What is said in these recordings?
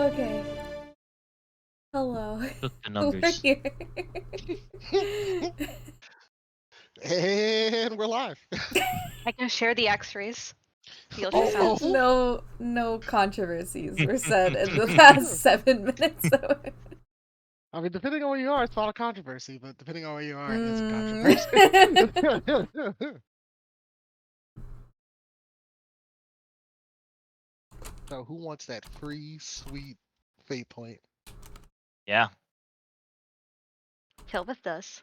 Okay. Hello. Took the We're numbers. here. And we're live. I can share the X-rays. The Oh, ultrasounds. No controversies were said in the past 7 minutes. I mean, depending on where you are, it's not a controversy, but depending on where you are, it is a Mm. controversy. So, who wants that free, sweet fate point? Yeah. Kilbeth does.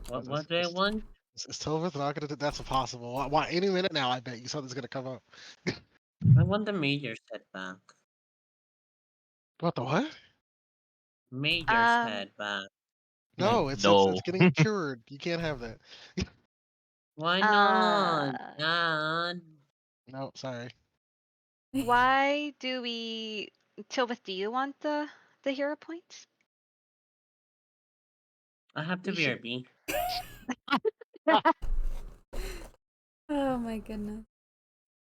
What do I want? Is Tovith not gonna? That's impossible. Why? Any minute now, I bet you something's gonna come up. I want the major setback. What the what? Major Um, setback. No, it's No. getting cured. You can't have that. Why not? God. No, sorry. why do we... Tilbeth, do you want the hero points? I have to We should- BRB. Oh my goodness.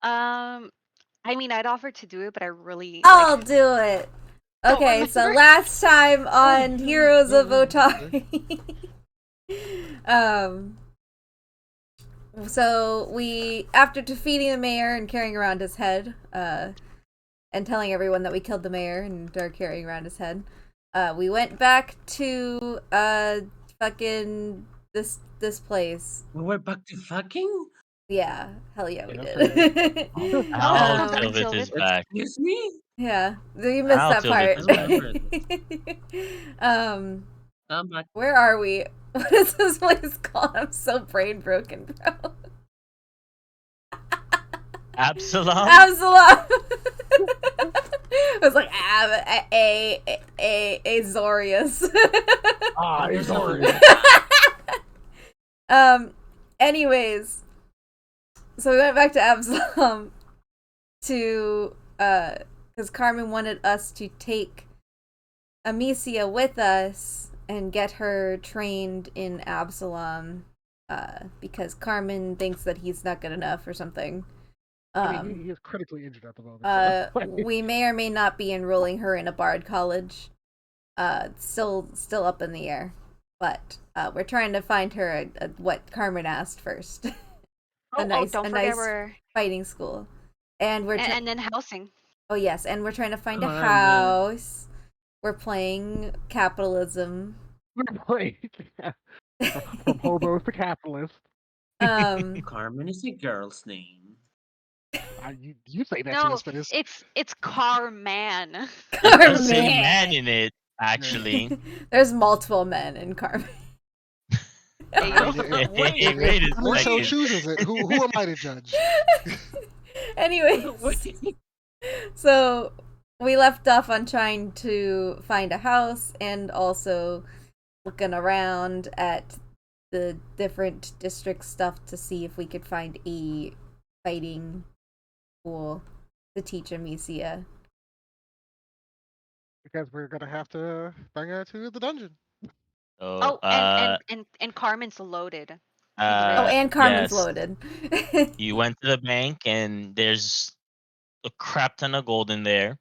I mean, I'd offer to do it, but I really I'll do it. Don't Okay, so remember. last time on Heroes of Otari. So we, after defeating the mayor and carrying around his head, and telling everyone that we killed the mayor and are carrying around his head, we went back to fucking this place. We were back to fucking? Yeah, hell yeah, we Yeah, did. How Welcome, Tilvith is Tilvith. back. Excuse me? Yeah, you missed How that Tilvith part. is I'm back. Where are we? What is this place called? I'm so brain broken, bro. Absalom? Absalom. It was like Azorius. Ah, There's Azorius. Anyways, so we went back to Absalom to because Carmen wanted us to take Amicia with us and get her trained in Absalom, because Carmen thinks that he's not good enough or something. I mean, he is critically injured at the moment. So. We may or may not be enrolling her in a bard college. Still up in the air, but we're trying to find her what Carmen asked first. Don't forget we're... fighting school, and we're and then housing. oh yes, and we're trying to find a Carmen. house. We're playing capitalism. We're playing from hobos to capitalists. Carmen is a girl's name. You say that No, to us, but it's Carman. It does say Carmen. man in it, actually. There's multiple men in Carmen. Hey, Wait a Who so second. chooses it? Who am I to judge? Anyways, so we left off on trying to find a house and also looking around at the different district stuff to see if we could find a fighting school to teach Amicia. Because we're gonna have to bring her to the dungeon. So, and Carmen's loaded. And Carmen's yes. loaded. You went to the bank and there's a crap ton of gold in there.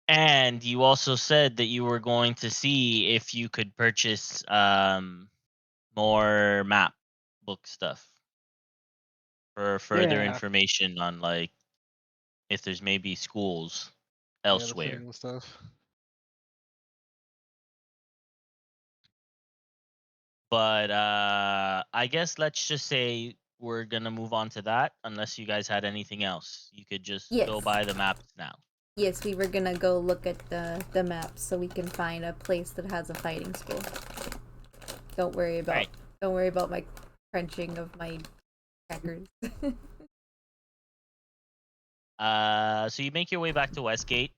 And you also said that you were going to see if you could purchase more map book stuff for further Yeah. information on, like, if there's maybe schools Yeah, the elsewhere. training stuff. But I guess let's just say we're gonna move on to that unless you guys had anything else. You could just Yes. go buy the maps now. Yes, we were gonna go look at the maps so we can find a place that has a fighting school. Don't worry about my crunching of my crackers. So you make your way back to Westgate.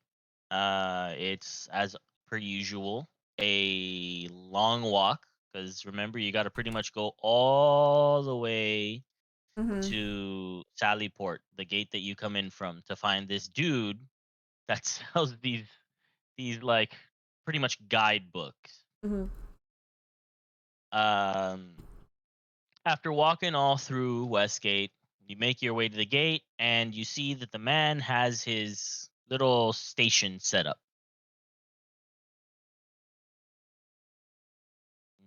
It's as per usual a long walk because remember you got to pretty much go all the way to Sallyport, the gate that you come in from, to find this dude that sells these like pretty much guidebooks. After walking all through Westgate, you make your way to the gate and you see that the man has his little station set up.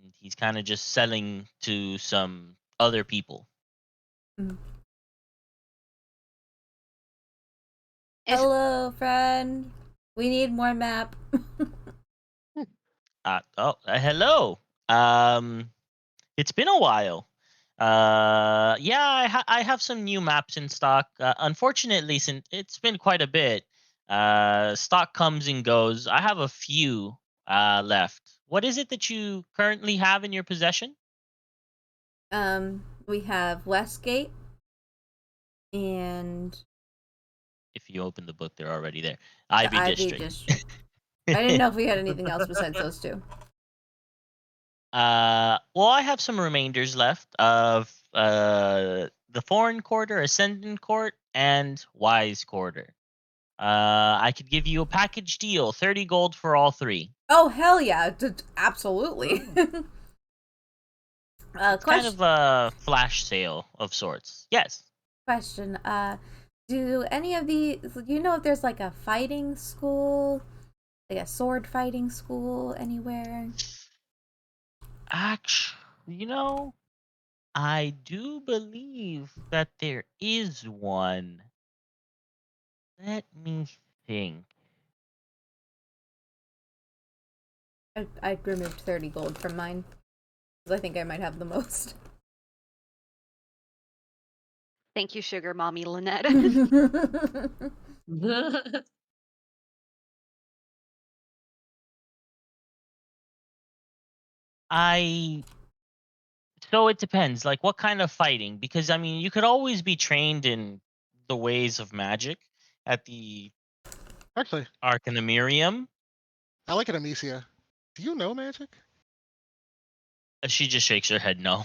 And he's kind of just selling to some other people. Mhm. Is Hello, friend. We need more map. Hello. It's been a while. Yeah, I have some new maps in stock. Unfortunately, since it's been quite a bit, stock comes and goes. I have a few left. What is it that you currently have in your possession? We have Westgate and If you open the book, they're already there. the Ivy Ivy District. District. I didn't know if we had anything else besides those two. Well, I have some remainders left of the Foreign Quarter, Ascendant Court, and Wise Quarter. I could give you a package deal, 30 gold for all three. Oh, hell yeah. Absolutely. It's kind of a flash sale of sorts. Yes. Question. Do any of these, do you know if there's like a fighting school, like a sword fighting school anywhere? Actually, I do believe that there is one. Let me think. I removed 30 gold from mine because I think I might have the most. thank you, Sugar Mommy Lynette. I So it depends, like what kind of fighting? Because I mean, you could always be trained in the ways of magic at the Actually, Arcanumerium. I like it, Amicia. Do you know magic? She just shakes her head no.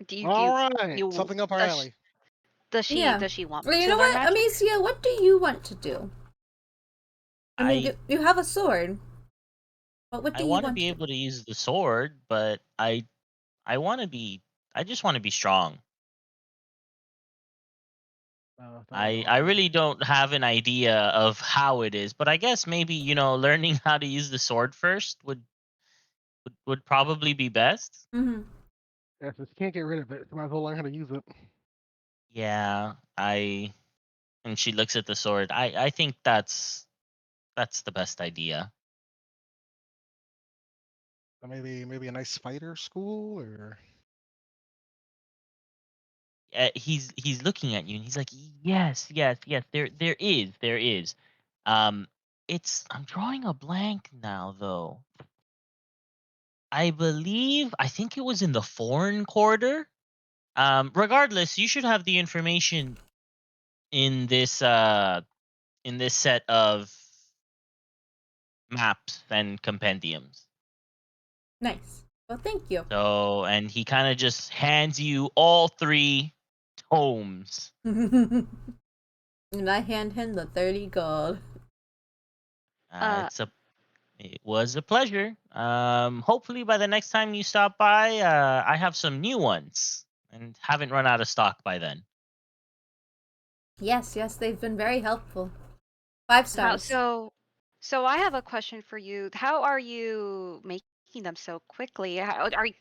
do you All right, you something up our does, alley. Yeah. does she want Well, you to know learn what, magic? Amicia, what do you want to do? I mean, I you have a sword, but what I do you want to want be to do? able to use the sword, but I want to be I just want to be strong. That was I awkward. really don't have an idea of how it is, but I guess maybe, learning how to use the sword first would probably be best. Mm-hmm. Yeah, since you can't get rid of it, you might as well learn how to use it. Yeah, and she looks at the sword. I think that's the best idea. So maybe a nice fighter school or He's looking at you and he's like, yes, yes, yes. There is. Um, I'm drawing a blank now though. I think it was in the foreign quarter. Regardless, you should have the information in this set of maps and compendiums. Nice. Well, thank you. So, and he kind of just hands you all three tomes. And I hand him the 30 gold. Uh, It was a pleasure. Hopefully by the next time you stop by, I have some new ones and haven't run out of stock by then. Yes, yes, they've been very helpful. 5 how stars. so I have a question for you. How are you making them so quickly? Are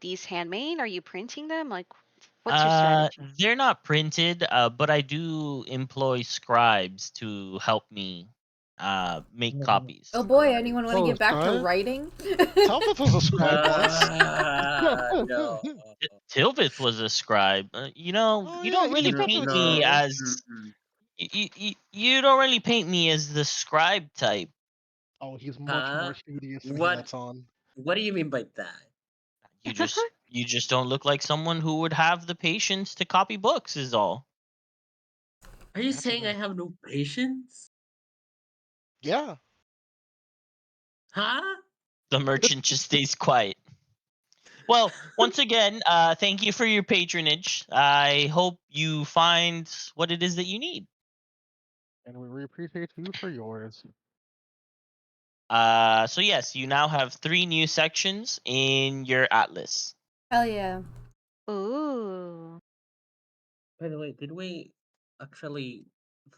these handmade? Are you printing them? Like, what's your strategy? They're not printed, but I do employ scribes to help me make Oh copies. boy, anyone want to oh, get back to scribe. writing? Talbot was a scribe once. No. Tilbith was a scribe. Oh You yeah, don't he really just No, got to paint the me no. castle. as you don't really paint me as the scribe type. Oh, he's much Huh? more studious than he What? lets on. What do you mean by that? You just don't look like someone who would have the patience to copy books is all. Are you That's a saying I bit. have no patience? Yeah. Huh? The merchant just stays quiet. Well, once again, thank you for your patronage. I hope you find what it is that you need. And we appreciate you for yours. So yes, you now have 3 new sections in your atlas. Hell yeah. Ooh. By the way, did we actually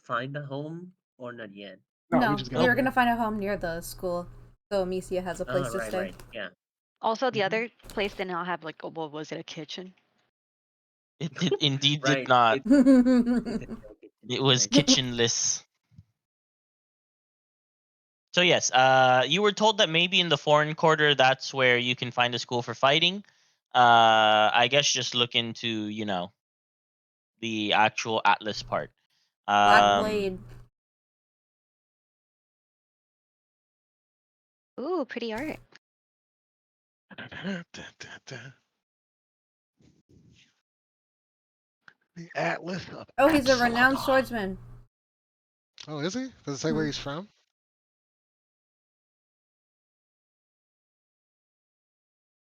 find a home or not yet? No, we No, just we got were here. gonna find a home near the school, so Amicia has a place Oh, to right, stay. right, yeah. Also, the Mhm. other place did not have like, what was it, a kitchen? It did indeed did Right. not. It didn't It was right. kitchenless. So yes, you were told that maybe in the foreign quarter that's where you can find a school for fighting. I guess just look into the actual Atlas part. Black Um, Blade. Ooh, pretty art. The Atlas of Oh, he's a renowned Absalom. swordsman. Oh, is he? Does it say where Hmm. he's from?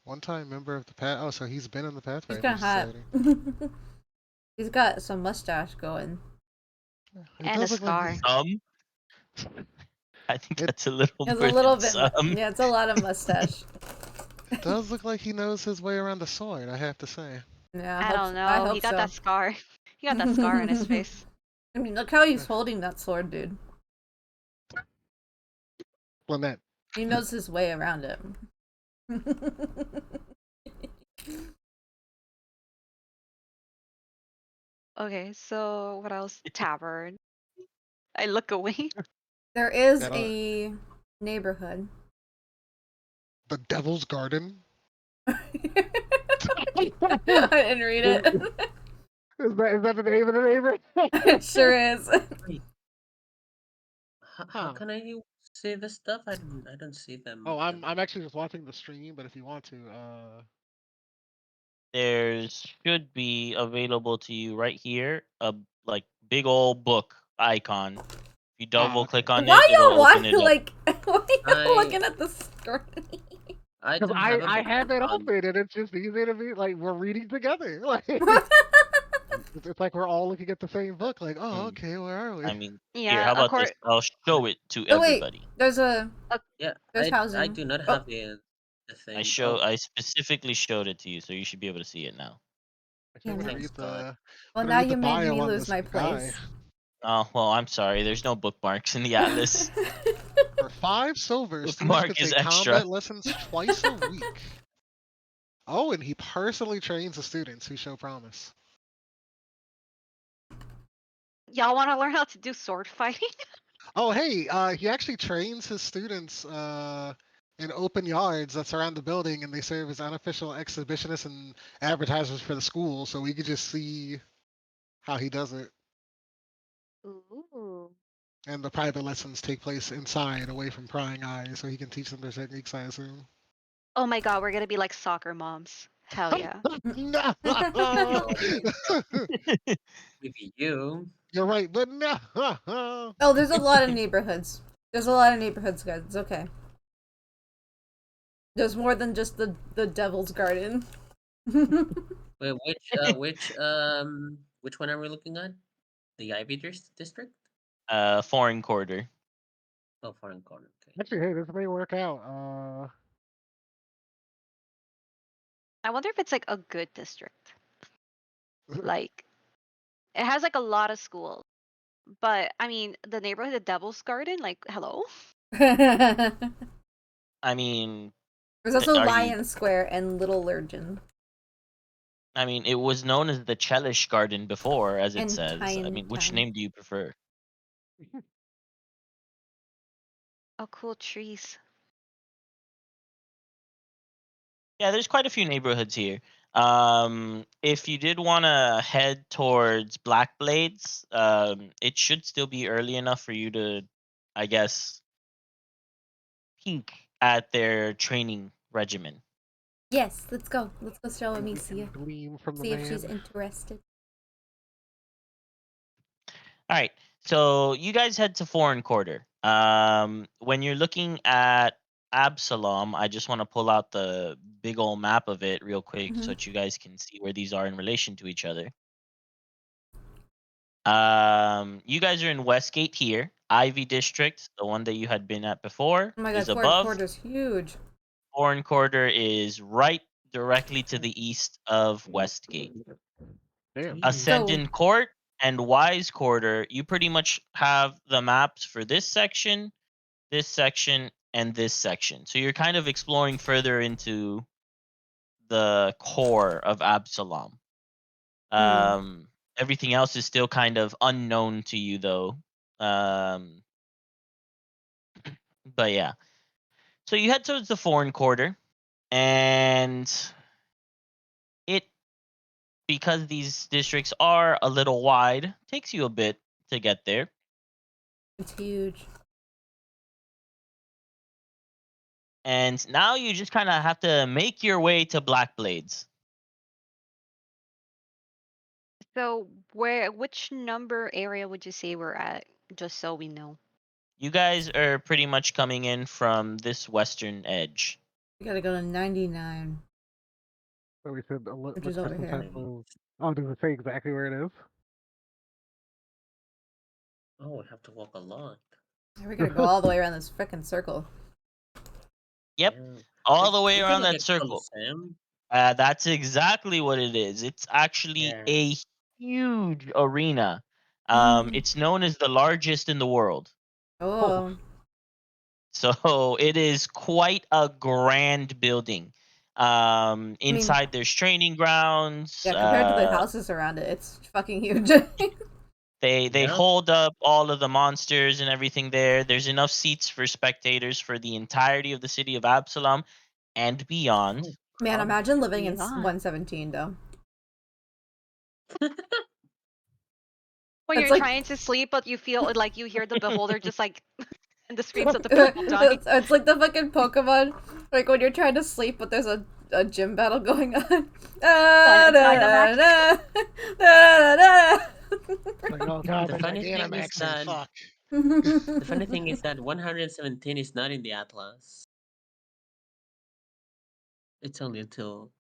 One-time member of the Path. Oh, so he's been in the He's Pathfinder kind of hot. Society. He's got some mustache going. It And a does look like scar. some. I think It that's a little He has a more little than bit. some. Yeah, it's a lot of mustache. does look like he knows his way around the sword. I have to say. Yeah, I don't I know. He hope got so. that scar. He got that scar on his face. I mean, look how he's holding that sword, dude. Lynette. He knows his way around it. Okay, so what else? Tavern. I look away. There is That, a neighborhood. the Devil's Garden. I didn't read it. Is that the name of the neighborhood? It sure is. Wait, how Huh. can I see this stuff? I don't see them. Oh, I'm actually just watching the stream, but if you want to, There should be available to you right here a like big old book icon. If you double okay. click on Why it, it'll y'all open watching it up. like? Why y'all I looking at the screen? I Because don't have a I book have it icon. open, and it's just easy to be like we're reading together. Like it's like we're all looking at the same book. Like, oh, Hmm. okay, where are we? I mean, here, Yeah, how of about this? course. I'll show it to Oh wait, everybody. there's Yeah, I housing. do not Oh, have the thing. I specifically showed it to you, so you should be able to see it now. I yeah, can't wait to no. Thanks, read God. the. Well, I'm gonna now read the you made bio me on lose this my guy. place. Oh well, I'm sorry. There's no bookmarks in the atlas. For 5 silver, students Bookmark can is take extra. combat lessons twice a week. Oh, and he personally trains the students who show promise. Y'all want to learn how to do sword fighting? Oh, hey, he actually trains his students in open yards that surround the building, and they serve as unofficial exhibitionists and advertisers for the school, so we could just see how he does it. Ooh. And the private lessons take place inside, away from prying eyes, so he can teach them their techniques, I assume. Oh my god, we're gonna be like soccer moms. Hell yeah. No! No, maybe you. You're right, but no! Oh, there's a lot of neighborhoods. There's a lot of neighborhoods, guys. It's okay. There's more than just the Devil's Garden. Wait, which one are we looking at? The Ivy district? Foreign quarter. Oh, foreign corner. Okay. Actually, hey, this may work out. I wonder if it's like a good district. Like, it has like a lot of schools. But I mean, the neighborhood, the Devil's Garden, like, hello? There's I mean, also are you? Lion Square and Little Lurgin. I mean, it was known as the Chelish Garden before, as it And says. I Tyne mean, which Town. name do you prefer? Oh, cool trees. Yeah, there's quite a few neighborhoods here. If you did want to head towards Black Blades, it should still be early enough for you to, I guess, peek at their training regimen. Yes, let's go. Let's go show Amicia. Gleam from the See if she's man. interested. All right, so you guys head to Foreign Quarter. When you're looking at Absalom, I just want to pull out the big old map of it real quick so Mhm. that you guys can see where these are in relation to each other. You guys are in Westgate here. Ivy District, the one that you had been at before, Oh my god, is Foreign above. Quarter's huge. Foreign Quarter is right directly to the east of Westgate. Damn. So, Ascendant Court and Wise Quarter, you pretty much have the maps for this section, and this section. So you're kind of exploring further into the core of Absalom. Everything else is still kind of unknown to you, though. Um, but yeah. So you head towards the foreign quarter, and it, because these districts are a little wide, takes you a bit to get there. It's huge. And now you just kind of have to make your way to Blackblades. So which number area would you say we're at, just so we know? You guys are pretty much coming in from this western edge. We gotta go to 99. So we said, Which let's is over have some here. type of. Oh, does it say exactly where it is? Oh, we have to walk a lot. We gotta go all the way around this frickin' circle. Yep, Yeah. all the way Is it around like that a circle. Coliseum? That's exactly what it is. It's actually Yeah. a huge arena. Mm. It's known as the largest in the world. Oh. So it is quite a grand building. Inside there's training grounds. Yeah, compared to the houses around it, it's fucking huge. They Yeah. hold up all of the monsters and everything there. There's enough seats for spectators for the entirety of the city of Absalom and beyond. Oh, Man, imagine living in Yeah. 117 though. When It's you're like- trying to sleep, but you feel like you hear the beholder just like in the screams of the people dying. It's like the fucking Pokemon, like when you're trying to sleep, but there's a gym battle going on. Dynamax. Like, oh god, The they're funny thing is Dynamaxing. that Fuck. the funny thing is that 117 is not in the atlas. It's only till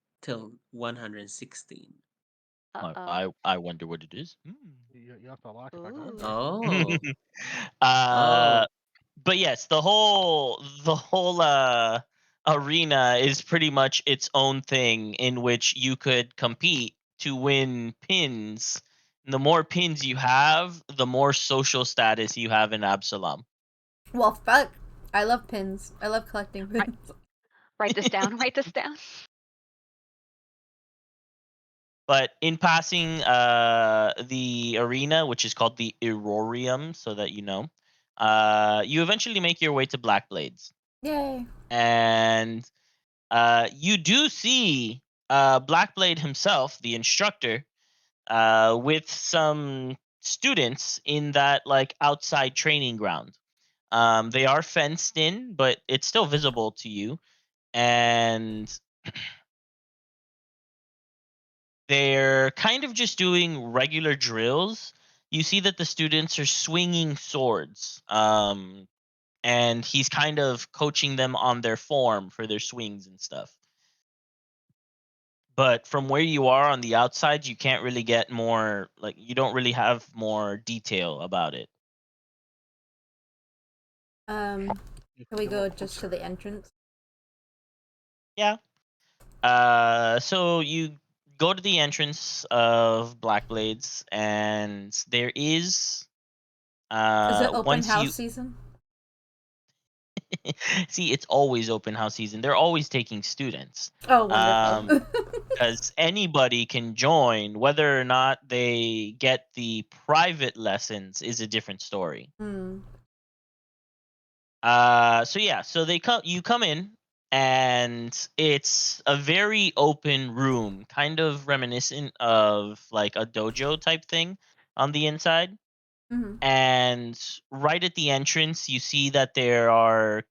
116. I wonder what it is. You have to lock it. Like, Ooh. Oh. But yes, the whole arena is pretty much its own thing in which you could compete to win pins. And the more pins you have, the more social status you have in Absalom. Well, fuck. I love pins. I love collecting pins. Write this down. Write this down. But in passing the arena, which is called the Aurorium, so that you know, you eventually make your way to Blackblades. Yay. And you do see Blackblade himself, the instructor, with some students in that like outside training ground. They are fenced in, but it's still visible to you, and they're kind of just doing regular drills. You see that the students are swinging swords, and he's kind of coaching them on their form for their swings and stuff. But from where you are on the outside, you can't really get more, like, you don't really have more detail about it. Can we go just to the entrance? Yeah. So you go to the entrance of Blackblades, and there is Is it open once house you season? see, it's always open house season. They're always taking students. Oh, wonderful. Because anybody can join. Whether or not they get the private lessons is a different story. So yeah, so you come in, and it's a very open room, kind of reminiscent of like a dojo type thing on the inside. And right at the entrance, you see that there are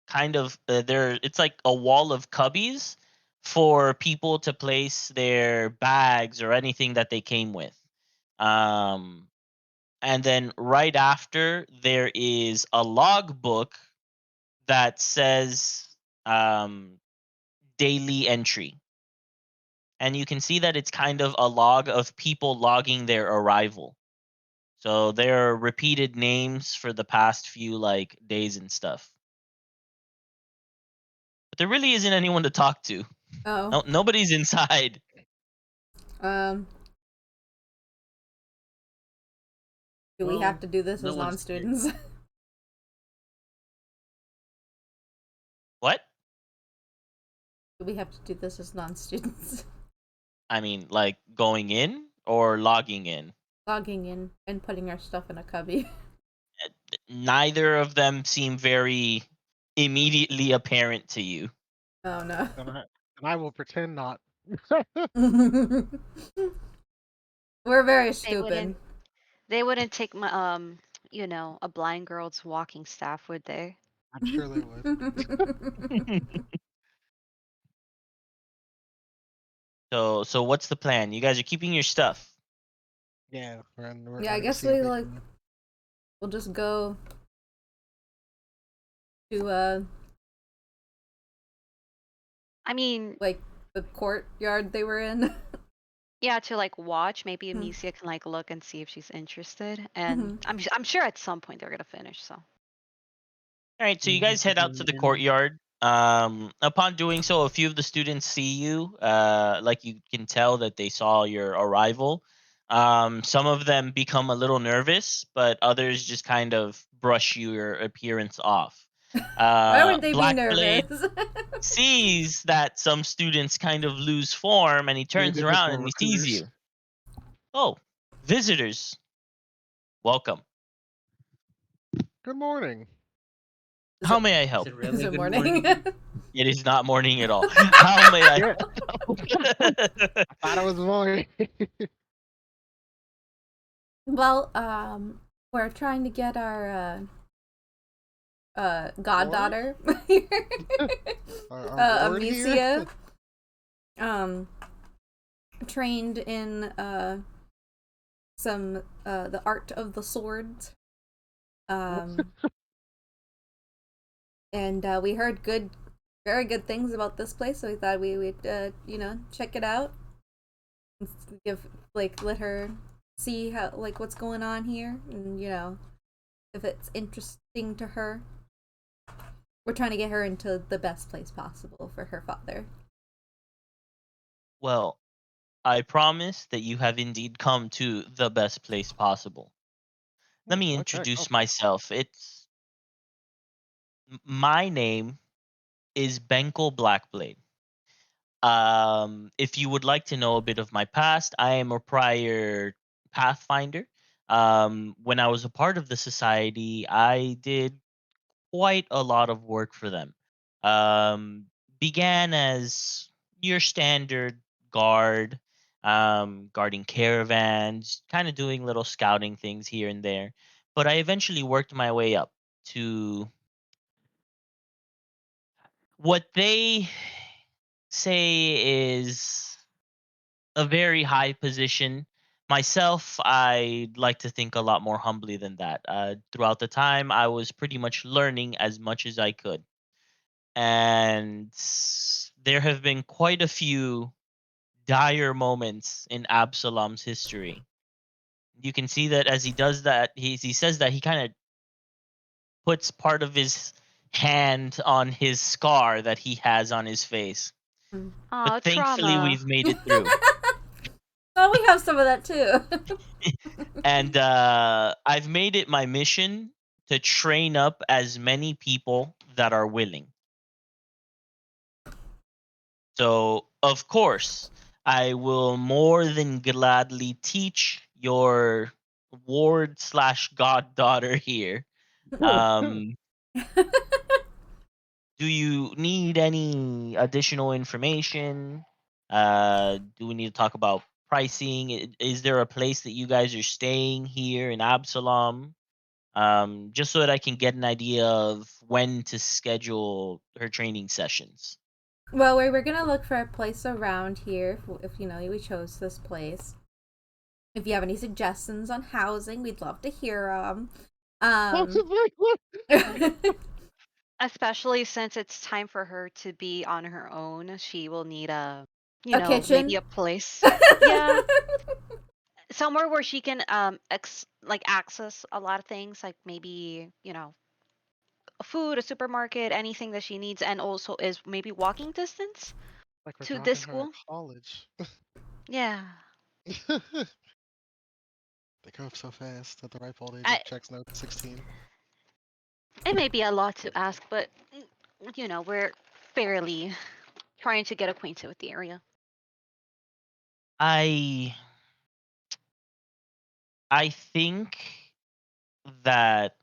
kind of it's like a wall of cubbies for people to place their bags or anything that they came with. Um, and then right after, there is a logbook that says daily entry. And you can see that it's kind of a log of people logging their arrival. So there are repeated names for the past few like days and stuff. But there really isn't anyone to talk to. Oh. No, nobody's inside. Do we have Well, to do this no as one's here. non-students? What? Do we have to do this as non-students? I mean, like going in or logging in? Logging in and putting our stuff in a cubby. Neither of them seem very immediately apparent to you. Oh no. And I will pretend not. We're very They stupid. wouldn't. They wouldn't take my a blind girl's walking staff, would they? I'm sure they would. So what's the plan? You guys are keeping your stuff. Yeah, we're Yeah, I gonna guess see if we they like can- we'll just go to I mean, like the courtyard they were in. yeah, to like watch. Maybe Hmm. Amicia can like look and see if she's interested. And Mhm. I'm sure at some point they're gonna finish. So All right, so you guys head out to the courtyard. Upon doing so, a few of the students see you. Like you can tell that they saw your arrival. Some of them become a little nervous, but others just kind of brush your appearance off. Why would they be Blackblade nervous? sees that some students kind of lose form, and he Maybe turns they just around were and he sees recruiters. you. Oh, visitors, welcome. Good morning. Is How it, may I Is help? it is really it good morning? morning? It is not morning at all. How may I Yeah, help? I thought it was morning. Well, we're trying to get our goddaughter Our ward here. Amicia um trained in some the art of the swords. Um and we heard very good things about this place, so we thought we would check it out. Give let her see how what's going on here, and if it's interesting to her. We're trying to get her into the best place possible for her father. Well, I promise that you have indeed come to the best place possible. Let me Okay. Oh, introduce myself. My name is Benkel Blackblade. If you would like to know a bit of my past, I am a prior Pathfinder. When I was a part of the society, I did quite a lot of work for them. Um, Began as your standard guard, guarding caravans, kind of doing little scouting things here and there. But I eventually worked my way up to what they say is a very high position. Myself, I like to think a lot more humbly than that. Throughout the time, I was pretty much learning as much as I could. And there have been quite a few dire moments in Absalom's history. You can see that as he does that, he says that he kind of puts part of his hand on his scar that he has on his face. But oh, thankfully, trauma. we've made it through. Oh, we have some of that too. And I've made it my mission to train up as many people that are willing. So, of course, I will more than gladly teach your ward slash goddaughter here. Um, do you need any additional information? Do we need to talk about pricing? Is there a place that you guys are staying here in Absalom? Just so that I can get an idea of when to schedule her training sessions. Well, we were gonna look for a place around here if we chose this place. If you have any suggestions on housing, we'd love to hear them. Especially since it's time for her to be on her own, she will need a maybe kitchen. a place. Yeah, somewhere where she can like access a lot of things, like maybe a food, a supermarket, anything that she needs, and also is maybe walking distance like we're to this dropping her at school. college. Yeah. They go up so fast at the ripe old age I, of checks note 16. it may be a lot to ask, but we're fairly trying to get acquainted with the area. I I think that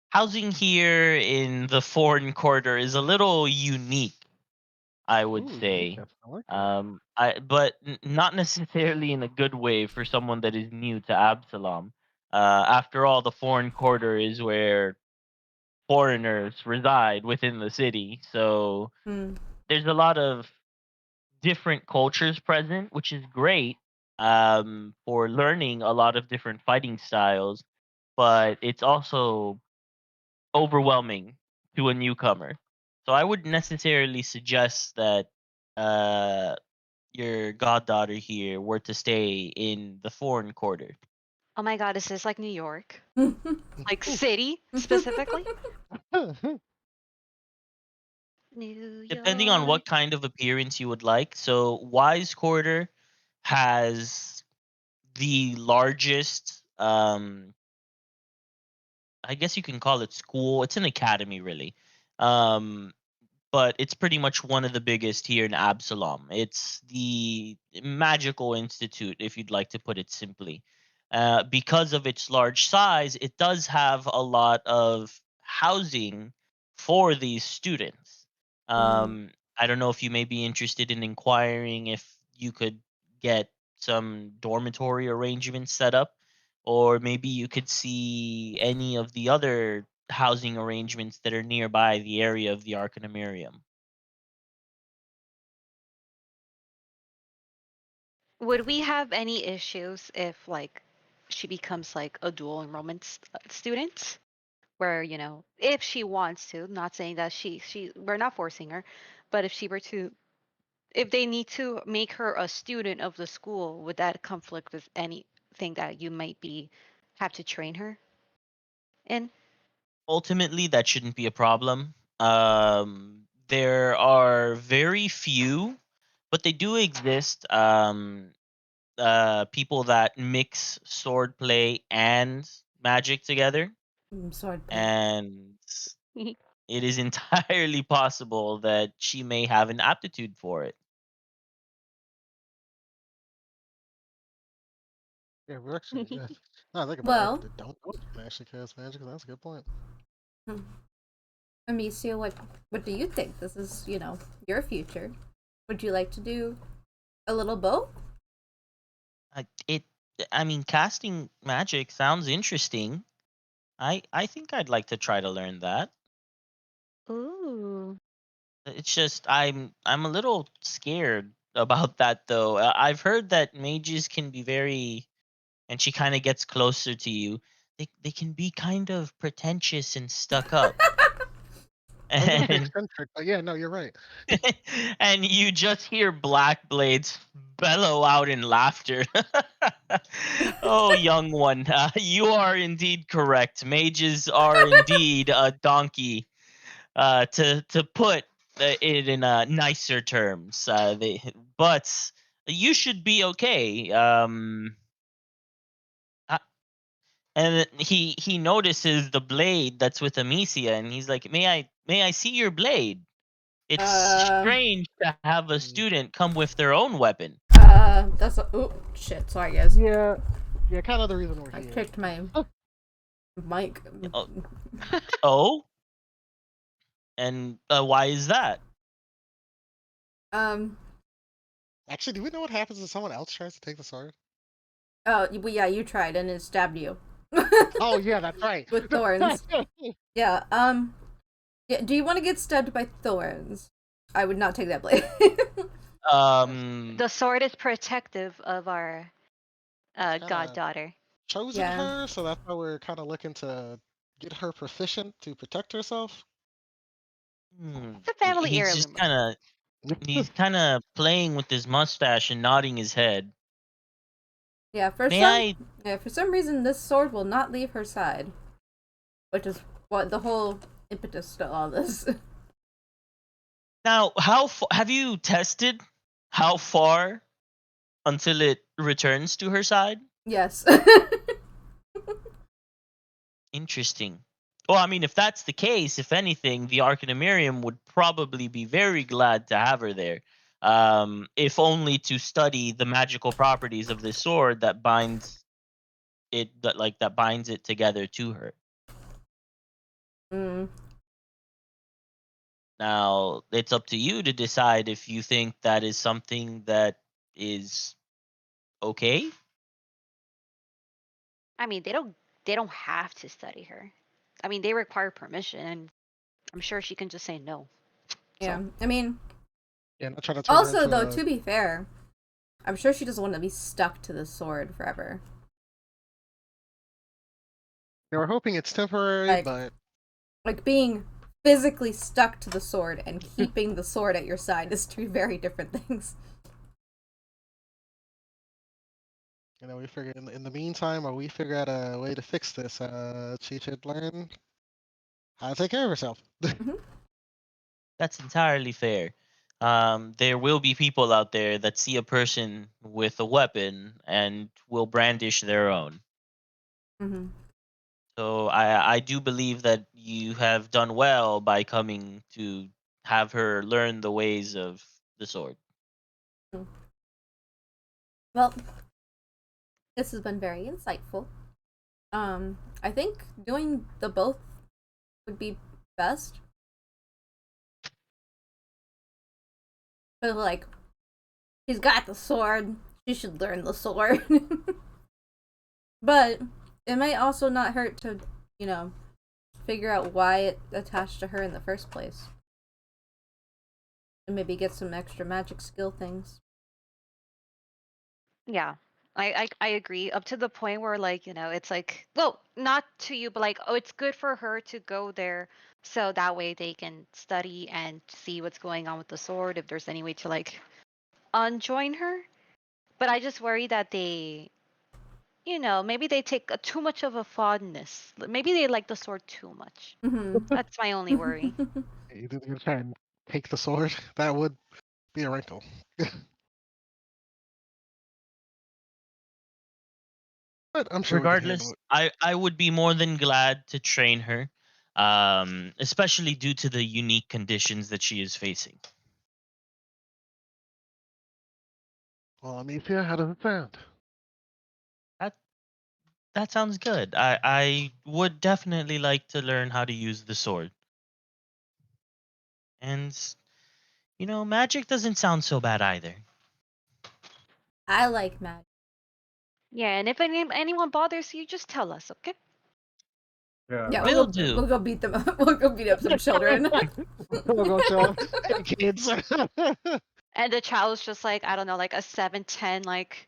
housing here in the foreign quarter is a little unique, I would Ooh, say. uniqueness. I like that. But not necessarily in a good way for someone that is new to Absalom. After all, the foreign quarter is where foreigners reside within the city, so Hmm. there's a lot of different cultures present, which is great for learning a lot of different fighting styles. But it's also overwhelming to a newcomer. So I wouldn't necessarily suggest that uh, your goddaughter here were to stay in the foreign quarter. Oh my God, is this like New York? Like city specifically? New Depending on York. what kind of appearance you would like. So Wise Quarter has the largest I guess you can call it school. It's an academy really. Um but it's pretty much one of the biggest here in Absalom. It's the Magical Institute, if you'd like to put it simply. Because of its large size, it does have a lot of housing for these students. Mm. I don't know if you may be interested in inquiring if you could get some dormitory arrangements set up, or maybe you could see any of the other housing arrangements that are nearby the area of the Arcanumerium. Would we have any issues if like she becomes like a dual enrollment student? Where, if she wants to, not saying that she we're not forcing her, but if she were to, if they need to make her a student of the school, would that conflict with anything that you might be have to train her in? Ultimately, that shouldn't be a problem. There are very few, but they do exist. People that mix swordplay and magic together, Swordplay. and it is entirely possible that she may have an aptitude for it. Yeah, we're actually, yeah. No, I think about it. Well, Don't know if you can actually cast magic. That's a good point. hmm. Amicia, what do you think? This is, your future. Would you like to do a little both? I, it, I mean, casting magic sounds interesting. I think I'd like to try to learn that. Ooh. It's just I'm a little scared about that though. I've heard that mages can be very, and she kind of gets closer to you. They can be kind of pretentious and stuck up, I was gonna say and eccentric, but yeah, no, you're right. and you just hear black blades bellow out in laughter. Oh, young one, you are indeed correct. Mages are indeed a donkey. To put it in nicer terms. But you should be okay. Uh, and he notices the blade that's with Amicia, and he's like, may I see your blade? It's Uh, strange to have a Mm. student come with their own weapon. that's a. Oh, shit. Sorry, guys. Yeah, yeah, kind of the reason we're I here. kicked my mic. Oh, oh? And why is that? Um, Actually, do we know what happens if someone else tries to take the sword? oh, well, yeah, you tried and it stabbed you. Oh yeah, that's right. With thorns. Yeah, yeah, do you want to get stabbed by thorns? I would not take that blade. Um, The sword is protective of our Kind of goddaughter. chosen Yeah. her, so that's why we're kind of looking to get her proficient to protect herself. It's a family he's just heirloom. he's kind of playing with his mustache and nodding his head. Yeah, May I for some reason this sword will not leave her side. Which is what the whole impetus to all this. now? Have you tested how far until it returns to her side? Yes. Interesting. Well, I mean, if that's the case, if anything, the Arcanumarium would probably be very glad to have her there. If only to study the magical properties of this sword that binds it together to her. Mm. Now, it's up to you to decide if you think that is something that is okay. I mean, they don't have to study her. I mean, they require permission, and I'm sure she can just say no. Yeah. So I mean, Yeah, not trying to turn her also into though, a. to be fair, I'm sure she doesn't want to be stuck to the sword forever. They were hoping it's temporary, Like, but being physically stuck to the sword and keeping the sword at your side is two very different things. we figured in the meantime, while we figure out a way to fix this, she should learn how to take care of herself. That's entirely fair. There will be people out there that see a person with a weapon and will brandish their own. Mm-hmm. So I do believe that you have done well by coming to have her learn the ways of the sword. Well, this has been very insightful. I think doing the both would be best. But like, she's got the sword. She should learn the sword. But it might also not hurt to, figure out why it attached to her in the first place. And maybe get some extra magic skill things. yeah, I agree. Up to the point where it's like, well, not to you, but like, oh, it's good for her to go there, so that way they can study and see what's going on with the sword. If there's any way to like unjoin her, but I just worry that they, maybe they take too much of a fondness. Maybe they like the sword too much. Mm-hmm. That's my only worry. You're gonna try and take the sword. That would be a wrinkle. But I'm sure we can handle Regardless, it. I would be more than glad to train her, especially due to the unique conditions that she is facing. Well, Amicia, how does it sound? That that sounds good. I would definitely like to learn how to use the sword. And magic doesn't sound so bad either. I like magic. Yeah, and if anyone bothers you, just tell us, okay? Yeah, Will we'll do. go beat them up. We'll go beat up some children. We'll go show up. Hey, kids. And the child's just like, I don't know, like a 7'10", like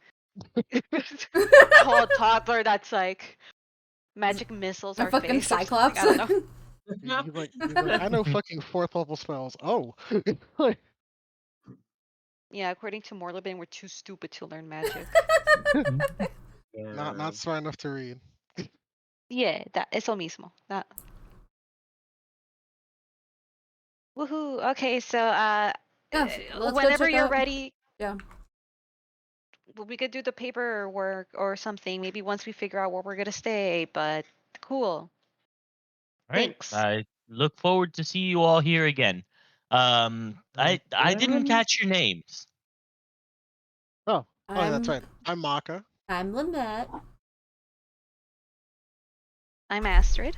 tall toddler that's like magic missiles A are fucking faced or something. cyclops. I don't know. He's like, I know fucking fourth level spells. Oh. Like, Yeah, according to Morlibin, we're too stupid to learn magic. not smart enough to read. Yeah, that eso mismo. That. Woohoo. Okay, so Yeah, let's go whenever check you're out. ready, Yeah. we could do the paperwork or something. Maybe once we figure out where we're gonna stay. But cool. All right. Thanks. I look forward to see you all here again. I didn't Again? catch your names. Oh, yeah, that's I'm right. I'm Maka. I'm Lynette. I'm Astrid.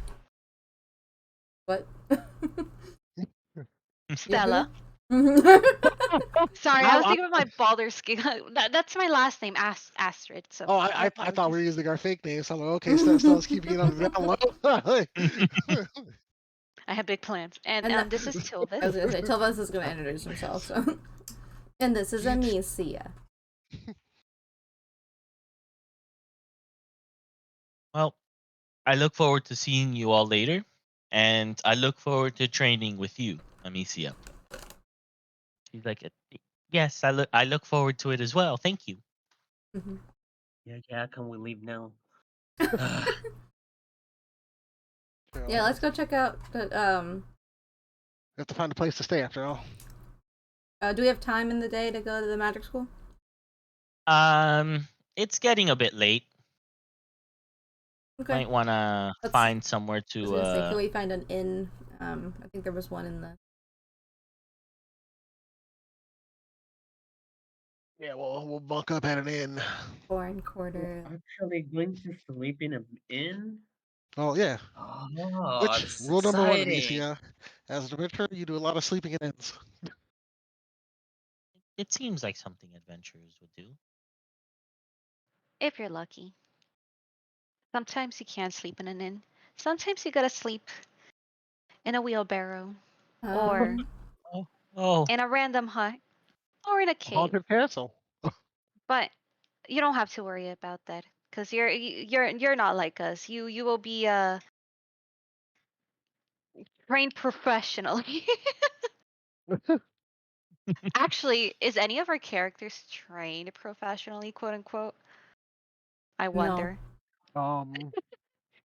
What? Stella. Mhm. Sorry, I I, was I, thinking of my Baldur's Gate. That's my last name, Astrid. So oh, my I thought we were apologies. using our fake names. So I'm like, okay, Stella's keeping it on the down low. I have big plans. And And this is I was Tilvis. gonna say Tilvas is gonna introduce himself. So, and this is Amicia. Well, I look forward to seeing you all later, and I look forward to training with you, Amicia. She's like, yes, I look forward to it as well. Thank you. Mm-hmm. Yeah, can we leave now? Yeah, let's go check out the We have to find a place to stay after all. do we have time in the day to go to the magic school? Um, it's getting a bit late. Okay. Might want to Let's- find somewhere I was to. gonna say, can we find an inn? I think there was one in the. Yeah, we'll bunk up at an inn. Foreign You're quarter. actually going to sleep in an inn? Oh yeah. Oh, Which that's rule number one, exciting. Amicia? As an adventurer, you do a lot of sleeping in inns. It seems like something adventurers would do. If you're lucky. Sometimes you can't sleep in an inn. Sometimes you gotta sleep in a wheelbarrow, or Oh, in a random hut, or in a cave. Haunted castle. But you don't have to worry about that, because you're not like us. You will be trained professionally. Actually, is any of our characters trained professionally, quote unquote? I No. wonder.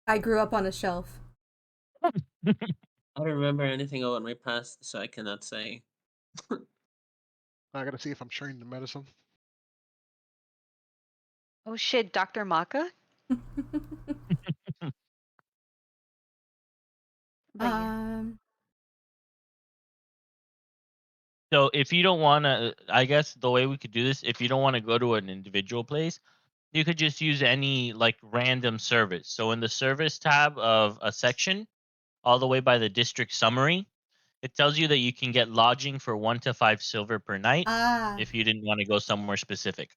I grew up on a shelf. I don't remember anything about my past, so I cannot say. I gotta see if I'm trained in medicine. Oh shit, Dr. Maka? But yeah. so if you don't want to, I guess the way we could do this, if you don't want to go to an individual place, you could just use any like random service. So in the service tab of a section, all the way by the district summary, it tells you that you can get lodging for 1 to 5 silver per night if you didn't want to go somewhere specific.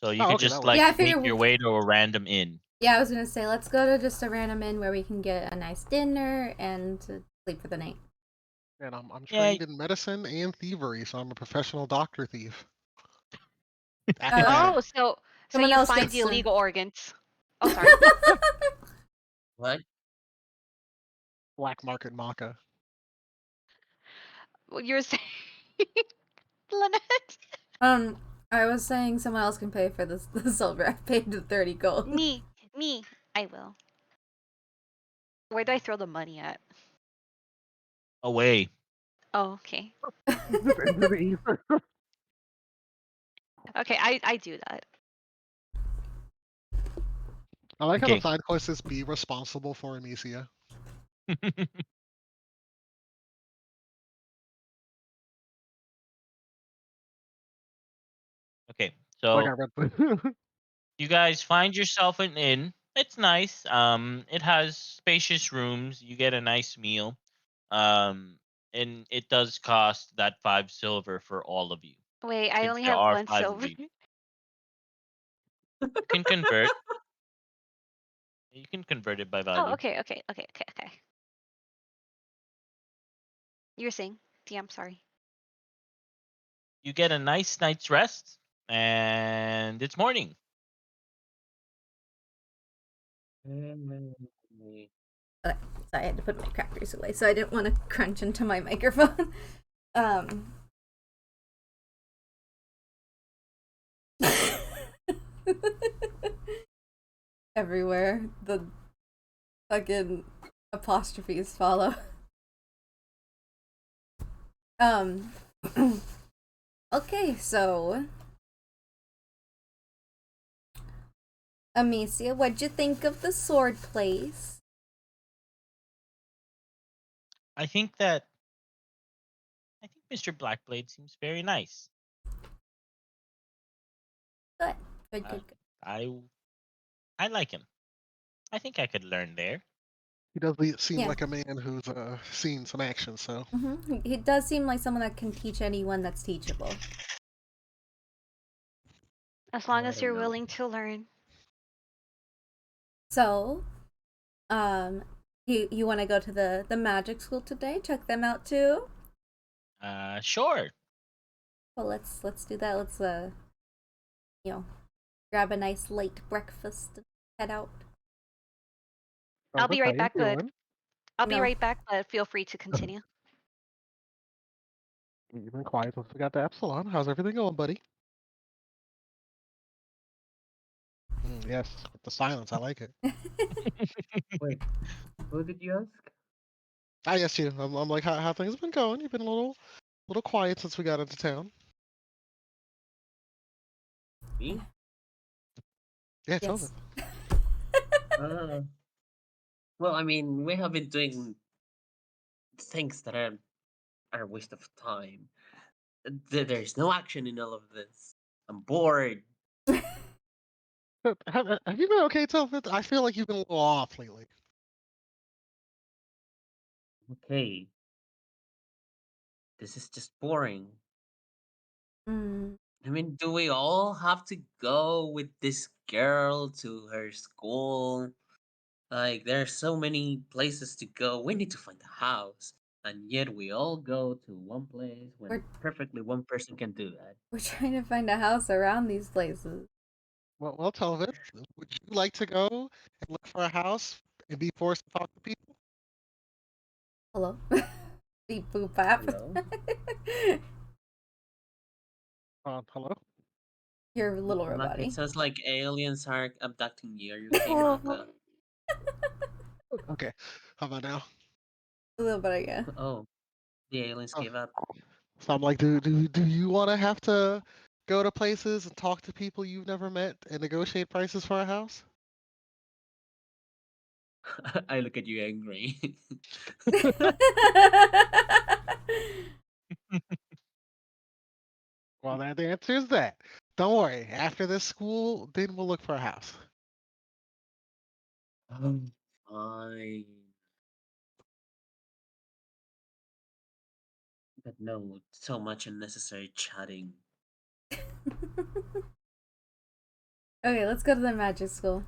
So you Oh, could okay, that just works. like Yeah, I make figured your way to a random inn. Yeah, I was gonna say, let's go to just a random inn where we can get a nice dinner and to sleep for the night. And I'm Yeah, trained in medicine and thievery, so I'm a professional doctor thief. Active Uh, at it. Oh, so Someone you else find gets the to- illegal organs. Oh, sorry. What? Black market maca. What you were saying, Lynette? I was saying someone else can pay for this the silver. I paid the 30 gold. Me. I will. Where do I throw the money at? away. Oh, okay. Into the ether. Okay, I do that. I like how Okay. the side quest is be responsible for Amicia. Okay, Like so I read the you guys find yourself an inn. It's nice. It has spacious rooms. You get a nice meal. Um, and it does cost that 5 silver for all of you, Wait, I since only there have are one 5 of silver. you. You can convert. You can convert it by Oh, value. okay. You were saying? Yeah, I'm sorry. You get a nice night's rest, and it's morning. Sorry, I had to put my crackers away, so I didn't want to crunch into my microphone. Everywhere the fucking apostrophes follow. Okay, so Amicia, what'd you think of the sword place? I think Mr. Blackblade seems very nice. Good. Uh, I like him. I think I could learn there. he does seem Yeah. like a man who's seen some action, so He does seem like someone that can teach anyone that's teachable. As long I as don't you're know. willing to learn. So, you want to go to the magic school today? Check them out too. Sure. Well, let's do that. Let's you know, grab a nice late breakfast and head out. I'll be right back, but doing? I'll be No. right back, but feel free to continue. You've been quiet since we got to Epsilon. How's everything going, buddy? Yes, with the silence, I like it. Wait, who did you ask? I asked you. I'm like, how things been going? You've been a little quiet since we got into town. Me? Yeah, Yes. Uh, well, I mean, we have been doing things that are a waste of time. There's no action in all of this. I'm bored. Have you been okay, Telfit? I feel like you've been a little off lately. Okay, this is just boring. Mm. I mean, do we all have to go with this girl to her school? Like, there are so many places to go. We need to find a house. And yet we all go to one place when We're perfectly one person can do that. we're trying to find a house around these places. Well, Telfit, would you like to go and look for a house and be forced to talk to people? Hello. Beep boop bap. Hello? Hello? Your little Like, it robot. sounds like aliens are abducting you. Are you okay, Naka? Okay. How about now? A little bit, yeah. Oh, the aliens Oh, gave up. so I'm like, do you want to have to go to places and talk to people you've never met and negotiate prices for a house? I look at you angry. Well, the answer is that. Don't worry. After this school, then we'll look for a house. Fine. But no, so much unnecessary chatting. Okay, let's go to the magic school.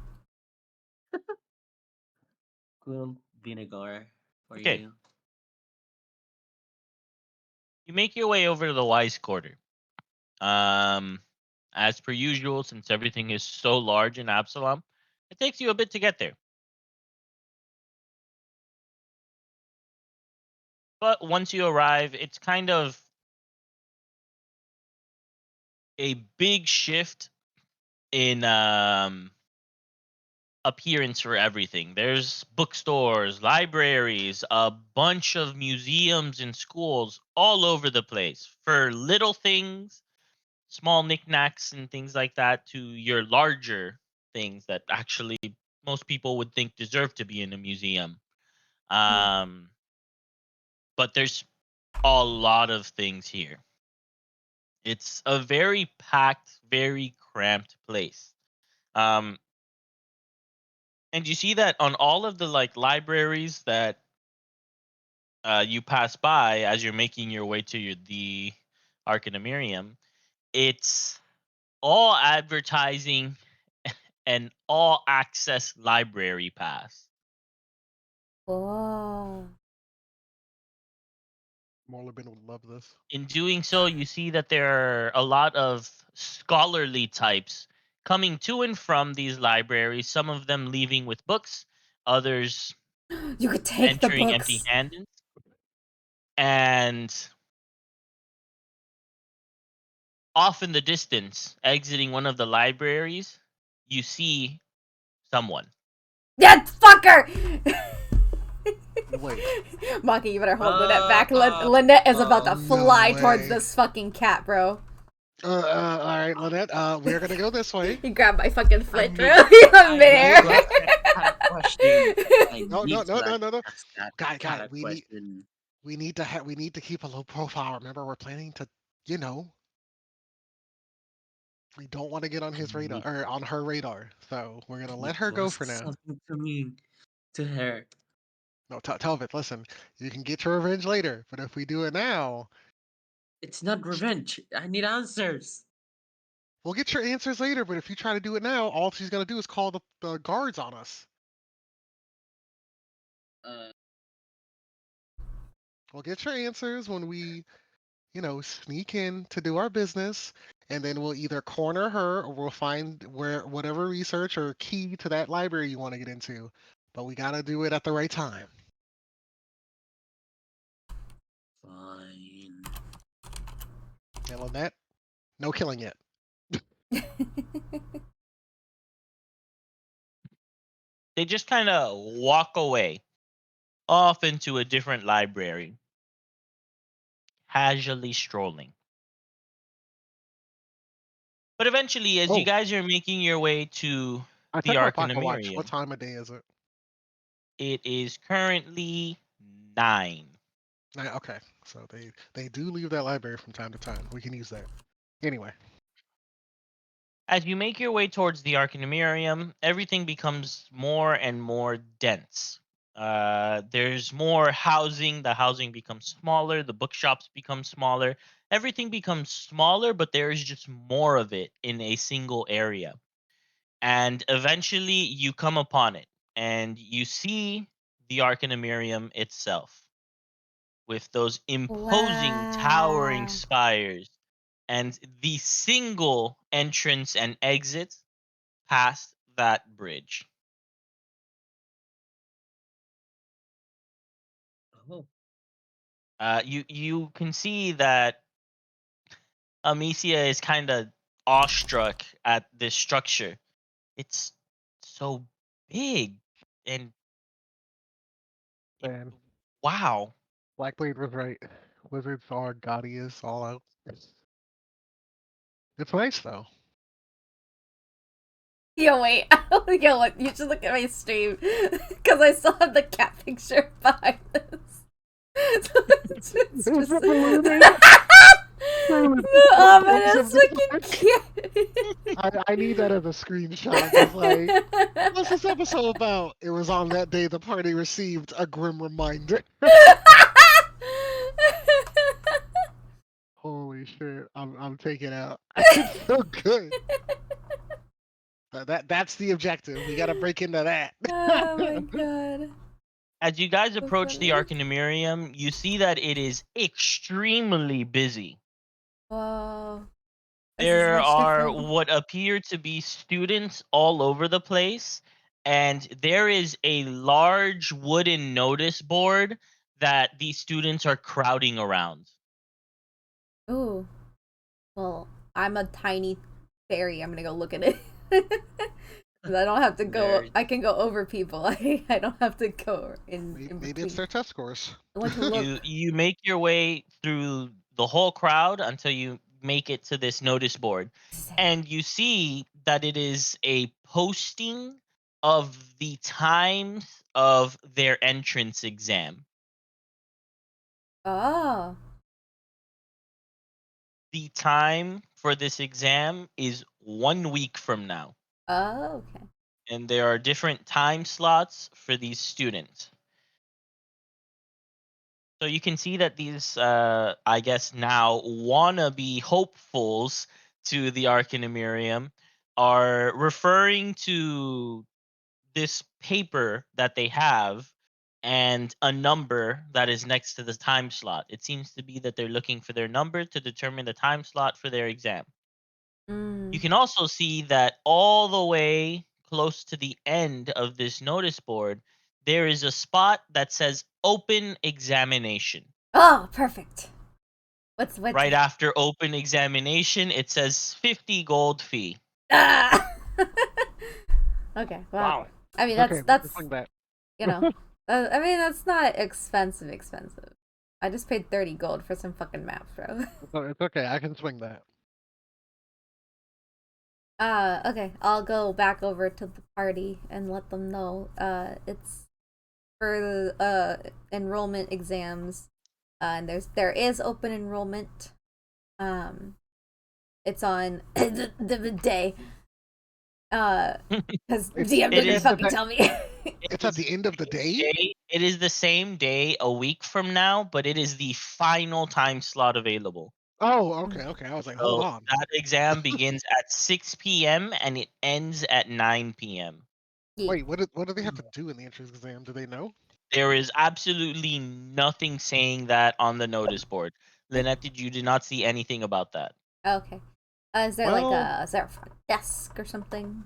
Cool vinegar for Okay, you. you make your way over to the wise quarter. Um, as per usual, since everything is so large in Absalom, it takes you a bit to get there. But once you arrive, it's kind of a big shift in appearance for everything. There's bookstores, libraries, a bunch of museums and schools all over the place for little things, small knickknacks and things like that, to your larger things that actually most people would think deserve to be in a museum. Um, but there's a lot of things here. It's a very packed, very cramped place. Um, and you see that on all of the like libraries that you pass by as you're making your way to the Arcanumerium, it's all advertising an all access library pass. Oh. Morlibin would love this. In doing so, you see that there are a lot of scholarly types coming to and from these libraries, some of them leaving with books, others You could take the entering empty books. handed. And off in the distance, exiting one of the libraries, you see someone. That fucker! Wait. Maki, you better hold Lynette back. Lynette is about to No fly towards way. this fucking cat, bro. All right, Lynette. We're gonna go this way. You grabbed my fucking foot, need- bro. You're I in need midair. to ask that question. I No, need to no. ask that Guy, kind of we question. need to keep a low profile. Remember, we're planning to, you know, we don't want to get on I his radar need, or on her radar. So we're gonna I let need her to go ask for now. something to me, to her. No, Telvit, listen, you can get your revenge later, but if we do it now, It's not revenge. I need answers. we'll get your answers later. But if you try to do it now, all she's gonna do is call the guards on us. Uh, We'll get your answers when we, you know, sneak in to do our business, and then we'll either corner her or we'll find where whatever research or key to that library you want to get into. But we gotta do it at the right time. fine. And Lynette, no killing yet. They just kind of walk away off into a different library, casually strolling. But eventually, as you Oh, guys are making your way to I the took my pocket watch. What Arcanumerium. time of day is it? It is currently 9. Okay, so they do leave that library from time to time. We can use that. Anyway, As you make your way towards the Arcanumerium, everything becomes more and more dense. There's more housing. The housing becomes smaller. The bookshops become smaller. Everything becomes smaller, but there is just more of it in a single area. And eventually, you come upon it, and you see the Arcanumerium itself with those imposing, towering Wow. spires and the single entrance and exit past that bridge. Oh, You can see that Amicia is kind of awestruck at this structure. It's so big and man, wow. Blackblade was right. Wizards are gaudiest all out. It's nice though. Yo, wait. Yo, look, you should look at my stream. Because I still have the cat picture behind this. it's It's just... a balloon. The ominous looking cat. I need that as a screenshot. It's like, what's this episode about? It was on that day the party received a grim reminder. Holy shit! I'm taking out. It's so good. That's the objective. We gotta break into that. Oh my god. As you guys So approach the funny. Arcanumerium, you see that it is extremely busy. Whoa. This is There much are different. what appear to be students all over the place, and there is a large wooden notice board that these students are crowding around. Ooh. Well, I'm a tiny fairy. I'm gonna go look at it. 'Cause I don't have to go. There- I can go over people. I don't have to go in Maybe it's between. their test scores. I want to look. You make your way through the whole crowd until you make it to this notice board, and you see that it is a posting of the times of their entrance exam. Oh. The time for this exam is 1 week from now, Oh, okay. and there are different time slots for these students. So you can see that these, I guess now wannabe hopefuls to the Arcanumerium are referring to this paper that they have and a number that is next to the time slot. It seems to be that they're looking for their number to determine the time slot for their exam. You Mm. can also see that all the way close to the end of this notice board, there is a spot that says open examination. Oh, perfect. What's Right after open examination, it says 50 gold fee. Ah! Okay. Well, wow. I mean Okay, that's like that. you know, I mean that's not expensive. I just paid 30 gold for some fucking maps, bro. It's okay. I can swing that. Okay. I'll go back over to the party and let them know. It's for the enrollment exams. And there is open enrollment. It's on the day. Because DM It didn't is fucking tell me. It's at the end of the day. It is the same day a week from now, but it is the final time slot available. Oh, okay. I was like, hold So on. that exam begins at 6 p.m. and it ends at 9 p.m. Wait, what do they have to do in the entrance exam? Do they know? There is absolutely nothing saying that on the notice board. Lynette, you did not see anything about that. Okay. Is there Well, is there a front desk or something?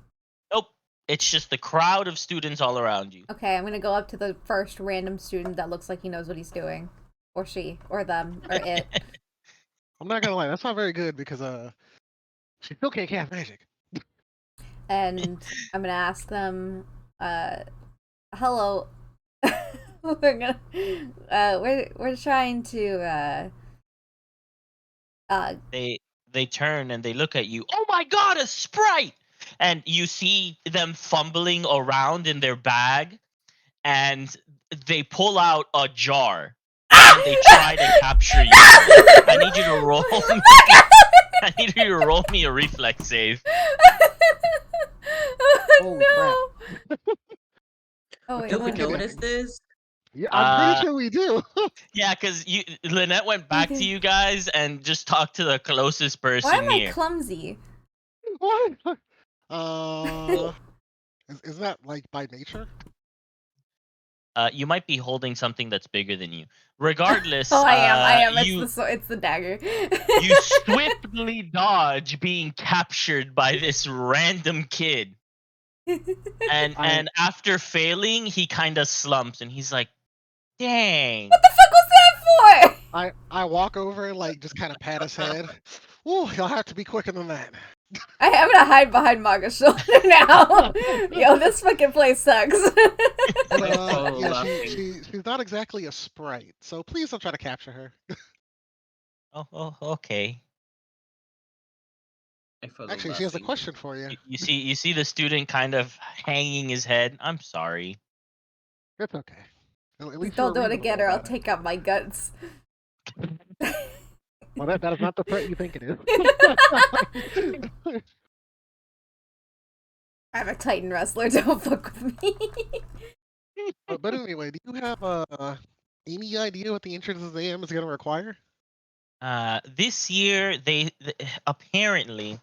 Nope. It's just the crowd of students all around you. Okay, I'm gonna go up to the first random student that looks like he knows what he's doing. Or she. Or them. Or it. I'm not gonna lie, that's not very good because she still can't cast magic. And I'm gonna ask them, hello. We're gonna we're trying to They turn and they look at you. Oh my god, a sprite! and you see them fumbling around in their bag, and they pull out a jar, and they try to capture you. I need you to roll me. I need you to roll me a reflex save. Holy crap. No. Oh wait, Do hold we on. kidnapping. notice this? Yeah, I'm pretty Uh, sure we do. yeah, because Lynette went back to Okay. you guys and just talked to the closest Why am person I here. clumsy? What? Is that like by nature? You might be holding something that's bigger than you. Regardless, Oh, I am. you It's the dagger. you swiftly dodge being captured by this random kid. And I after failing, he kind of slumps and he's like, "Dang." What the fuck was that for? I walk over and like just kind of pat his head. Ooh, you'll have to be quicker than that. I am gonna hide behind Maga's shoulder now. Yo, this fucking place sucks. And, so yeah, laughing. she's not exactly a sprite, so please don't try to capture her. Oh, okay. I follow Actually, she has a laughing. question for you. You see the student kind of hanging his head. I'm sorry. It's okay. At Just least you don't were do it reasonable again or I'll about it. take out my guts. Well, that is not the threat you think it is. I'm a Titan wrestler, don't fuck with me. But anyway, do you have any idea what the entrance exam is going to require? This year apparently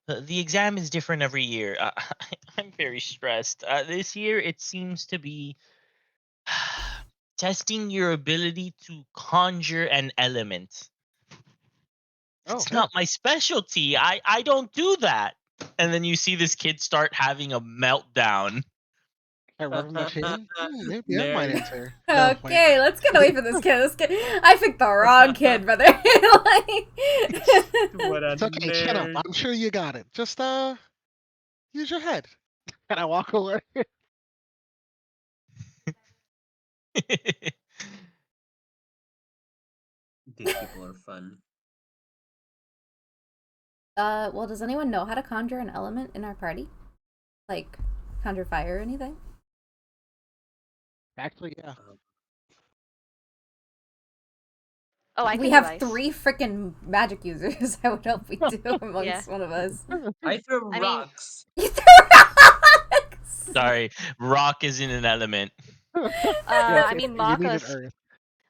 the exam is different every year. I'm very stressed. This year it seems to be testing your ability to conjure an element. Oh, It's okay. not my specialty. I don't do that. And then you see this kid start having a meltdown. I rub my chin. Maybe I might Nerd. enter. No, wait. Okay, let's get away from this kid. I picked the wrong kid, brother. Like- What a It's okay. Chin up. nerd. I'm sure you got it. Just use your head. And I walk away. These people are fun. well, does anyone know how to conjure an element in our party? Like, conjure fire or anything? Actually, yeah. Oh, I We can do have ice. 3 freaking magic users. I would hope we do amongst Yeah. one of us. I throw I mean- rocks. You threw rocks! Sorry, rock isn't an element. I mean, you needed Maka's earth.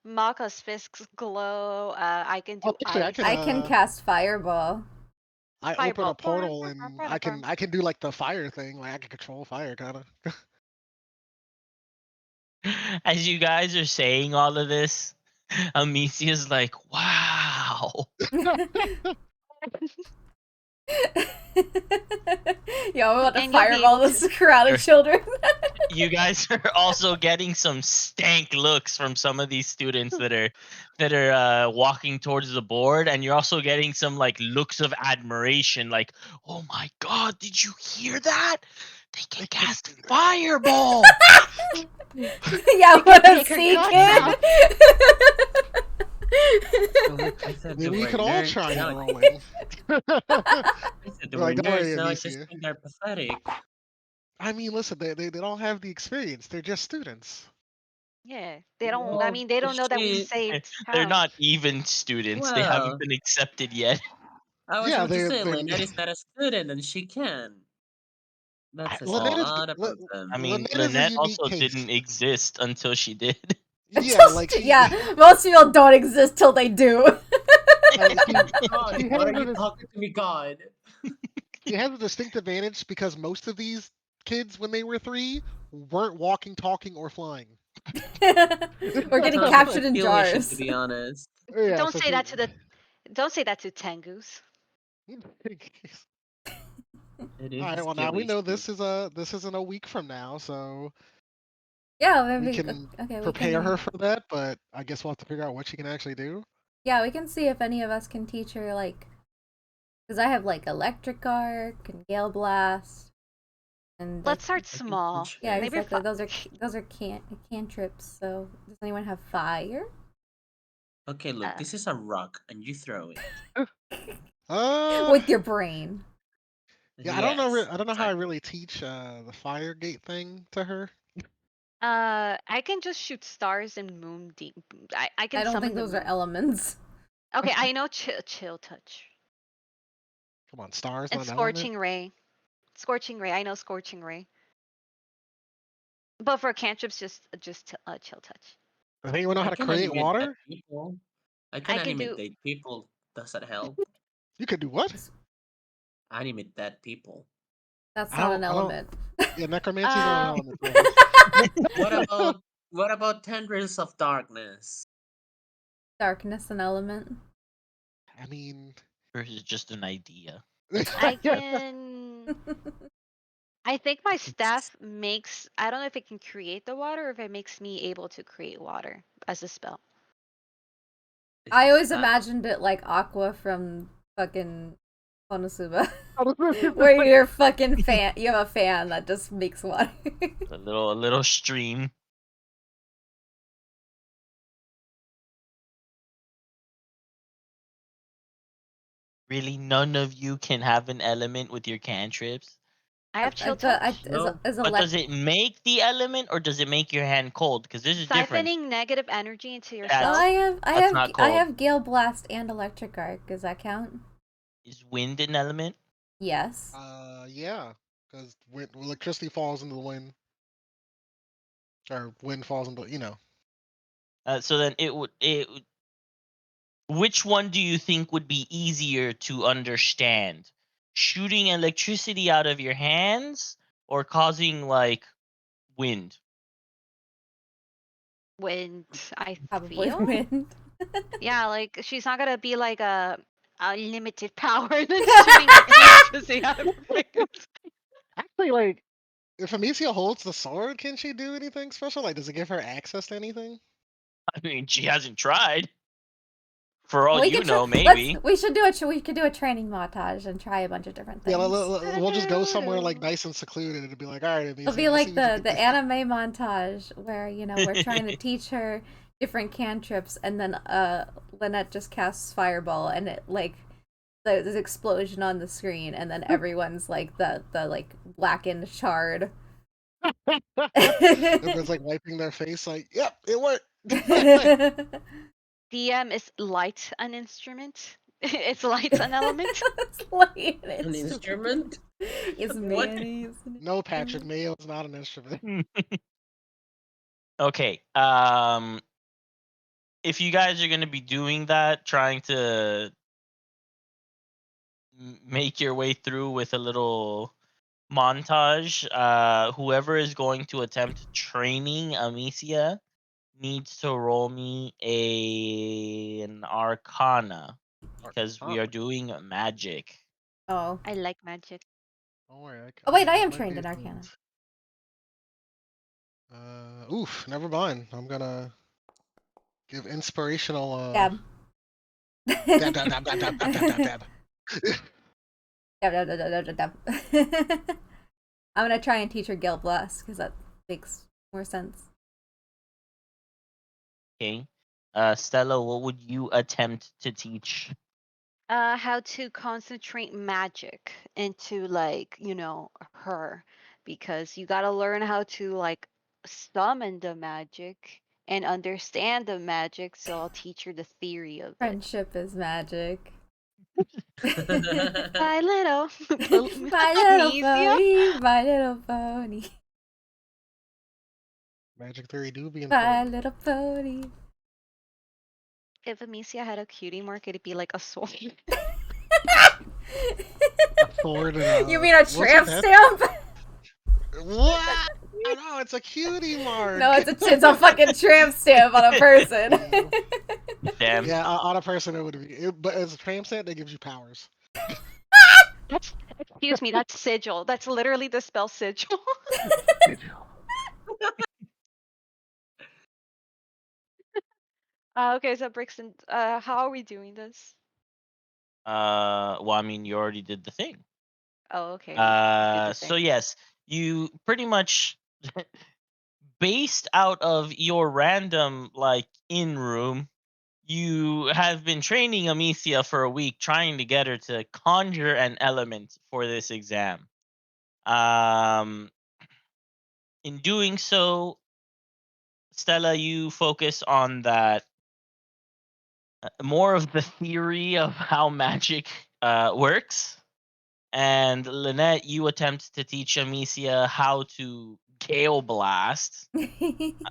Maka's fists glow. I can do Oh, actually, ice. I can cast fireball. I open Fireball. a portal and I can do like the fire thing. Like I can control fire, kind of. As you guys are saying all of this, Amicia's like, "Wow." Yo, I'm about to And you'll be fireball able this crowd of children. You guys are also getting some stank looks from some of these students that are walking towards the board, and you're also getting some like looks of admiration, like, "Oh my god, did you hear that? They can cast fireball." Yeah, what a take her sea guts kid. out. I said Maybe they we were could all nerds. try Now rolling. I said they were Like, don't worry, nerds. Now I just Amicia. think they're pathetic. I mean, listen, they don't have the experience. They're just students. Yeah, they don't. I Well, mean, they don't know that we she. saved They're town. not even students. They haven't Well, been accepted yet. I was Yeah, about to they're say they're. Lynette is not a student and she can. That says a Lynette is lot about I them. mean, Lynette is a Lynette unique also case. didn't exist until she did. Yeah, like she, Yeah, most people don't exist till they do. like, God, she why has are you a talking to me, God? she has a distinct advantage because most of these kids, when they were 3, weren't walking, talking, or flying. We're getting That's captured a in skill issue, jars. to be honest. Yeah, Don't so say that to the. Don't say that to Tengus. It is All a right. Well, now skill we know issue. this isn't a week from now, so Yeah, we maybe. can Okay, we prepare can. her for that. But I guess we'll have to figure out what she can actually do. Yeah, we can see if any of us can teach her like, because I have like electric arc and gale blast, and Let's like, start small. yeah, Maybe exactly. fi- Those are cantrips. So does anyone have fire? Okay, look, this is a rock, and you throw it. Uh, With your brain. Yeah, I don't know. Yes, I don't know how I exactly. really teach the fire gate thing to her. I can just shoot stars and moon deep. I I can don't summon think the those are moon. elements. Okay, I know chill touch Come on, stars, and not an element. scorching ray. Scorching ray. I know scorching ray. But for cantrips, just chill touch. I think you know I how to can create animate dead water. people. I can I can animate do dead people. Does that help? You could do what? Animate dead people. That's I not an don't. I don't. element. Yeah, necromancy is not an um element. Really. What about tendrils of darkness? Darkness an element. I mean, Or is it just an idea? I can. I think my It's staff makes. I don't know if it can create the water or if it makes me able to create water as a spell. I it's always that. imagined it like Aqua from fucking Konosuba. Where you're fucking fan, you have a fan that just makes water. A little stream. Really, none of you can have an element with your cantrips. I have chill But touch. No. is But does elect. it make the element or does it make your hand cold? Because this is different. Siphoning negative energy into That's yourself. that's not I cold. have Gale Blast and Electric Arc. Does that count? Is wind an element? Yes. yeah, because electricity falls into the wind, or wind falls into So then which one do you think would be easier to understand? Shooting electricity out of your hands or causing like wind? Wind, I Probably feel. wind. Yeah, like she's not gonna be like a limited power and then shooting electricity out of her fingers. Actually, like, if Amicia holds the sword, can she do anything special? Like, does it give her access to anything? I mean, she hasn't tried. For all We you could try. know, maybe. We could do a training montage and try a bunch of different Yeah, things. we'll just go somewhere like nice and secluded and be like, all right, It'll Amicia, be let's see like what you can the do. anime montage where we're trying to teach her different cantrips, and then Lynette just casts fireball, and it like there's this explosion on the screen, and then everyone's like the like blackened shard. Everyone's like wiping their face, like, yep, it worked. DM is light an instrument. It's light an element. It's like An instrument? It's What? mayonnaise. No, Patrick, mayo is not an instrument. Okay. If you guys are gonna be doing that, trying to make your way through with a little montage, whoever is going to attempt training Amicia needs to roll me an Arcana because we are doing magic. Oh. I like magic. Don't worry, Oh wait, I that am might trained be a in Arcana. challenge. Oof, never mind. I'm gonna give inspirational. Dab. Dab, dab, dab, dab, dab, dab, dab, dab, dab. Dab, dab, dab, dab, dab, dab. I'm gonna try and teach her Guild Blast because that makes more sense. Okay. Stella, what would you attempt to teach? How to concentrate magic into like, her. Because you gotta learn how to like summon the magic and understand the magic, so I'll teach her the theory of it. Friendship is magic. My little My little Amicia. pony, my little pony, Magic theory do be my important. little pony. If Amicia had a cutie mark, it'd be like a sword. A sword and You mean a what's tramp that? stamp? What? No, it's a cutie mark. No, it's a fucking tramp stamp on a person. Damn. Yeah, on a person it would be. But as a tramp stamp, that gives you powers. Excuse me, that's sigil. That's literally the spell sigil. Okay, so Brixton, how are we doing this? Well, I mean, you already did the thing. Oh, okay. We did the So thing. yes, you pretty much based out of your random like in room, you have been training Amicia for a week, trying to get her to conjure an element for this exam. In doing so, Stella, you focus on that more of the theory of how magic works. And Lynette, you attempt to teach Amicia how to Gale Blast.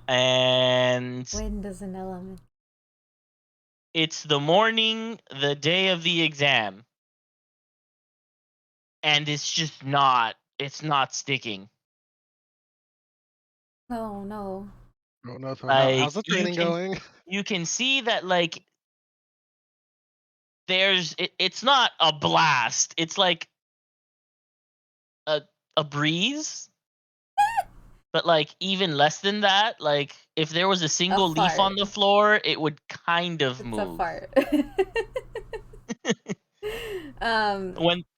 And Wind is an element. it's the morning, the day of the exam. And it's not sticking. Oh no. Oh, no, so Like how's the training going? you can see that like it's not a blast. It's like a breeze, but like even less than that. Like if there was a single leaf on fart. the floor, it would kind of It's move. a fart.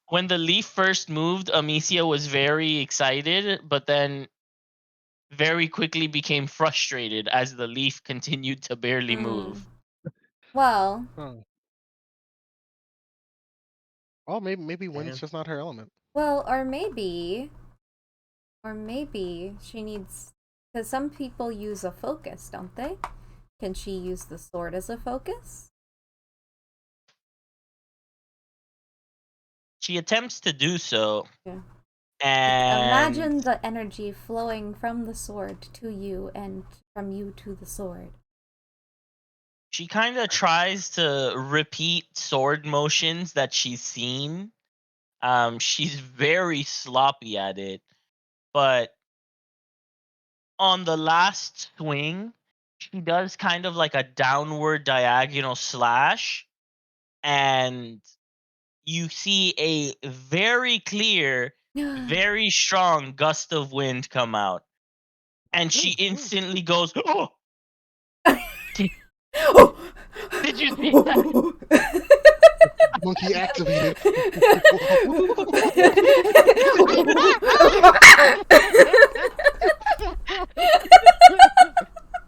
When the leaf first moved, Amicia was very excited, but then very quickly became frustrated as the leaf continued to barely move. Well, Oh. Oh, maybe wind's Damn. just not her element. or maybe she needs, because some people use a focus, don't they? Can she use the sword as a focus? She attempts to do so. Yeah. And Imagine the energy flowing from the sword to you and from you to the sword. she kind of tries to repeat sword motions that she's seen. She's very sloppy at it, but on the last swing, she does kind of like a downward diagonal slash, and you see a very clear, very strong gust of wind come out. And she instantly goes, "Oh, did you see that?" Monkey activated.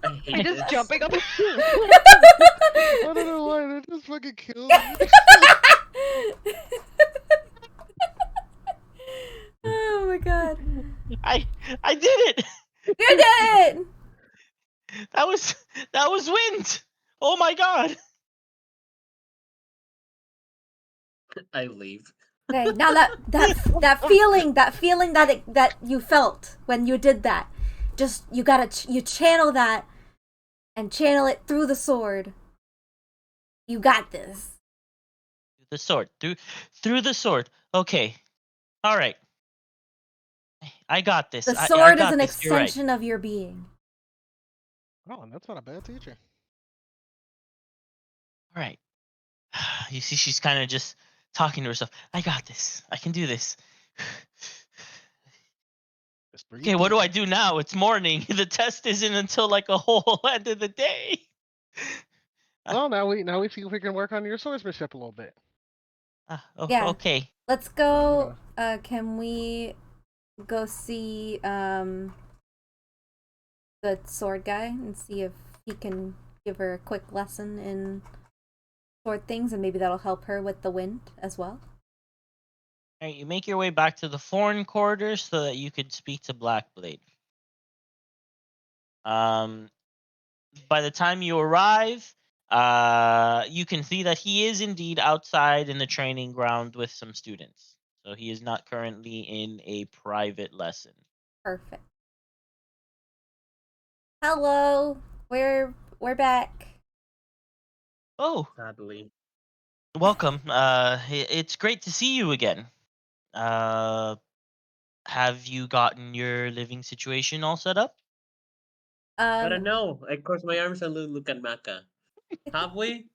I hate Just this. jumping up. I don't know why, that just fucking kills me. Oh my god. I did it. You did it! That was wind. Oh my god. I leave. Okay, now that feeling that you felt when you did that, just you gotta you channel that and channel it through the sword. You got this. The sword. Through the sword. Okay. All right. I got this. The I sword is got an this. You're right. extension of your being. Oh, and that's not a bad teacher. All right. You see, she's kind of just talking to herself. I got this. I can do this. Just breathe Okay, what do deep. I do now? It's morning. The test isn't until like a whole end of the day. Well, now we see if we can work on your swordsmanship a little bit. Yeah. Okay. Let's So, go. Can we go see the sword guy and see if he can give her a quick lesson in sword things, and maybe that'll help her with the wind as well. All right, you make your way back to the foreign quarters so that you could speak to Blackblade. By the time you arrive, you can see that he is indeed outside in the training ground with some students. So he is not currently in a private lesson. Perfect. Hello, we're back. Oh, Sadly. welcome. It's great to see you again. Have you gotten your living situation all set up? I don't Um, know. I cross my arms and look at Maka. Have we?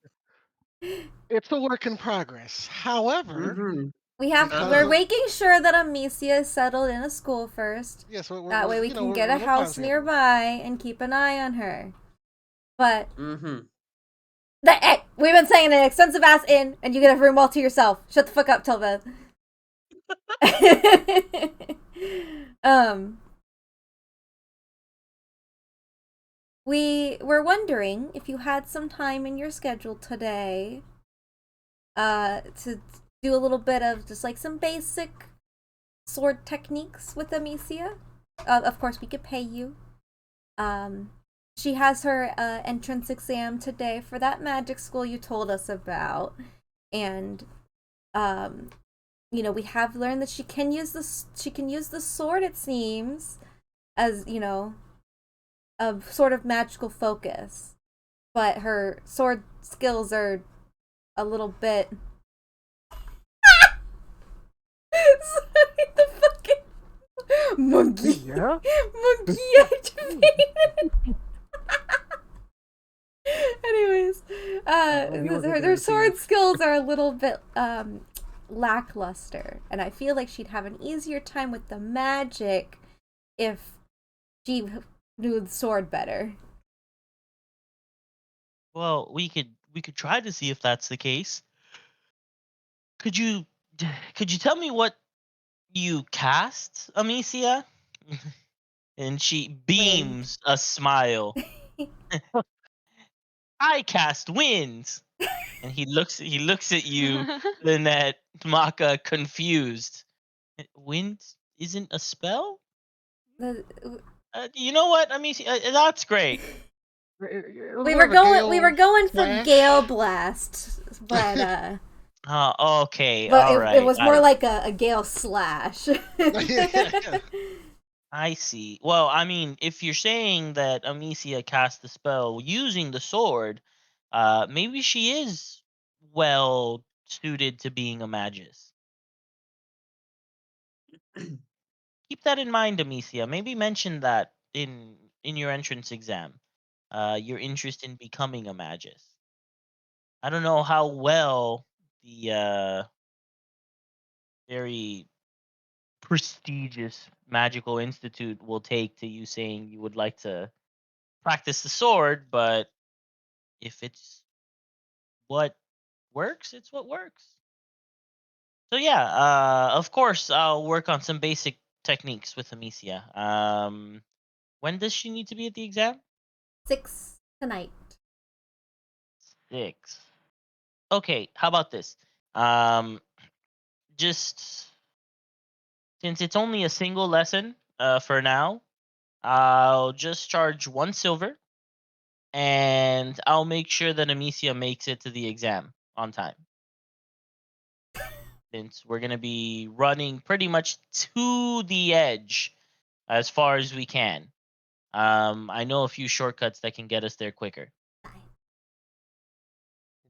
it's a work in progress. However, Mm-hmm. because we're Uh-huh. of making sure that Amicia is settled in a school first. yes, That way we you know can get we're a a little time house schedule. nearby and keep an eye on her. But Mm-hmm. hey, we've been saying an expensive ass inn, and you get a room all to yourself. Shut the fuck up, Tilva. um, we were wondering if you had some time in your schedule today to do a little bit of just like some basic sword techniques with Amicia. Of course, we could pay you. Um, she has her entrance exam today for that magic school you told us about, and we have learned that she can use the sword. It seems as a sort of magical focus, but her sword skills are a little bit. Sorry, the fucking monkey. Yeah. Monkey activated. Anyways, He wasn't her there sword too. skills are a little bit lackluster, and I feel like she'd have an easier time with the magic if she knew the sword better. Well, we could try to see if that's the case. Could you could you tell me what you cast, Amicia? And she Wind. beams a smile. I cast winds. And he looks at you, Lynette, Maka, confused. Wind isn't a spell? The- You know what? Amicia, that's great. It was we more were of a going gale for flash. Gale Blast, but Okay, but all it right. was more like a Gale Slash. Yeah. I see. Well, I mean, if you're saying that Amicia cast the spell using the sword, maybe she is well suited to being a magus. Keep that in mind, Amicia. Maybe mention that in your entrance exam. Your interest in becoming a magus. I don't know how well the very prestigious magical institute will take to you saying you would like to practice the sword, but if it's what works, it's what works. So yeah, of course I'll work on some basic techniques with Amicia. When does she need to be at the exam? 6 tonight. 6. Okay, how about this? Um, just since it's only a single lesson, for now, I'll just charge 1 silver, and I'll make sure that Amicia makes it to the exam on time. Since we're gonna be running pretty much to the edge as far as we can. I know a few shortcuts that can get us there quicker.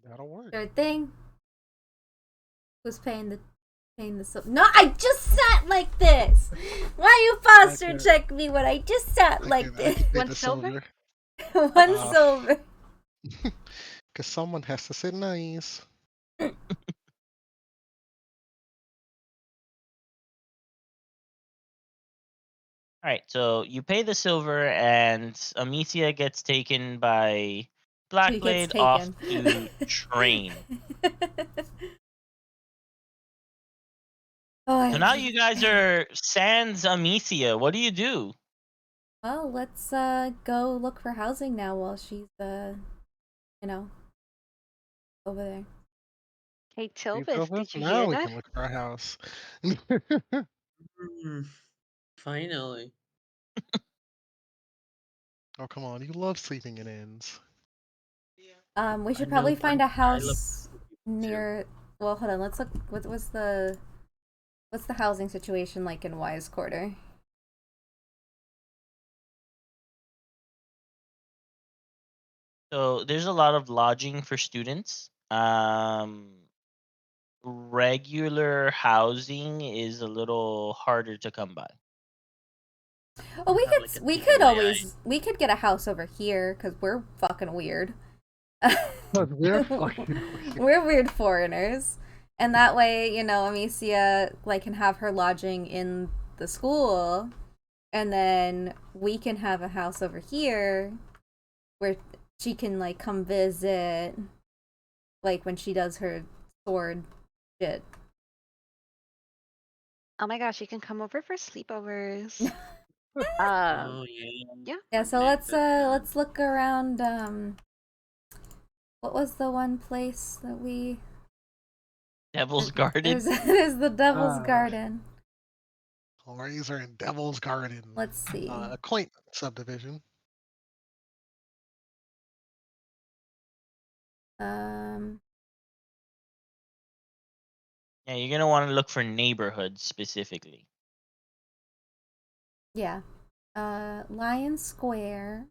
That'll work. Sure thing. Who's paying the No, I just sat like this. Why you posture Okay. check me when I just sat like I this? can pay 1 the silver? silver. 1 silver. Because someone has to sit nice. All right, so you pay the silver, and Amicia gets taken by He gets Blackblade off taken. to train. Oh, So now you guys are sans Amicia. What do you do? well, let's go look for housing now while she's you know, over there. Hey, You Tilbith, feel did you Now hear we that? can look for a house. Mm, finally. Oh, come on. You love sleeping in inns. We I should know, probably but find a I love house people too. near. Well, hold on. Let's look. What's the housing situation like in Wise Quarter? So there's a lot of lodging for students. Regular housing is a little harder to come by. Oh, I have like a we deer in could my eye. always get a house over here because we're fucking weird. But we're fucking weird. We're weird foreigners, and that way, Amicia like can have her lodging in the school, and then we can have a house over here where she can like come visit, like when she does her sword shit. Oh my gosh, you can come over for sleepovers. Oh yeah. Yeah. Yeah, so Connect the dots. let's look around. What was the one place that we? Devil's Garden. There's the Devil's Ah. Garden. Lorries are in Devil's Garden. Let's see. A quaint subdivision. Um, Yeah, you're gonna want to look for neighborhoods specifically. yeah. Lion Square.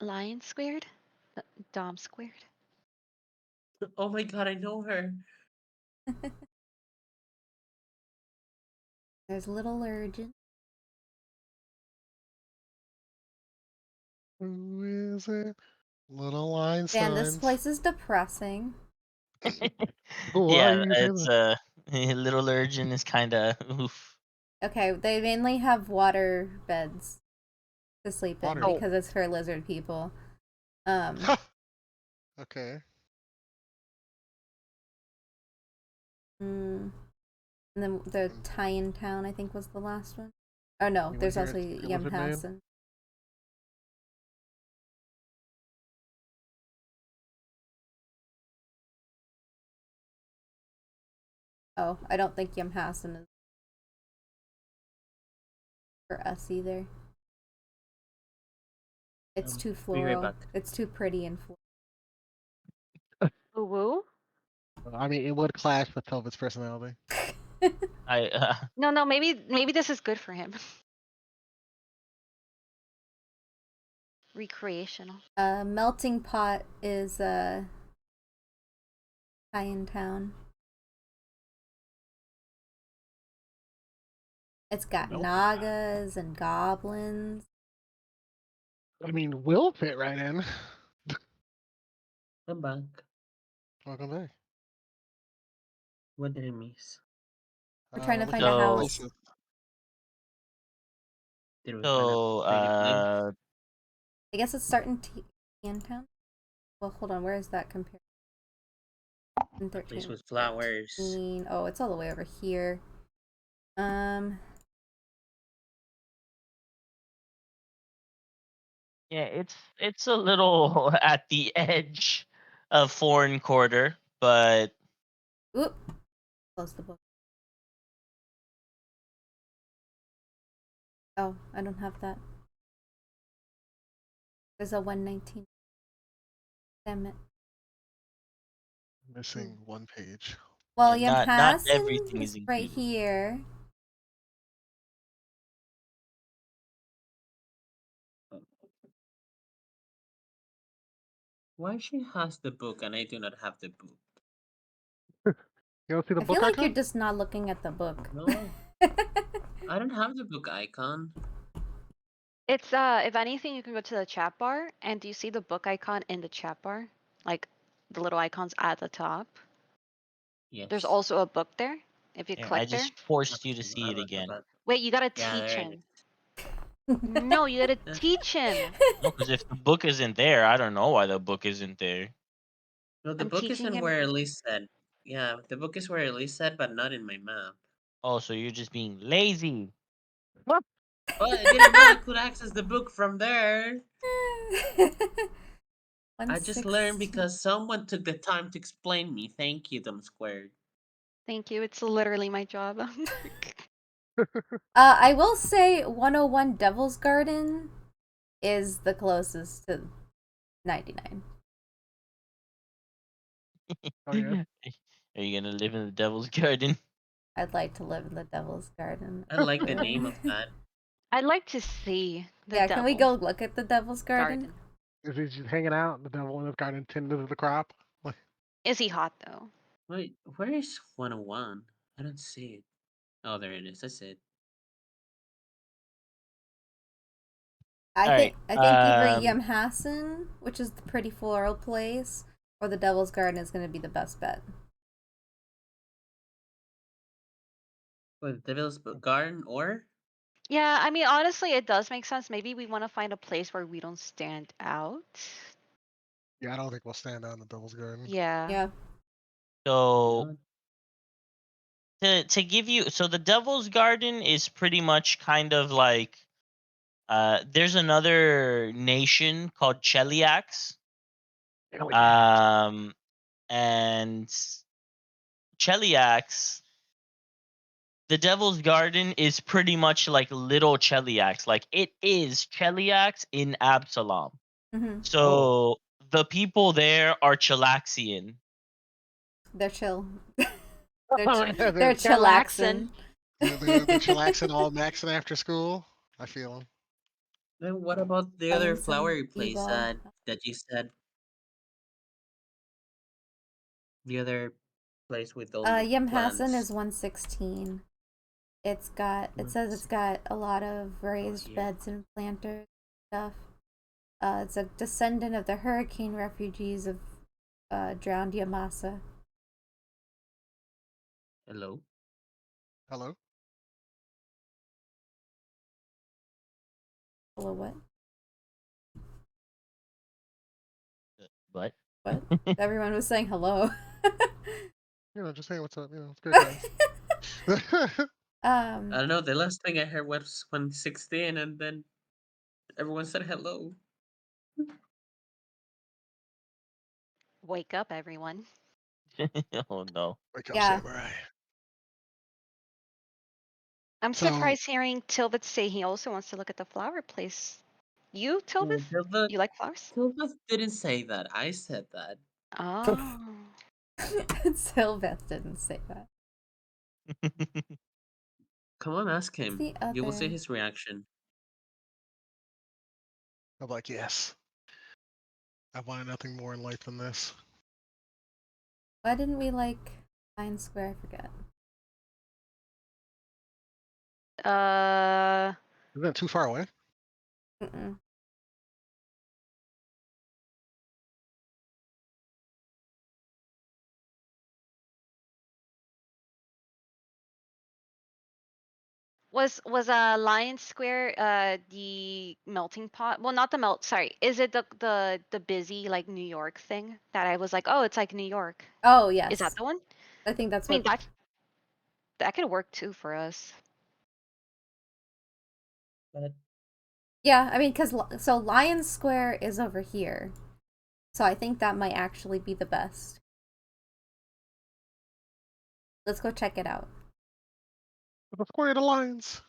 Lion squared? Dom squared? Oh my god, I know her. There's Little Urgent. Who is it? Little Man, this Einsteins. place is depressing. Why Yeah, are you saying it's that? Little Urgent is kind of oof. Okay, they mainly have water beds to sleep in Water. Oh. because it's for lizard people. Okay. Mm, and then the Tie-in Town, I think, was the last one. Oh no, You there's went here also to see Lizard Man? Yamhassen. Oh, I don't think Yamhassen is for us either. It's too Be right floral. back. It's too pretty and floral. Woo woo? I mean, it would clash with Tobit's personality. I No, maybe this is good for him. Recreational. Melting Pot is Tie-in Town. It's got Melting Nagas and goblins. I mean, will fit right in. I'm back. Welcome back. What did I miss? We're trying to Looking find a at So- house. places. Did we find a so pretty place? I guess it's starting Tie-in Town. Well, hold on. Where is that compared? In A place 13, with flowers. 14. Oh, it's all the way over here. yeah, it's a little at the edge of Foreign Quarter, but Oop. Close the book. Oh, I don't have that. There's a 119. Damn it. Missing one page. Well, yeah, not Yamhassen everything is is right included. here. Why she has the book and I do not have the book? You don't see the I book feel like icon? you're just not looking at the book. No, I don't have the book icon. It's if anything you can go to the chat bar and do you see the book icon in the chat bar? Like the little icons at the top. Yes. There's also a book there. If you Yeah, click I there. just forced you to see it again. Wait, you gotta Yeah, teach there it him. No, you gotta Uh, teach him. No, because if the book isn't there, I don't know why the book isn't there. No, the I'm book teaching isn't him. where Elise said. Yeah, the book is where Elise said, but not in my map. Oh, so you're just being lazy. What? Well, I didn't know I could access the book from there. I just learned 116. because someone took the time to explain me. Thank you, Dumb Squared. Thank you. It's literally my job. I will say 101 Devil's Garden is the closest to 99. Oh, yeah. Are you gonna live in the Devil's Garden? I'd like to live in the Devil's Garden. I like the name of that. I'd like to see the Yeah, devil can we go look at the Devil's Garden? garden. Is he just hanging out? The devil in his garden tending to the crop? Like, Is he hot though? Wait, where is 101? I don't see it. Oh, there it is. That's it. I think Alright, either Yamhassen, which is the pretty floral place, or the Devil's Garden is going to be the best bet. Wait, Devil's Garden or? Yeah, I mean honestly it does make sense. Maybe we want to find a place where we don't stand out. yeah, I don't think we'll stand out in the devil's garden. Yeah. Yeah. So to give you, so the Devil's Garden is pretty much kind of like there's another nation called Cheliax. And Cheliax, the Devil's Garden is pretty much like little Cheliax. Like it is Cheliax in Absalom. Hmm. So the people there are Chelaxian. They're chill. Oh, yeah, They're they're, chillaxing. they're chillaxing all maxing after school. I feel them. Then what about the Playing other some flowery place b-ball. that you said? The other place with all the Yem Hassan plants. is 116. It says it's What's got a lot of raised here? beds and planters stuff. It's a descendant of the hurricane refugees of drowned Yamasa. Hello? Hello. Hello, what? But What? Everyone was saying hello. Just saying what's up. It's great times. I um, don't know. The last thing I heard was 116, and then everyone said hello. Wake up, everyone. oh no. Wake up, yeah. samurai. I'm So surprised hearing Tilbit say he also wants to look at the flower place. You, No, Tilbit? You like flowers? Tilda didn't say that. I said that. Oh. Sylveth didn't say that. Come on, ask What's him. the You will see other? his reaction. I'm like, yes. I wanted nothing more in life than this. Why didn't we like Lion Square? I forget. Isn't that too far away? Mm-mm. Was Lion Square the melting pot? Well, not the melt. Sorry, is it the busy like New York thing that I was like, oh, it's like New York. Oh Is that yes, the one? I think that's I mean what. that could work too for us. But Yeah, I mean, so Lion Square is over here, so I think that might actually be the best. Let's go check it out. The Square of the Lions.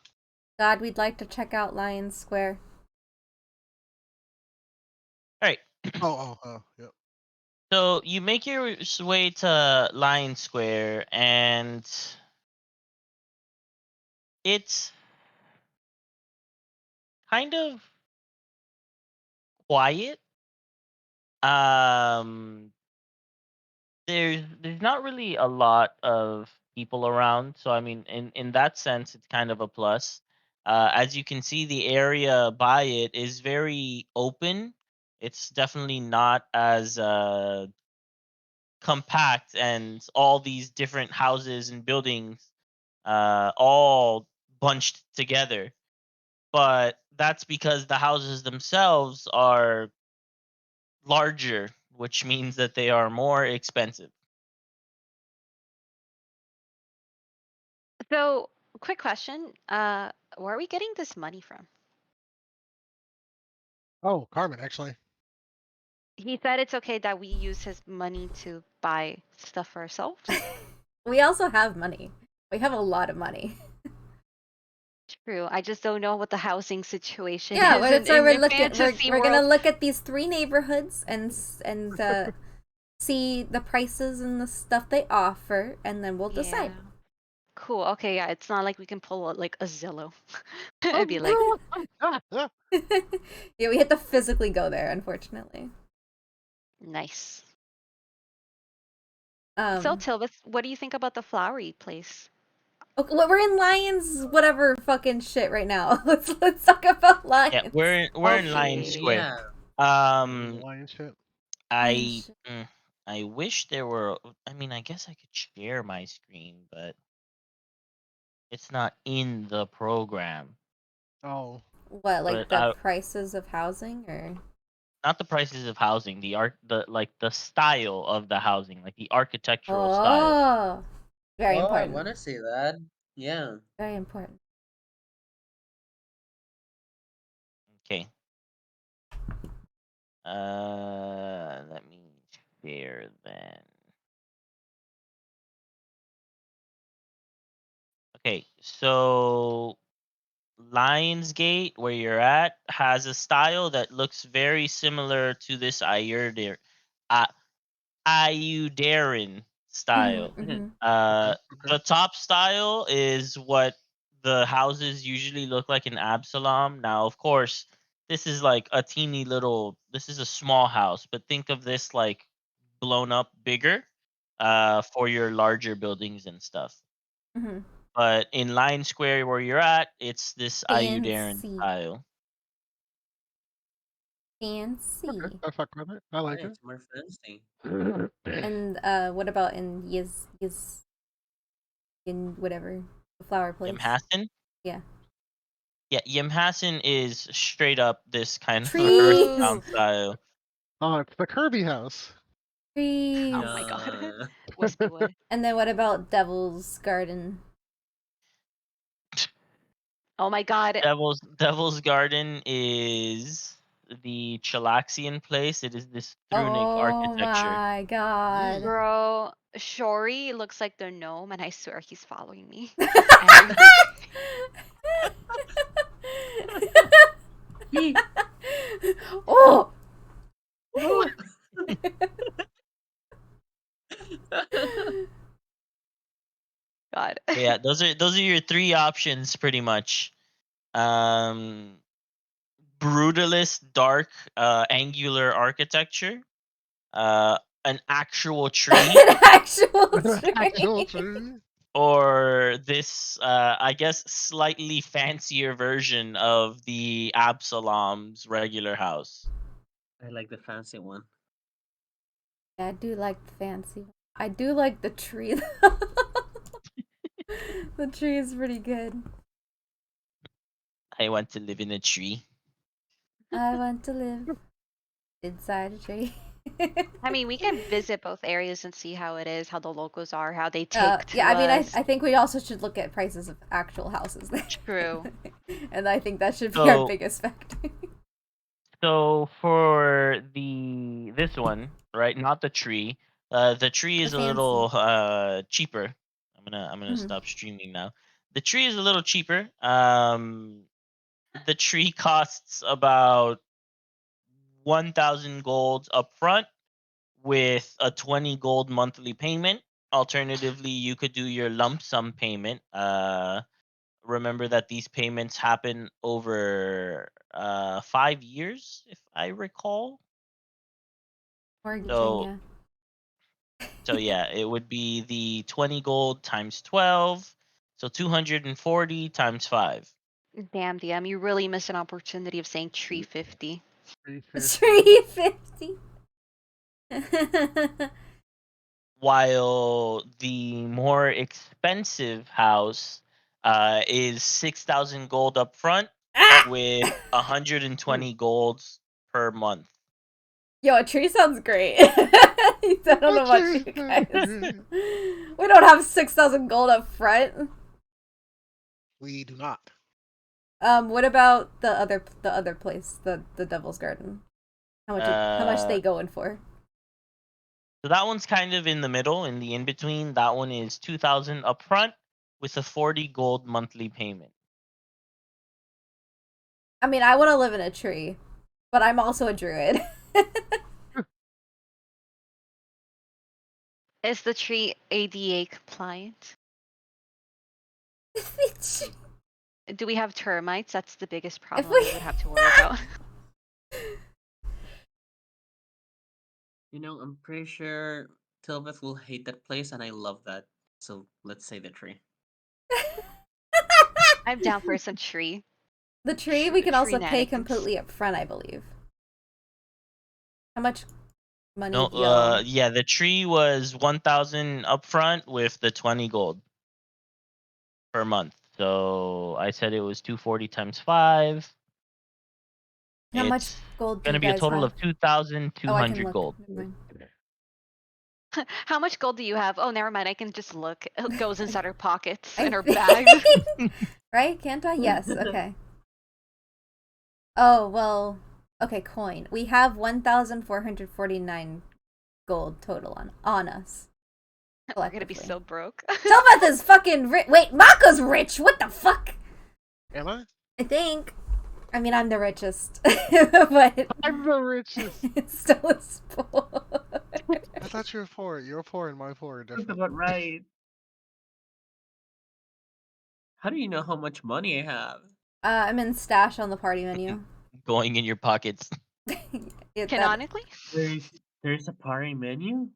God, we'd like to check out Lion Square. All right. Yep. So you make your way to Lion Square, and it's kind of quiet. Um, there's not really a lot of people around, so I mean, in that sense, it's kind of a plus. As you can see, the area by it is very open. It's definitely not as compact, and all these different houses and buildings all bunched together. But that's because the houses themselves are larger, which means that they are more expensive. So, quick question. Where are we getting this money from? Oh, Carmen, actually. He said it's okay that we use his money to buy stuff for ourselves. We also have money. We have a lot of money. True. I just don't know what the housing situation Yeah, is but that's why in we're the looking. fantasy We're gonna world. look at these three neighborhoods and see the prices and the stuff they offer, and then we'll decide. Yeah. Cool. Okay, yeah, it's not like we can pull like a Zillow. It'd be like, Umbrella! Yeah, we have to physically go there, unfortunately. nice. So, Um, Tilvis, what do you think about the flowery place? okay, well, we're in Lions, whatever fucking shit right now. Let's talk about Yeah, Lions. we're in Lion Okay. Square. yeah, The Um, lion shit. I Lions. I wish there were. I mean, I guess I could share my screen, but it's not in the program. Oh. What, like But the prices of housing, or? not the prices of housing, the art, the like the style of the housing, like the architectural style. Oh, Very Oh, I important. want to see that. Yeah. Very important. Okay. Let me share then. Okay, so Lionsgate, where you're at, has a style that looks very similar to this Ayudaran style. Mm-hmm. Uh, Okay. the top style is what the houses usually look like in Absalom. Now, of course, this is like a teeny little. This is a small house, but think of this like blown up bigger, for your larger buildings and stuff. Mm-hmm. But in Lion Square, where you're at, it's this Ayudaran Fancy. style. Okay. Fancy. I fuck with it. I like Yeah, it. it's more fancy. And what about in in whatever the flower place? Yamhasin? Yeah. Yeah, Yamhasin is straight up this kind of Earth Trees. Town Ooh. style. Oh, it's the Kirby house. Trees. Oh my god. Yeah. Wispywood. And then what about Devil's Garden? Oh my god. Devil's Garden is the Chilaxian place. It is this Thrunic Oh architecture. my god. Bro, Shori looks like the gnome, and I swear he's following me everywhere. Oh. Oh. God. Yeah, those are your three options pretty much. Um, brutalist, dark, angular architecture. An actual tree, An actual Actual tree. tree. or this, I guess, slightly fancier version of the Absalom's regular house. I like the fancy one. Yeah, I do like the fancy one. I do like the tree though. The tree is pretty good. I want to live in a tree. I want to live inside a tree. I mean, we can visit both areas and see how it is, how the locals are, how they take Yeah, to I mean, us. I think we also should look at prices of actual houses there. True. And I think that should be our So, biggest factor. so for this one, right? Not the tree. The tree The is a fancy. little cheaper. I'm gonna Mhm. stop streaming now. The tree is a little cheaper. The tree costs about 1,000 gold up front with a 20 gold monthly payment. Alternatively, you could do your lump sum payment. Remember that these payments happen over 5 years, if I recall. Mortgaging, So, yeah. so yeah, it would be the 20 gold times 12, so 240 times 5. Damn, DM, you really missed an opportunity of saying tree 50. 350. While the more expensive house is 6,000 gold up front Ah! with 120 golds per month. Yo, a tree sounds great. I don't know about you guys. We don't have 6,000 gold up front. We do not. What about the other place, the Devil's Garden? How much they going for? So that one's kind of in the middle, in the in between. That one is 2,000 up front with a 40 gold monthly payment. I mean, I want to live in a tree, but I'm also a druid. Is the tree ADA compliant? Do we have termites? That's the biggest problem we- we would have to worry about. You know, I'm pretty sure Tilbeth will hate that place, and I love that. So let's say the tree. I'm down for some tree. The tree we can also pay Shenanigans. completely up front, I believe. How much money No, do y'all? yeah, the tree was 1,000 up front with the 20 gold per month. So I said it was 240 times 5. How much It's gold do going you to be a guys total have? of Oh, I can 2,200 look. gold. Never mind. How much gold do you have? Oh, never mind. I can just look. It goes inside her pockets I and her think- bags. Right? Can't I? Yes. Okay. Oh well. Okay, coin. We have 1,449 gold total on us. We're gonna be Collectively. so broke. Tillbeth is fucking rich. Wait, Mako's rich. What the fuck? Am I? I think. I mean, I'm the richest, but I'm the richest. it still is poor. I thought you were poor. Your poor and my poor are That's different. about right. How do you know how much money I have? I'm in stash on the party menu. Going in your pockets. That- Canonically? There's a party menu?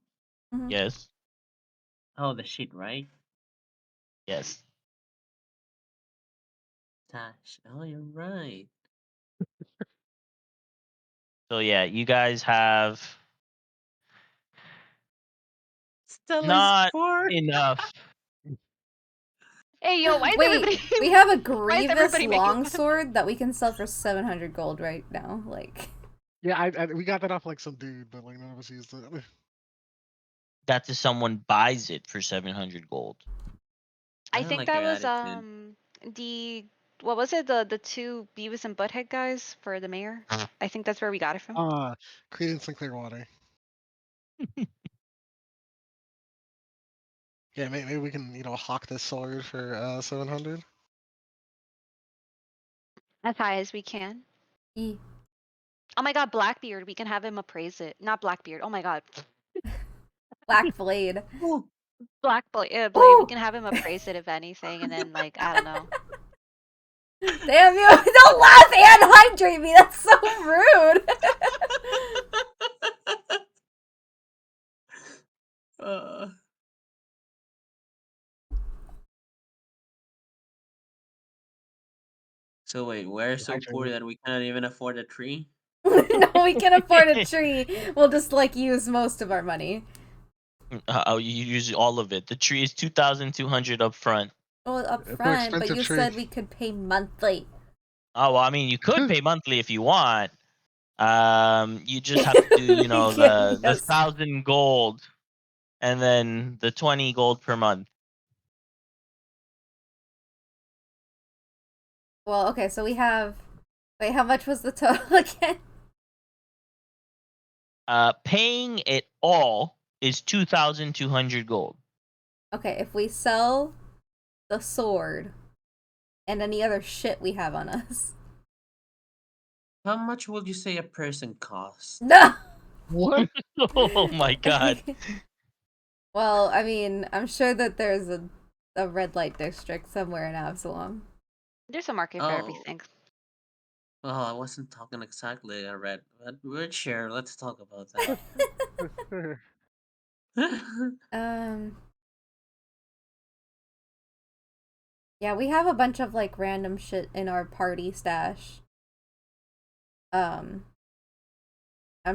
Mhm. Yes. Oh, the shit, right? Yes. Tash. Oh, you're right. So yeah, you guys have Stella's not poor. enough. Hey, yo, why is Wait, everybody? we have a Why is grievous everybody making fun of- longsword that we can sell for 700 gold right now. Like, Yeah, we got that off like some dude, but like none of us used it. That's if someone buys it for 700 gold. I I don't think like that your was attitude. the what was it, the two Beavis and Butthead guys for the mayor? I think that's where we got it from. Credence and Clearwater. Yeah, maybe we can hawk this sword for 700. As high as we can. e- Oh my god, Blackbeard, we can have him appraise it. Not Blackbeard. Oh my god. Black Blade. Oh, Blade, Ooh! we can have him appraise it if anything, and then like I don't know. Damn you! Don't laugh and hydrate me. That's so rude. uh, so wait, we're so Hydrate poor me. that we cannot even afford a tree? No, we can afford a tree. We'll just like use most of our money. You use all of it. The tree is 2,200 up front. Well, up It's an front, but expensive you tree. said we could pay monthly. Oh well, I mean, you could pay monthly if you want. You just have to do, Yeah, the yes. 1,000 gold, and then the 20 gold per month. Well, okay, so we have. Wait, how much was the total again? Paying it all is 2,200 gold. Okay, if we sell the sword and any other shit we have on us. How much would you say a person costs? No! What? Oh my god. Well, I mean, I'm sure that there's a red light district somewhere in Absalom. There's a market for Oh. everything. Oh, I wasn't talking exactly a red, but we're sure. Let's talk about that. Yeah, we have a bunch of like random shit in our party stash. I'm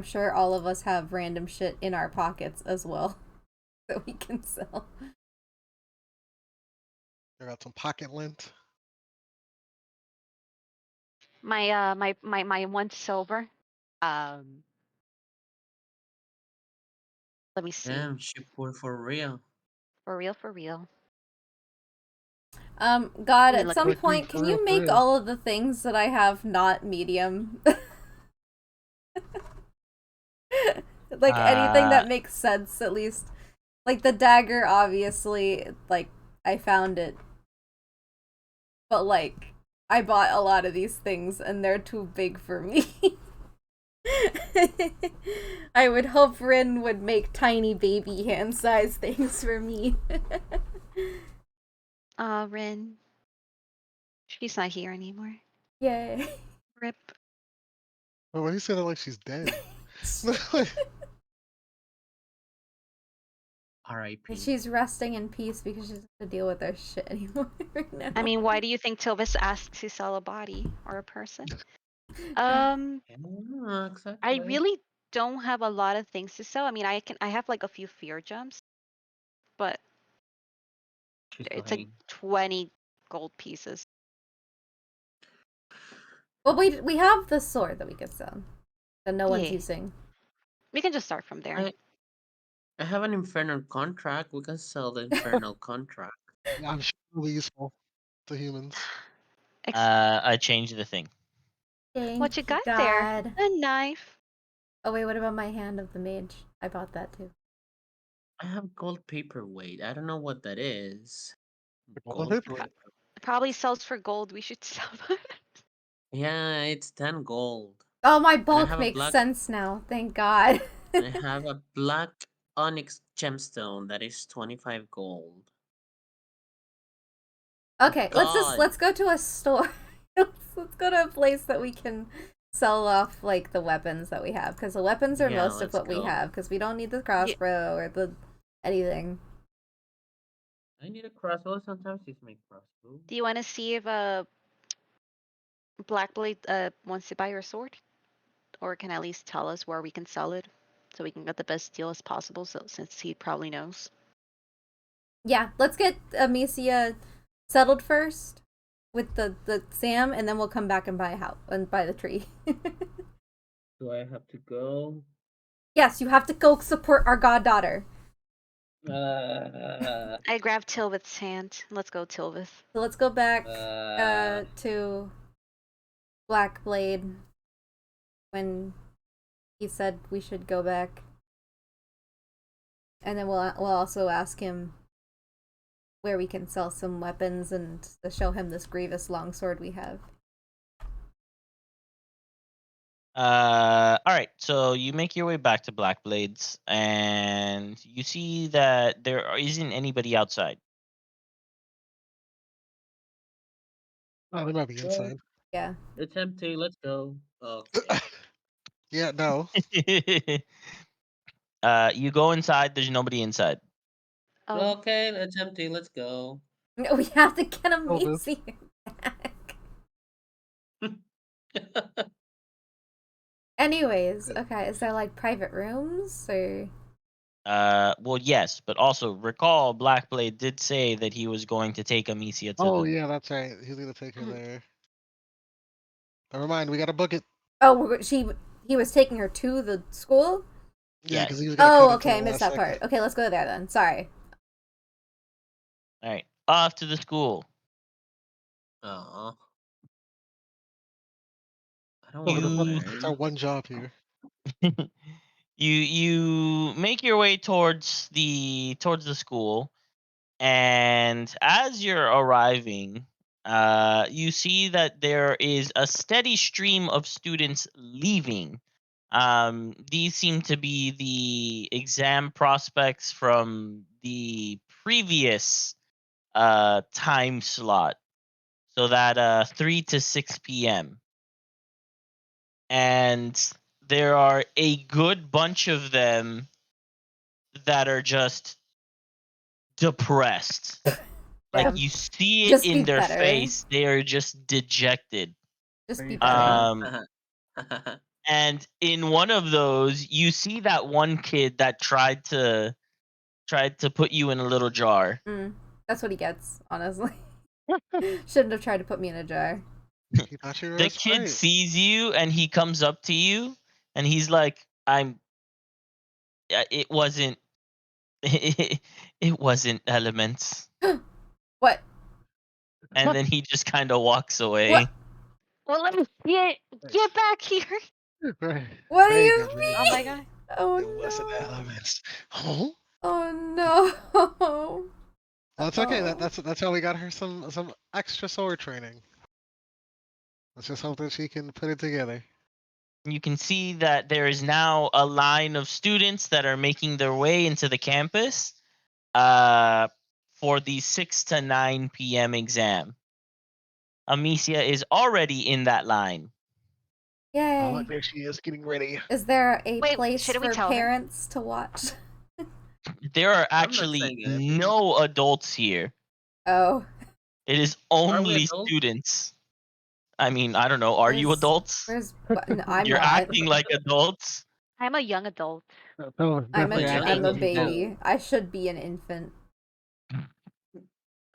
sure all of us have random shit in our pockets as well that we can sell. I got some pocket lint. My one silver. Let me see. Damn, she poor for real. For real, for real. God, Ooh, at look some at- point, can you For make real. all of the things that I have not medium? Like anything that makes sense, at least. Like the dagger, obviously, like, I found it. But, like, I bought a lot of these things and they're too big for me. I would hope Rin would make tiny baby hand size things for me. Rin. She's not here anymore. Yay. Rip. Wait, why do you say that like she's dead? R.I.P. She's resting in peace because she doesn't have to deal with their shit anymore right now. I mean, why do you think Tilvis asks to sell a body or a person? Yeah, exactly. I really don't have a lot of things to sell. I mean, I have like a few fear jumps, but She's it's like lying. 20 gold pieces. Well, we have the sword that we could sell that no one's Yeah. using. We can just start from there. I have an infernal contract. We can sell the infernal contract. Yeah, I'm sure it'll be useful to humans. Ex- I changed the thing. what you Thank you, got there? God. A knife. Oh wait, what about my hand of the mage? I bought that too. I have gold paperweight. I don't know what that is. The golden Gold paperweight. paper. It probably sells for gold. We should sell it. Yeah, it's 10 gold. Oh, my And I bulk have a makes black sense now. Thank God. I have a black onyx gemstone that is 25 gold. Okay, God. let's go to a store. let's go to a place that we can sell off like the weapons that we have, because the weapons are Yeah, most of let's what we go. have, because we don't need the Yeah. crossbow or the anything. I need a crossbow. Sometimes it's my crossbow. Do you want to see if Blackblade wants to buy your sword, or can at least tell us where we can sell it, so we can get the best deal as possible? So since he probably knows. Yeah, let's get Amicia settled first with the Sam, and then we'll come back and buy a house and buy the tree. Do I have to go? Yes, you have to go support our goddaughter. I grabbed Tilvith's hand. Let's go, Tilvith. So let's go back to Blackblade when he said we should go back, and then we'll also ask him where we can sell some weapons and to show him this grievous longsword we have. All right. So you make your way back to Blackblades, and you see that there isn't anybody outside. Oh, they might be inside. Yeah. It's empty. Let's go. Okay. Yeah, no. You go inside. There's nobody inside. Oh, Okay, it's empty. Let's go. We have to get a Oh, this- museum back. Anyways, okay, is there like private rooms or? Well, yes, but also recall Blackblade did say that he was going to take Amicia to Oh, the. yeah, that's right. He's gonna take her there. Never mind, we gotta book it. Oh, he was taking her to the school. Yeah, Yes. because he was gonna Oh, cut it to okay, the I missed last that part. second. Okay, let's go there then. Sorry. All right, off to the school. Aw. I don't Oh, want to You it's our learn. one job here. you make your way towards the school, and as you're arriving, you see that there is a steady stream of students leaving. These seem to be the exam prospects from the previous time slot, so that 3 to 6 p.m. And there are a good bunch of them that are just depressed. Like Yeah. you see it Just be in their better. face, they are just dejected. Just be Very better. Um, and in one of those, you see that one kid that tried to put you in a little jar. That's what he gets, honestly. Shouldn't have tried to put me in a jar. He thought you were The a kid sprite. sees you and he comes up to you and he's like, it wasn't it wasn't elements." What? And then he just kind of walks What? away. well, let me get back here. Right. What do There you go, Jimmy. Oh mean? my god. Oh It wasn't no. elements. Oh? Oh no. Well, it's okay. Oh. That's how we got her some extra sword training. Let's just hope that she can put it together. You can see that there is now a line of students that are making their way into the campus for the 6 to 9 p.m. exam. Amicia is already in that line. Oh, Yay. look, there she is getting ready. Is there a Wait, place shouldn't we for tell her? parents to watch? There are I'm not actually saying anything. no adults here. Oh. It is Are we only adults? students. I mean, I don't know. Are you adults? No, I'm You're not. acting like adults. I'm a young adult. Oh, definitely a I'm young a acting. baby. I should be an infant. I'm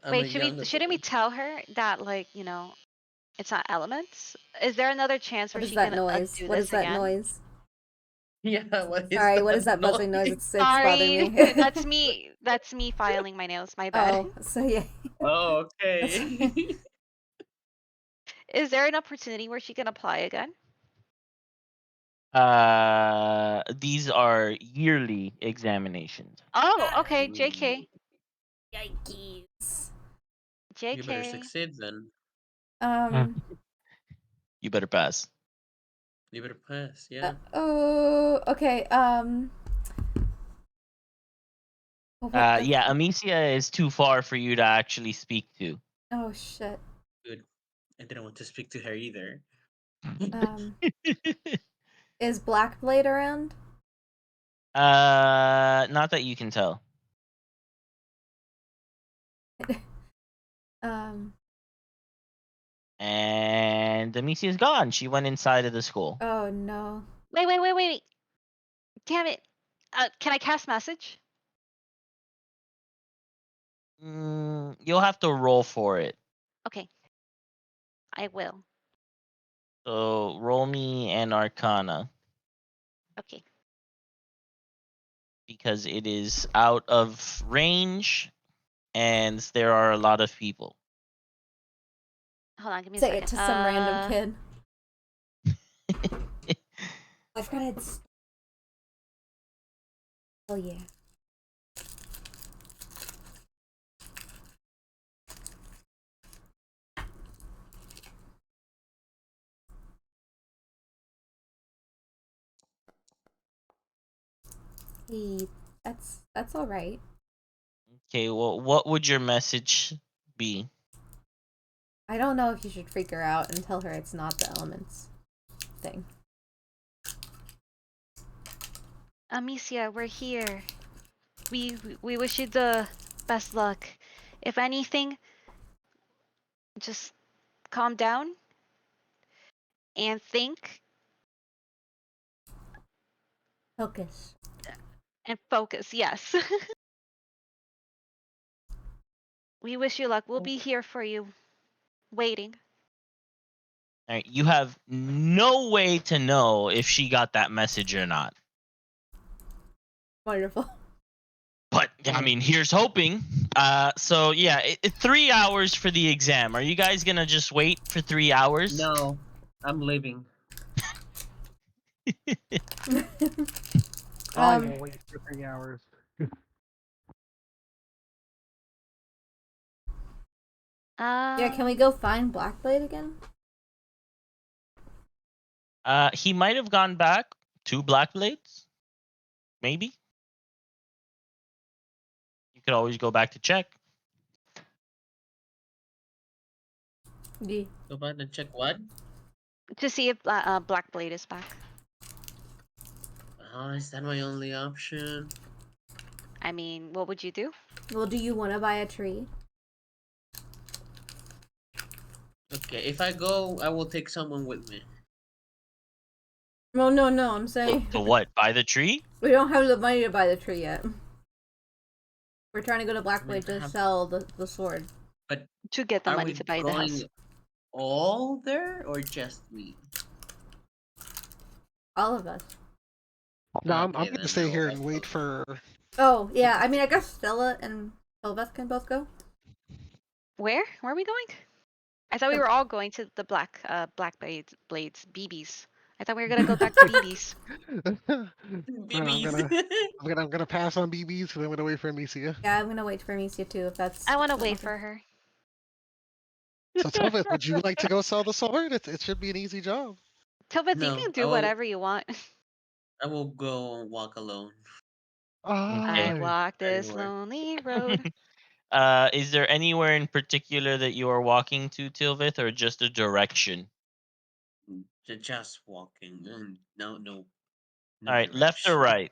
a Wait, young shouldn't we adult. tell her that, like, it's not elements? Is there another chance What where is she that can noise? do What this is that again? noise? Yeah, what is Sorry, what is that that buzzing noise? noise? It's bothering me. Sorry, that's me. That's me filing my nails. My bad. Oh, so yeah. Oh, That's okay. fine. Is there an opportunity where she can apply again? These are yearly examinations. Oh, okay. Ooh, JK. Yikes. you better JK. succeed then. Um. You better pass. You better pass, yeah. Oh. Okay. Oh, what the? Yeah, Amicia is too far for you to actually speak to. Oh shit. Good. I didn't want to speak to her either. Um. Is Blackblade around? Not that you can tell. Um. And Amicia's gone. She went inside of the school. Oh no. Wait. Damn it. Can I cast message? You'll have to roll for it. Okay, I will. So roll me an Arcana Okay. because it is out of range and there are a lot of people. Hold on, give me a Say it second. to some random kid. I've got it. Oh yeah. Hey, that's all right. Okay, well, what would your message be? I don't know if you should freak her out and tell her it's not the elements thing. Amicia, we're here. We wish you the best luck. If anything, just calm down and think Focus. and focus. Yes. We wish you luck. We'll be here for you, waiting. All right, you have no way to know if she got that message or not. Wonderful. But I mean, here's hoping. So yeah, 3 hours for the exam. Are you guys gonna just wait for 3 hours? No, I'm leaving. I um. will wait for 3 hours. Yeah. Can we go find Blackblade again? He might have gone back to Black Blades. Maybe. You could always go back to check. Yeah. Go back and check what? to see if Blackblade is back. Oh, is that my only option? I mean, what would you do? Well, do you want to buy a tree? Okay, if I go, I will take someone with me. Well, no. I'm saying To what? Buy the tree? we don't have the money to buy the tree yet. We're trying to go to I mean, Blackblade to sell the sword. but To get the are money we to buy the going house. all there or just me? All of us. No, I'm Okay, gonna then stay here I'll and wait follow. for. Oh yeah. I mean, I guess Stella and Sylveth can both go. Where? Where are we going? I thought we were all going to the Black Blades, BBs. I thought we were gonna go back to BBs. No, BBs. I'm gonna pass on BBs, and I'm gonna wait for Amicia. Yeah, I'm gonna wait for Amicia too. If that's. I want to wait for her. So Tovith, would you like to go sell the sword? It should be an easy job. Tilbeth, you No, can do whatever you want. I will go walk alone I Okay. Ah, walk this anywhere. lonely road. Is there anywhere in particular that you are walking to, Tilvith, or just a direction? Just walking. No, no All right, left or direction.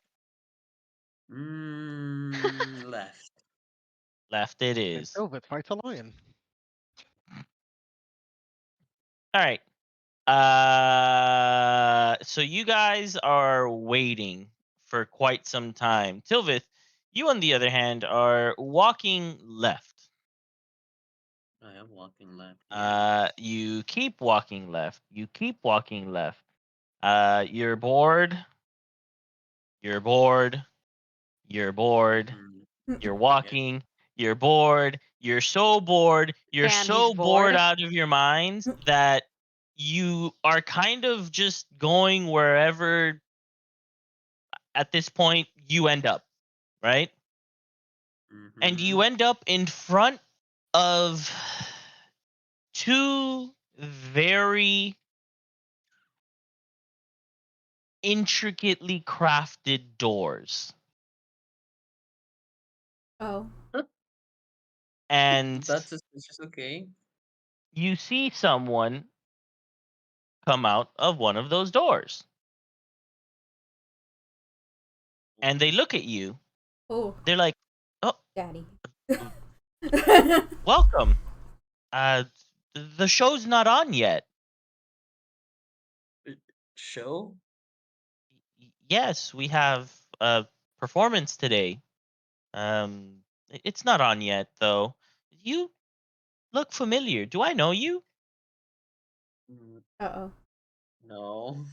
right? Left. Left it and is. Tovith fights a lion. All right. So you guys are waiting for quite some time. Tilvith, you on the other hand are walking left. I am walking left. Yeah. You keep walking left. You keep walking left. You're bored. You're bored. You're bored. Mm, You're yeah. walking. You're bored. You're so bored. You're Damn, he's so bored bored. out of your mind that you are kind of just going wherever at this point you end up, right? And you Mm-hmm. end up in front of two very intricately crafted doors. Oh. And That's suspicious. Okay. you see someone come out of one of those doors. And they look at you. Oh, They're like, "Oh, daddy. welcome. Uh, the show's not on yet." Uh, Show? Yes, we have a performance today. It's not on yet, though. You look familiar. Do I know you? Mm, Uh-oh. no.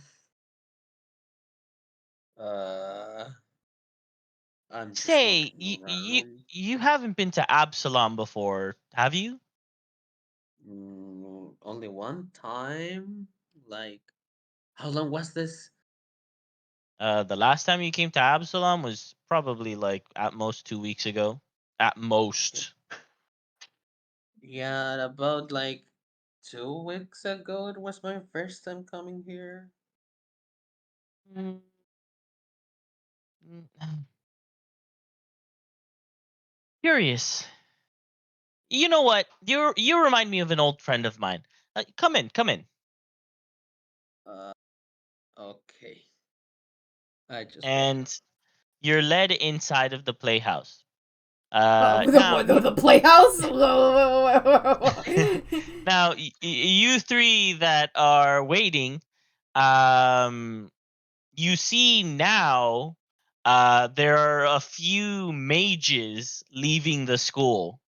Uh, I'm just Say, looking you around. you haven't been to Absalom before, have you? Only one time? Like, how long was this? The last time you came to Absalom was probably like at most 2 weeks ago. At Yeah, most. yeah, about like 2 weeks ago, it was my first time coming here. Mm, mm, Curious. You know what? You remind me of an old friend of mine. Come in, come in. Uh, okay. I just walk And you're led inside of the playhouse. Now The playhouse? Whoa, whoa, whoa, whoa, whoa. now you three that are waiting, um, you see now, there are a few mages leaving the school.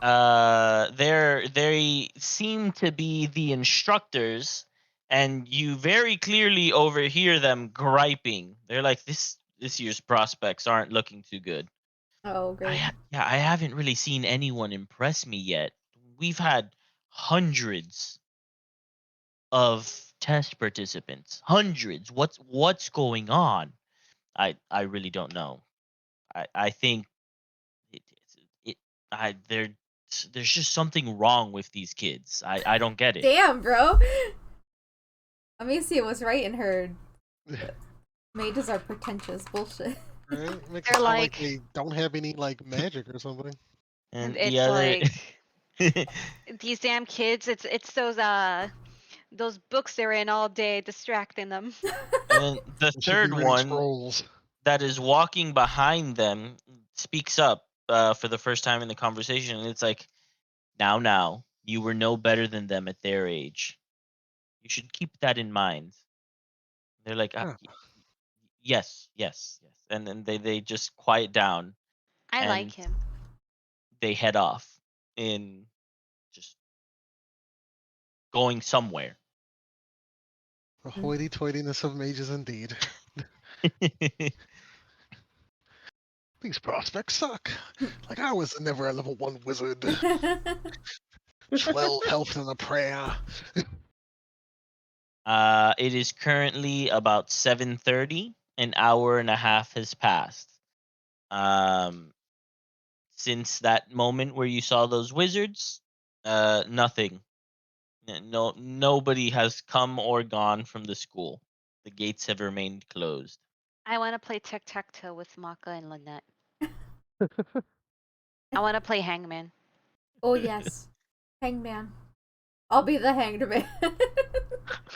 Oh, They seem to be the instructors, and you very clearly overhear them griping. They're like, this year's prospects aren't looking too good. oh, great. Yeah, I haven't really seen anyone impress me yet. We've had hundreds of test participants. Hundreds. What's going on? I really don't know. I think it, it I there's just something wrong with these kids. I don't get it. Damn, bro. Amicia was right in her mages are pretentious bullshit. Right? Makes it They're sound like like, they don't have any like magic or something. And the it's other like these damn kids. It's those books they're in all day, distracting them. and then the They should be third reading one scrolls. that is walking behind them speaks up for the first time in the conversation, and it's like, now, you were no better than them at their age. You should keep that in mind. They're like, Huh. yes, and then they just quiet down I like and him. they head off in just going somewhere. The hoity-toityness of mages indeed. These prospects suck. Like I was never a level 1 wizard. 12 health and a prayer. It is currently about 7:30. An hour and a half has passed. Um, since that moment where you saw those wizards, nothing. No, nobody has come or gone from the school. The gates have remained closed. I want to play tic tac toe with Maka and Lynette. I want to play hangman. Oh, yes. Hangman. I'll be the hanged man.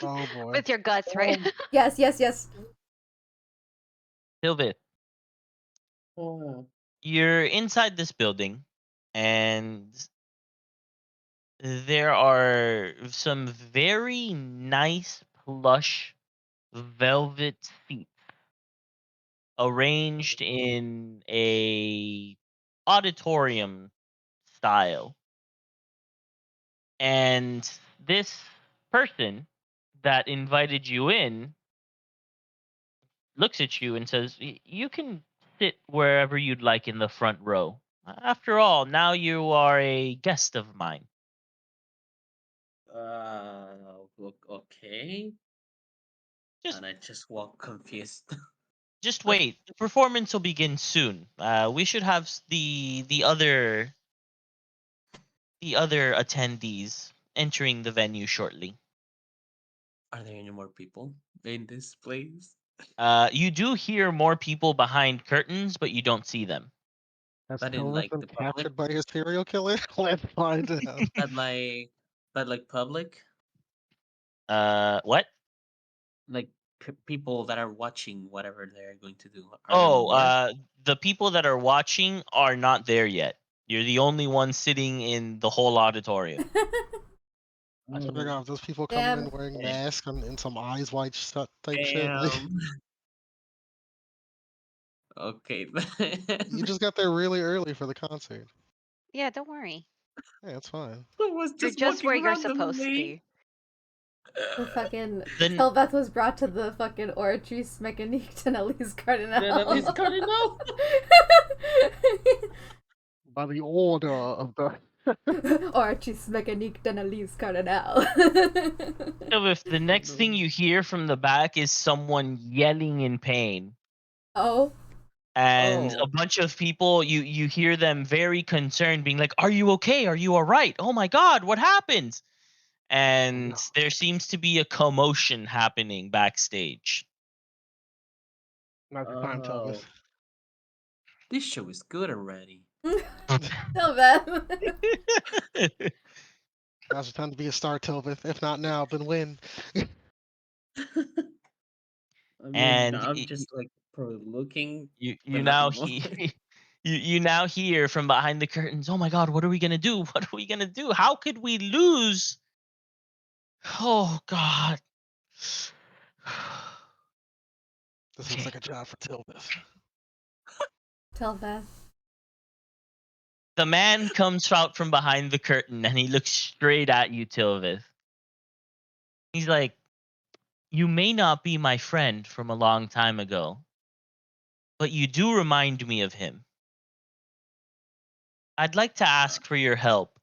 Oh boy. With your guts, right? Yes, yes, yes. Silvit, Oh. you're inside this building, and there are some very nice plush velvet seats arranged in a auditorium style. And this person that invited you in looks at you and says, You can sit wherever you'd like in the front row. After all, now you are a guest of mine. Okay. Just And I just walk confused. just wait. The performance will begin soon. We should have the other attendees entering the venue shortly. Are there any more people in this place? You do hear more people behind curtains, but you don't see them. Has But in Tilvis like been the public? captured by a serial killer? Let's find out. But like public? What? Like people that are watching whatever they're going to do. Are there Oh, more? the people that are watching are not there yet. You're the only one sitting in the whole auditorium. I swear to God, Oh, if those people coming in Damn. wearing damn. masks and some eyes wide shut type shit, like Damn. Okay you then. just got there really early for the concert. Yeah, don't worry. Yeah, it's fine. I was You're just just where walking you're supposed to randomly. be. The fucking Then Telbeth was brought to the fucking Oratrice Mechanique to Elise Cardinal. Then at least Cardinal. By the order of the Oratrice Mechanique de Elise Cardinal. so if the Oh next thing no. you hear from the back is someone yelling in pain, Oh. and a Oh. bunch of people, you hear them very concerned, being like, "Are you okay? Are you all right? Oh my God, what happened?" Oh And no. there seems to be a commotion happening backstage. not the time, Tilvis. Oh. This show is good already. Telbeth. Now's the time to be a star, Tilvis. If not now, then when? I mean, and I'm just like probably looking, you but now nothing more. you now hear from behind the curtains, "Oh my God, what are we gonna do? What are we gonna do? How could we lose? Oh God." This looks Okay. like a job for Tilvis. Telbeth. The man comes out from behind the curtain and he looks straight at you, Tilvith. He's like, "You may not be my friend from a long time ago, but you do remind me of him. I'd like to ask for your help.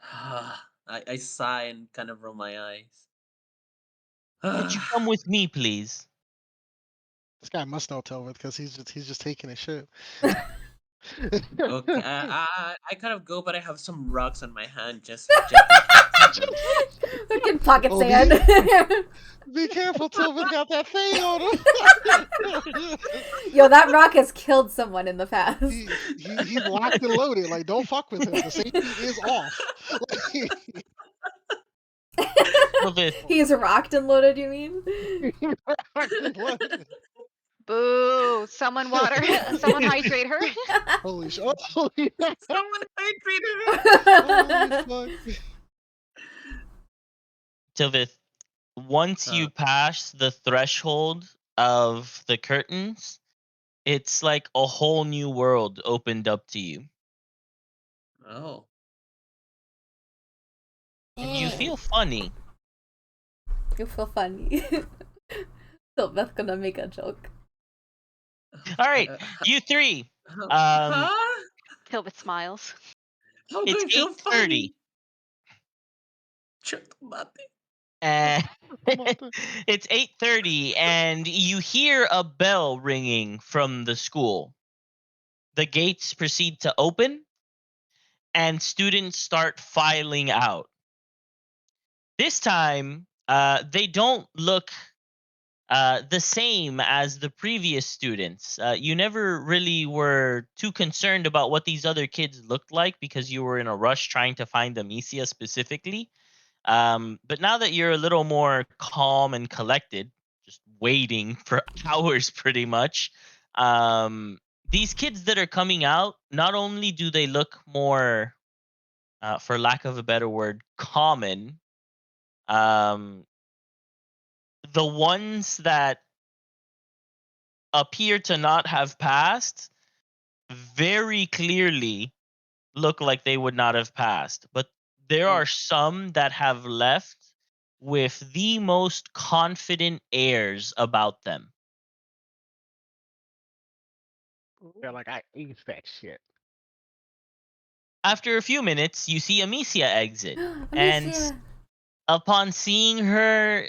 I sigh and kind of roll my eyes. Could you come with me, please?" This guy must know Tilvis because he's just taking a shit. Okay, I kind of go, but I have some rocks on my hand just in case. Fucking pocket Oh, sand. be careful, Tilvis got that thing on him. Yo, that rock has killed someone in the past. He's locked and loaded. Like, don't fuck with him. The safety is off. Tilvith, He's rocked and loaded, you mean? He's locked and loaded. Boo! Someone water. Someone hydrate her. Holy shit! Oh, holy, Someone hydrated holy fuck! Tilvith, once her. you pass the threshold of the curtains, it's like a whole new world opened up to you. Oh. And you feel funny. You feel funny. So Beth's gonna make a joke. All right, Uh, you three. huh? Tilbit smiles. How do It's I feel 8:30. funny? Chocolate. And Mother- it's 8:30 and you hear a bell ringing from the school. The gates proceed to open and students start filing out. This time, they don't look the same as the previous students. You never really were too concerned about what these other kids looked like because you were in a rush trying to find Amicia specifically. But now that you're a little more calm and collected, just waiting for hours pretty much, these kids that are coming out, not only do they look more, for lack of a better word, common, um, the ones that appear to not have passed very clearly look like they would not have passed. But there Oh. are some that have left with the most confident airs about them. They're like, I aced that shit. After a few minutes, you see Amicia exit. And Amicia. upon seeing her,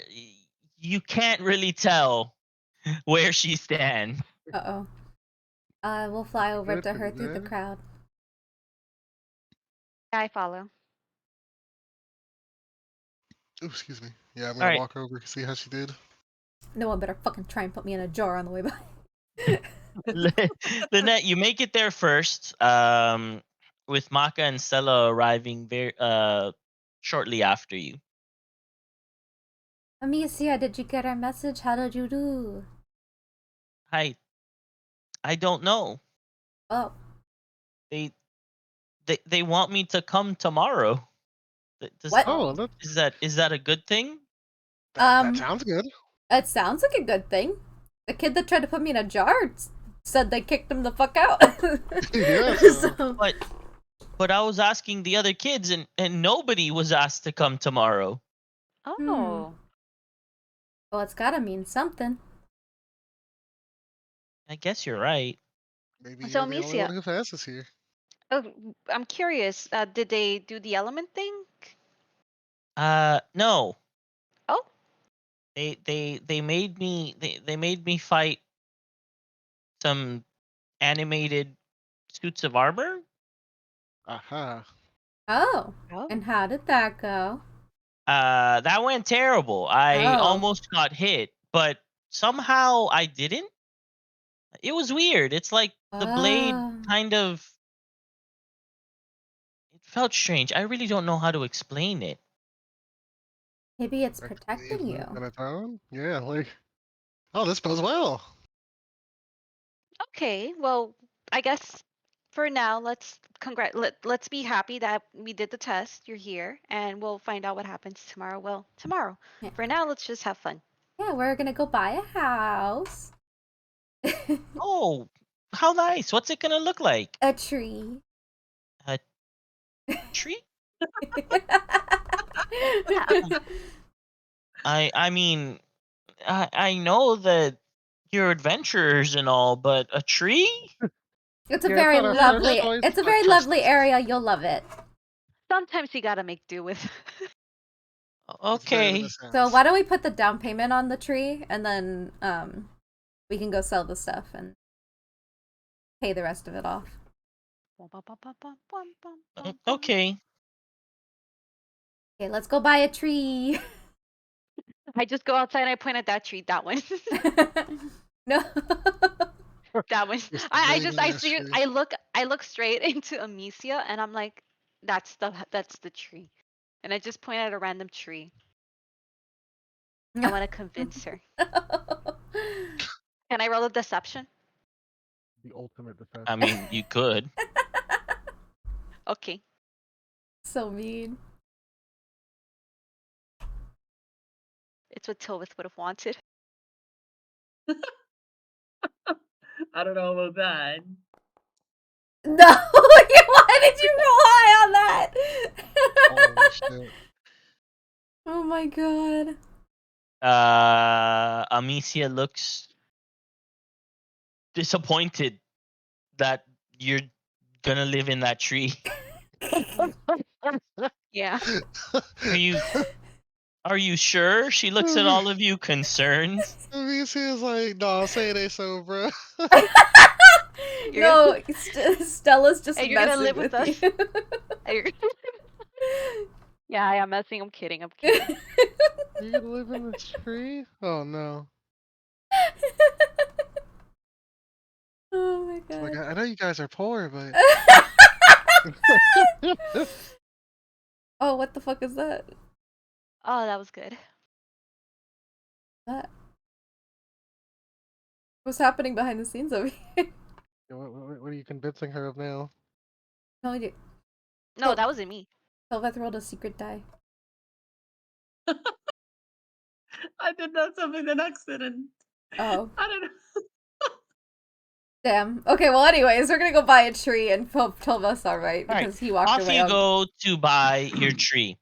you can't really tell where she stands. Uh-oh. We'll fly over Good to for her through the them. crowd. I follow. Ooh, excuse me. Yeah, I'm All gonna right. walk over see how she did. No one better fucking try and put me in a jar on the way by. Lynette, you make it there first, with Maka and Stella arriving very shortly after you. Amicia, did you get our message? How did you do? I don't know. Oh. They they want me to come tomorrow. What? Oh, that Is that a good thing? that sounds good. It sounds like a good thing. The kid that tried to put me in a jar said they kicked him the fuck out. Yeah, So- But I was asking the other kids, and nobody was asked to come tomorrow. Oh. Well, it's gotta mean something. I guess you're right. Maybe So you're the only one Amicia, who passes here. oh, I'm curious. Did they do the element thing? No. Oh, They made me fight some animated suits of armor. Aha. Oh. oh. And how did that go? That went terrible. I Oh. almost got hit, but somehow I didn't. It was weird. It's like the blade Oh. kind of, it felt strange. I really don't know how to explain it. Maybe it's Leave protecting you. on its own? Yeah, like, oh, this bodes well. Okay. Well, I guess for now, let's be happy that we did the test. You're here, and we'll find out what happens tomorrow. Well, tomorrow. Yeah. For now, let's just have fun. Yeah, we're gonna go buy a house. Oh, how nice. What's it gonna look like? A tree. A tree? I mean, I know that you're adventurers and all, but a tree? It's a Yeah, very it's not our first lovely. choice, It's a but very trust lovely us. area. You'll love it. Sometimes you gotta make do with. It's better than Okay. it So sounds. why don't we put the down payment on the tree, and then we can go sell the stuff and pay the rest of it off. Okay. Okay, let's go buy a tree. I just go outside and I point at that tree. That one. No. That one. Just I big just ass see tree. I look straight into Amicia and I'm like, that's the tree. And I just point at a random tree. I want to convince her. Can I roll a deception? The ultimate defense. I mean, you could. Okay. So mean. It's what Tilwith would have wanted. I don't know about that. No, why did you roll high on that? Holy shit. Oh my god. Amicia looks disappointed that you're gonna live in that tree. Yeah. Are you sure? She looks at all of you concerned. VC is like, no, say it ain't so, bro. No, Stella's just Hey, you're gonna messing live with with you. Hey, yeah, I am messing. I'm kidding. I'm kidding. You gonna live in this tree? Oh no. Oh my It's like, god. I know you guys are poor, but Oh, what the fuck is that? Oh, that was good. That? What's happening behind the scenes over here? what are you convincing her of now? No idea. No, Oh. that wasn't me. Sylveth rolled a secret die. I did not something an accident. Oh. I don't know. Damn. Okay, well anyways, we're gonna go buy a tree and hope Tilva's alright Alright, because he walked Off away. you go to buy your tree.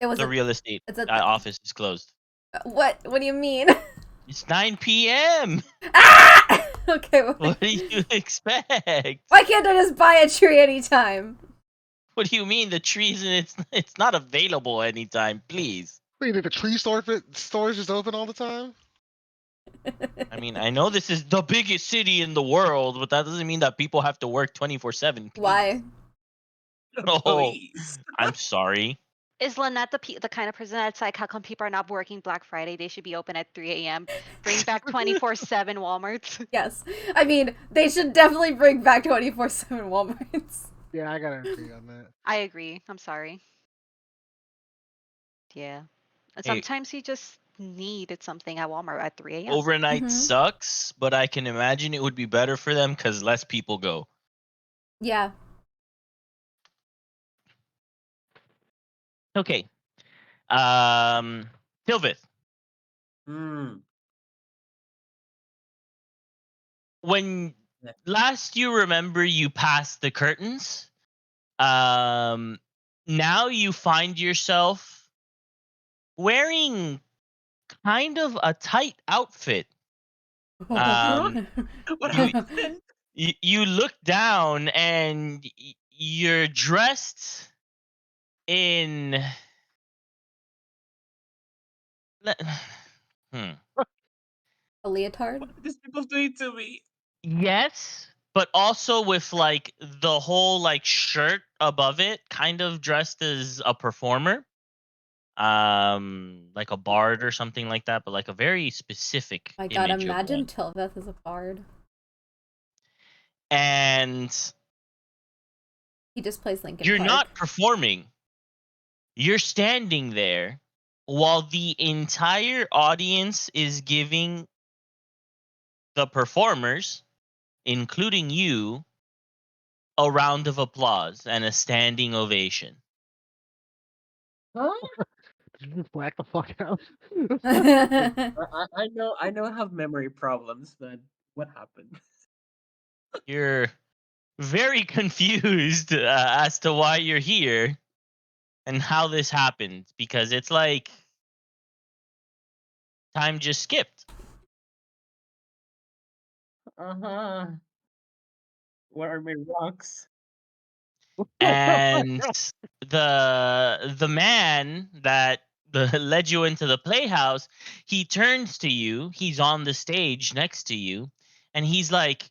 It was The a. real estate It's a. office is closed. What? What do you mean? It's 9 p.m. Ah! Okay. What do you expect? Why can't I just buy a tree anytime? What do you mean the trees and it's not available anytime, please? Wait, did the stores just open all the time? I mean, I know this is the biggest city in the world, but that doesn't mean that people have to work 24/7. Why? Oh, Police. I'm sorry. Is Lynette the kind of person that's like, how come people are not working Black Friday? They should be open at 3 a.m. Bring back 24/7 Walmarts. Yes. I mean, they should definitely bring back 24/7 Walmarts. Yeah, I gotta agree on that. I agree. I'm sorry. Yeah. And Hey, sometimes you just needed something at Walmart at 3 a.m. overnight Mhm. sucks, but I can imagine it would be better for them because less people go. Yeah. Okay. Tilvith, Hmm. when Yeah. last you remember you passed the curtains, now you find yourself wearing kind of a tight outfit. Um, What you happened? you look down and you're dressed in le- hmm. A leotard? What are these people doing to me? Yes, but also with like the whole like shirt above it, kind of dressed as a performer, like a bard or something like that, but like a very specific My god, image of imagine one. Tilveth as a bard. And He just plays Linkin you're Park. not performing. You're standing there while the entire audience is giving the performers, including you, a round of applause and a standing ovation. Huh? Just black the fuck out. I know I have memory problems, but what happened? You're very confused as to why you're here and how this happened because it's like time just skipped. Uh-huh. Where are my rocks? And the man that led you into the playhouse, he turns to you, he's on the stage next to you, and he's like,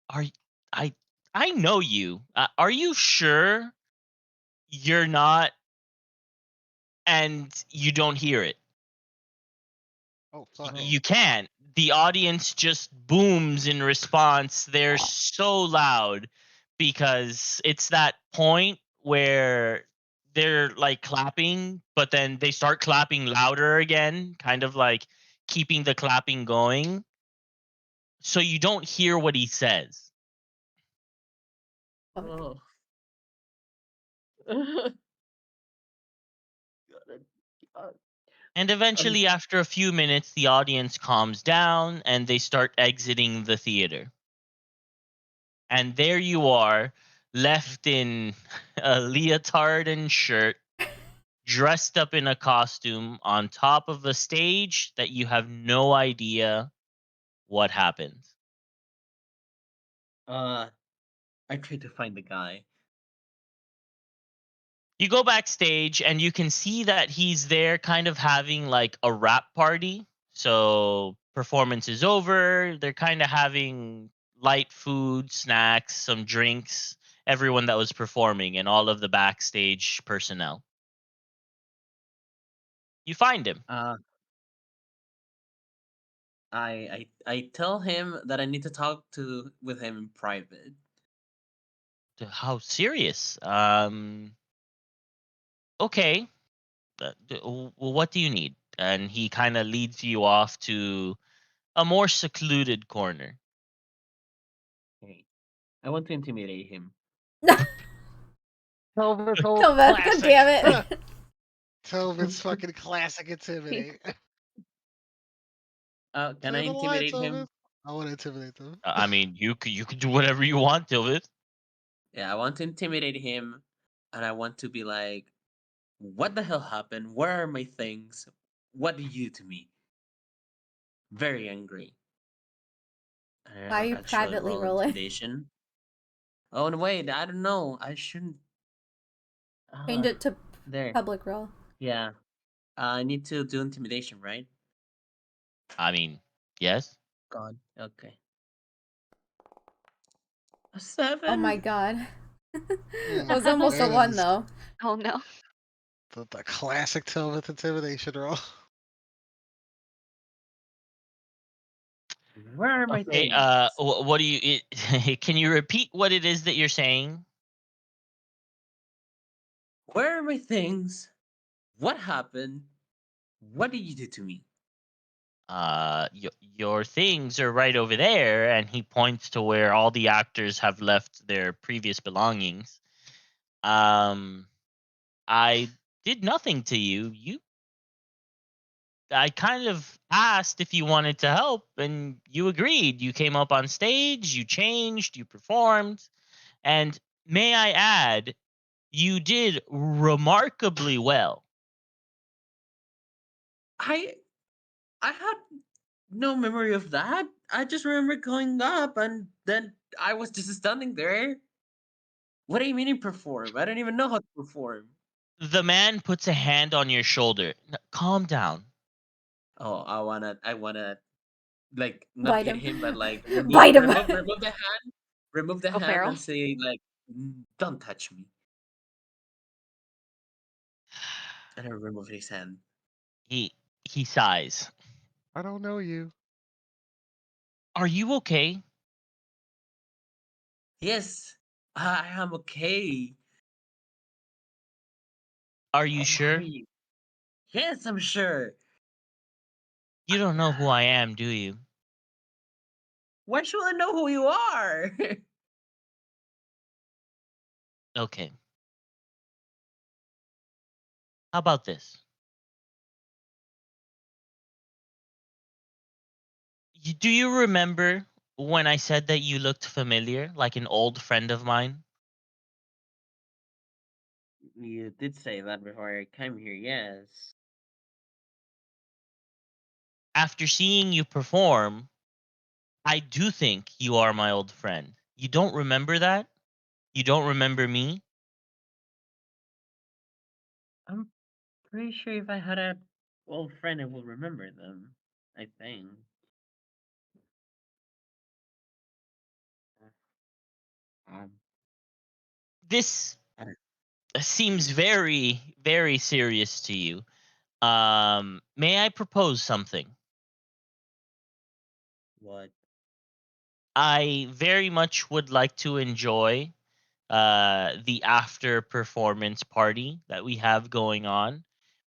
are y- I I know you, are you sure you're not, and you don't hear it. Oh fuck. You can't. The audience just booms in response. They're so loud because it's that point where they're like clapping, but then they start clapping louder again, kind of like keeping the clapping going. So you don't hear what he says. Oh. God. And eventually, after a few minutes, the audience calms down and they start exiting the theater. And there you are, left in a leotard and shirt, dressed up in a costume on top of a stage that you have no idea what happened. Uh, I tried to find the guy. You go backstage and you can see that he's there kind of having like a rap party. So performance is over. They're kind of having light food, snacks, some drinks, everyone that was performing and all of the backstage personnel. You find him. Uh, I tell him that I need to talk to with him in private. How serious? Okay. Well, what do you need? And he kind of leads you off to a more secluded corner. Hey, I want to intimidate him. Telvin's whole Tilveth, god Classic. damn it. Telvin's fucking classic intimidate. Can I Say the line, intimidate Telvin. him? I want to intimidate them. I mean, you could do whatever you want, Dilvit. Yeah, I want to intimidate him, and I want to be like, What the hell happened? Where are my things? What did you do to me? Very angry. Why are you I'd surely privately roll rolling? intimidation. Oh, and wait, I don't know. I shouldn't. Change Uh, it to there. public roll. Yeah. I need to do intimidation, right? I mean, yes. God. Okay. A Oh 7? my god. Hmm, It was almost a that one is though. Oh no. the classic Tilvith intimidation roll. Where are my Okay. things? What do you? Can you repeat what it is that you're saying? Where are my things? What happened? What did you do to me? Your things are right over there, and he points to where all the actors have left their previous belongings. Um, I did nothing to you. I kind of asked if you wanted to help, and you agreed. You came up on stage, you changed, you performed, and may I add, you did remarkably well. I I had no memory of that. I just remember going up and then I was just standing there. What do you mean you perform? I don't even know how to perform. The man puts a hand on your shoulder. Calm down. Oh, I wanna like not Bite hit him. him, but like Bite him. remove the Oh, hand feral. and say like, Don't touch me." And I remove his hand. He he sighs. I don't know you. Are you okay? Yes, I am okay. Are you Who are sure? you? Yes, I'm sure. You don't know who I am, do you? Why should I know who you are? Okay. How about this? Do you remember when I said that you looked familiar, like an old friend of mine? You did say that before I came here, yes. After seeing you perform, I do think you are my old friend. You don't remember that? You don't remember me? I'm pretty sure if I had a old friend, I will remember them. I think. Um, This I don't seems very, very serious to you. May I propose something? what. I very much would like to enjoy the after performance party that we have going on,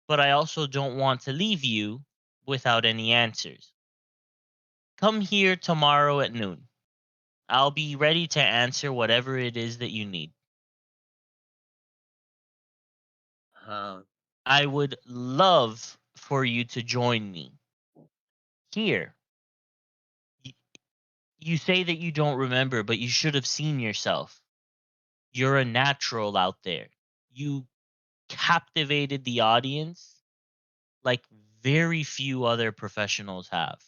but I also don't want to leave you without any answers. Come here tomorrow at noon. I'll be ready to answer whatever it is that you need. Uh, I would love for you to join me here. Y- You say that you don't remember, but you should have seen yourself. You're a natural out there. You captivated the audience like very few other professionals have.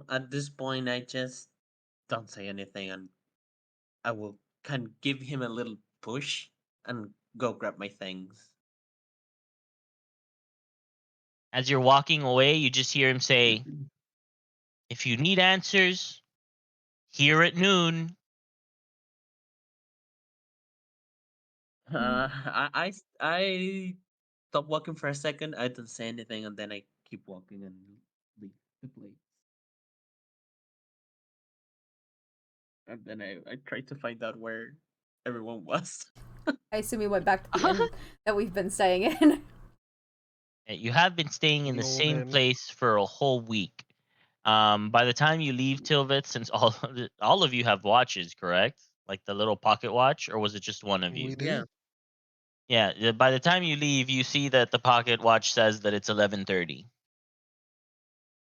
at this point, I just don't say anything, and I will kind of give him a little push and go grab my things. As you're walking away, you just hear him say, if you need answers, here at noon. I stop walking for a second. I don't say anything, and then I keep walking and leave the place. And then I try to find out where everyone was. I assume we went back to the inn that we've been staying in. You have been staying in The the old same inn. place for a whole week. By the time you leave Tilvit, since all of you have watches, correct? Like the little pocket watch, or was it just one of you? We Yeah. do. Yeah. By the time you leave, you see that the pocket watch says that it's 11:30.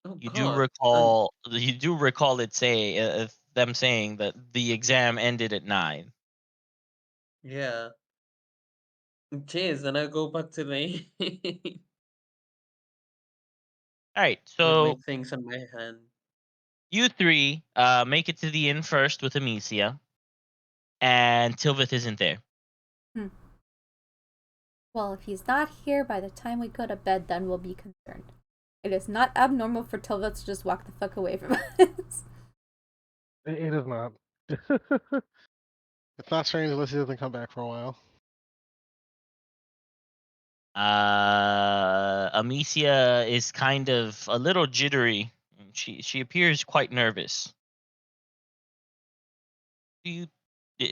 Oh You do God. And recall. You do recall it say them saying that the exam ended at 9. Yeah. Cheers, and I go back to the All right, with my so things on my hand. you three make it to the inn first with Amicia, and Tilvith isn't there. Well, if he's not here by the time we go to bed, then we'll be concerned. It is not abnormal for Tilva to just walk the fuck away from us. It is not. It's not strange unless he doesn't come back for a while. Amicia is kind of a little jittery. She appears quite nervous. Do you?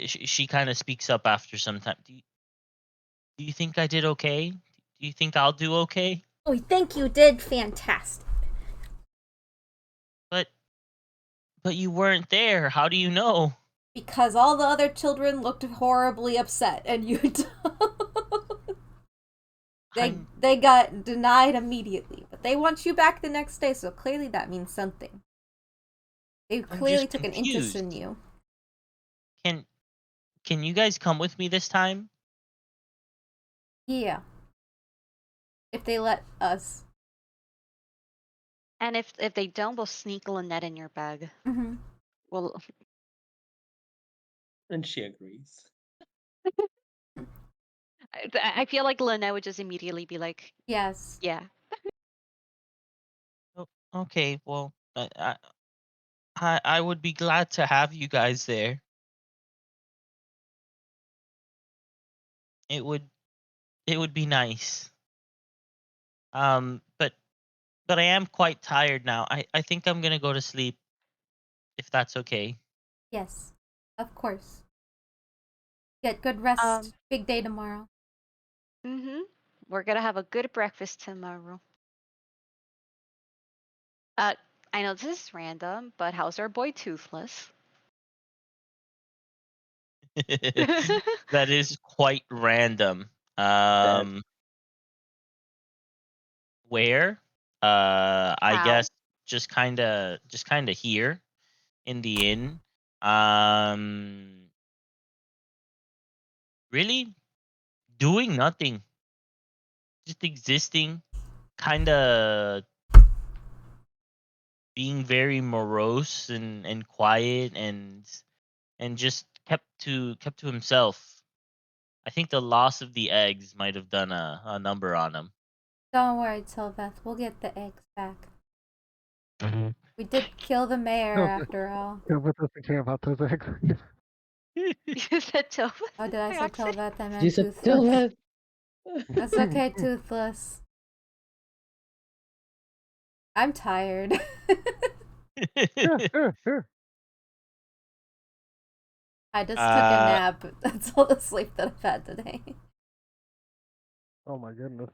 She kind of speaks up after some time. Do you think I did okay? Do you think I'll do okay? We think you did fantastic. But you weren't there. How do you know? Because all the other children looked horribly upset, and you don't. They got denied immediately, but they want you back the next day, so clearly that means something. They clearly took an interest in you. Can you guys come with me this time? Yeah. If they let us. And if they don't, we'll sneak Lynette in your bag. Mm-hmm. Well, And she agrees. I feel like Lynette would just immediately be like, Yes. yeah. Oh, okay, well, I would be glad to have you guys there. It would be nice. But I am quite tired now. I think I'm gonna go to sleep, if that's okay. Yes. Of course. Get good rest. Big day tomorrow. Mm-hmm. We're gonna have a good breakfast tomorrow. I know this is random, but how's our boy Toothless? That is quite random. Where? I How? guess just kinda here in the inn. Um, really doing nothing, just existing, kinda being very morose and quiet and just kept to himself. I think the loss of the eggs might have done a number on him. Don't worry, Tilveth. We'll get the eggs back. We did kill the mayor, after all. Tilvith doesn't care about those eggs. You said Toothless? Oh, did I say accident? Tilveth? I meant You said Toothless. Tilvith. That's okay, Toothless. I'm tired. Sure. I just took a nap. That's all the sleep that I've had today. Oh my goodness.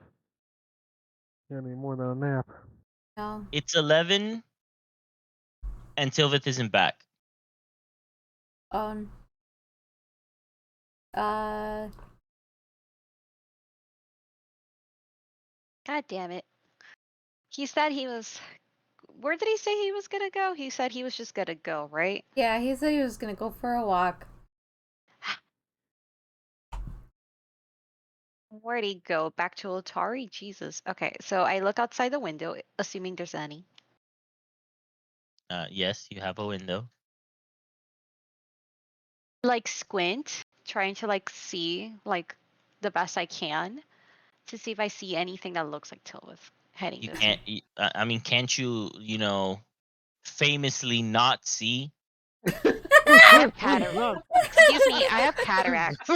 You need more than a nap. No. It's 11 and Tilvith isn't back. Um. Uh. God damn it. He said he was. Where did he say he was gonna go? He said he was just gonna go, right? Yeah, he said he was gonna go for a walk. Where'd he go? Back to Otari? Jesus. Okay, so I look outside the window, assuming there's any. Yes, you have a window. Like squint, trying to like see like the best I can to see if I see anything that looks like Tilwith heading You this can't. way. I mean, can't you? Famously not see. I have cataracts. Excuse me, I have cataracts.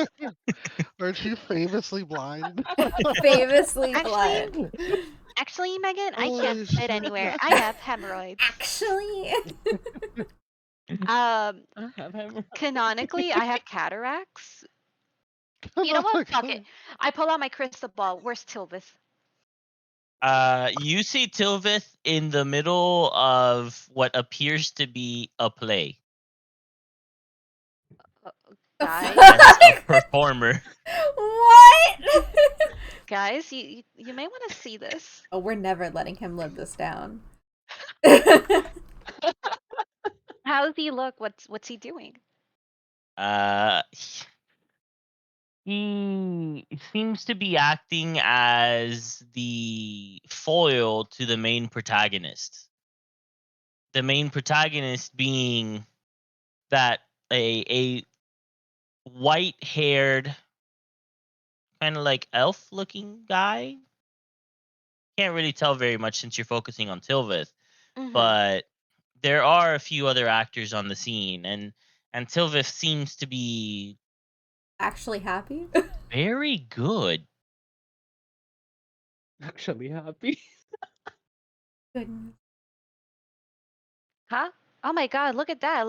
Aren't you famously blind? Famously Actually- blind. Actually, Megan, I Holy can't sit shit. anywhere. I have hemorrhoids. Actually. Canonically, I have cataracts. You know what? Fuck it. I pull out my crystal ball. Where's Tilvith? You see Tilvith in the middle of what appears to be a play Guys, as a performer. What? guys, you may want to see this. Oh, we're never letting him live this down. How's does he look? What's he doing? Uh, he seems to be acting as the foil to the main protagonist. The main protagonist being that a white-haired, kind of like elf-looking guy. Can't really tell very much since you're focusing on Tilvith, Mm-hmm. but there are a few other actors on the scene, and Tilvith seems to be Actually happy. very good. Actually happy. Goodness. Huh? Oh my God! Look at that.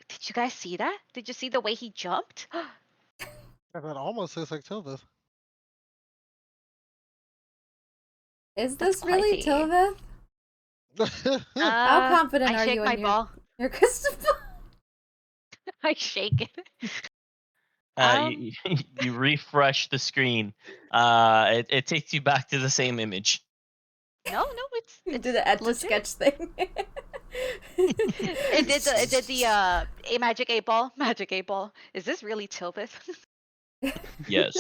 Did you guys see that? Did you see the way he jumped? That almost looks like Tilvith. Is That's this quite really the. Tilvith? How confident I are shake you my in ball. your crystal ball? I shake it. You, you refresh the screen. It takes you back to the same image. No, it's You it's did the etch a legit. sketch thing. It did the a magic 8 ball. Magic 8 ball. Is this really Tilbith? Yes.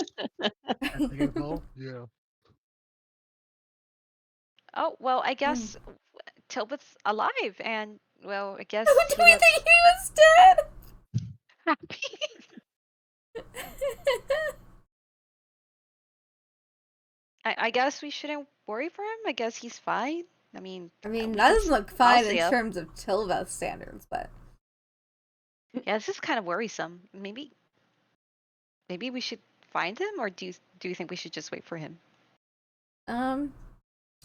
Yeah. Oh well, I Hmm. guess Tilbith's alive, and well, I guess Do he we looks think he was dead? happy. I guess we shouldn't worry for him. I guess he's fine. I mean, I mean, we that can doesn't look I'll fine in stay up. terms of Tilveth standards, but Yeah, this is kind of worrisome. Maybe we should find him, or do you think we should just wait for him? I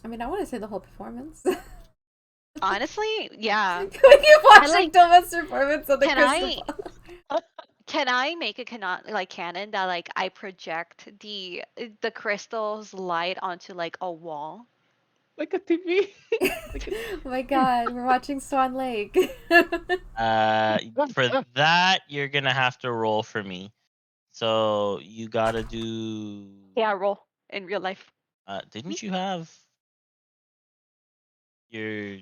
mean, I want to say the whole performance. Honestly, yeah. we keep watching like- Tilveth's performance on the Can crystal ball. Can I make a canon that like I project the crystal's light onto like a wall? Like a TV. Oh my god, we're watching Swan Lake. For that, you're gonna have to roll for me. So you gotta do. Yeah, roll in real life. Didn't you have your?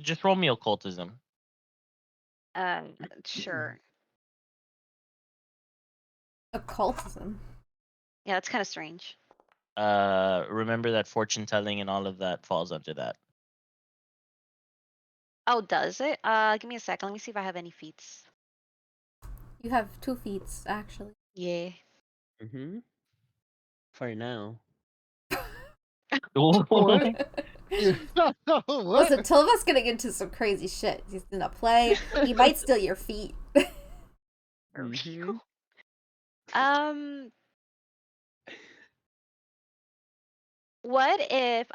Just roll me occultism. Sure. Occultism. Yeah, that's kind of strange. Remember that fortune telling and all of that falls under that. Oh, does it? Give me a second. Let me see if I have any feats. You have 2 feats, actually. Yeah. Mm-hmm. For now. What? Listen, What? Tilva's getting into some crazy shit. He's gonna play. He might steal your feet. Mhm. Um, what if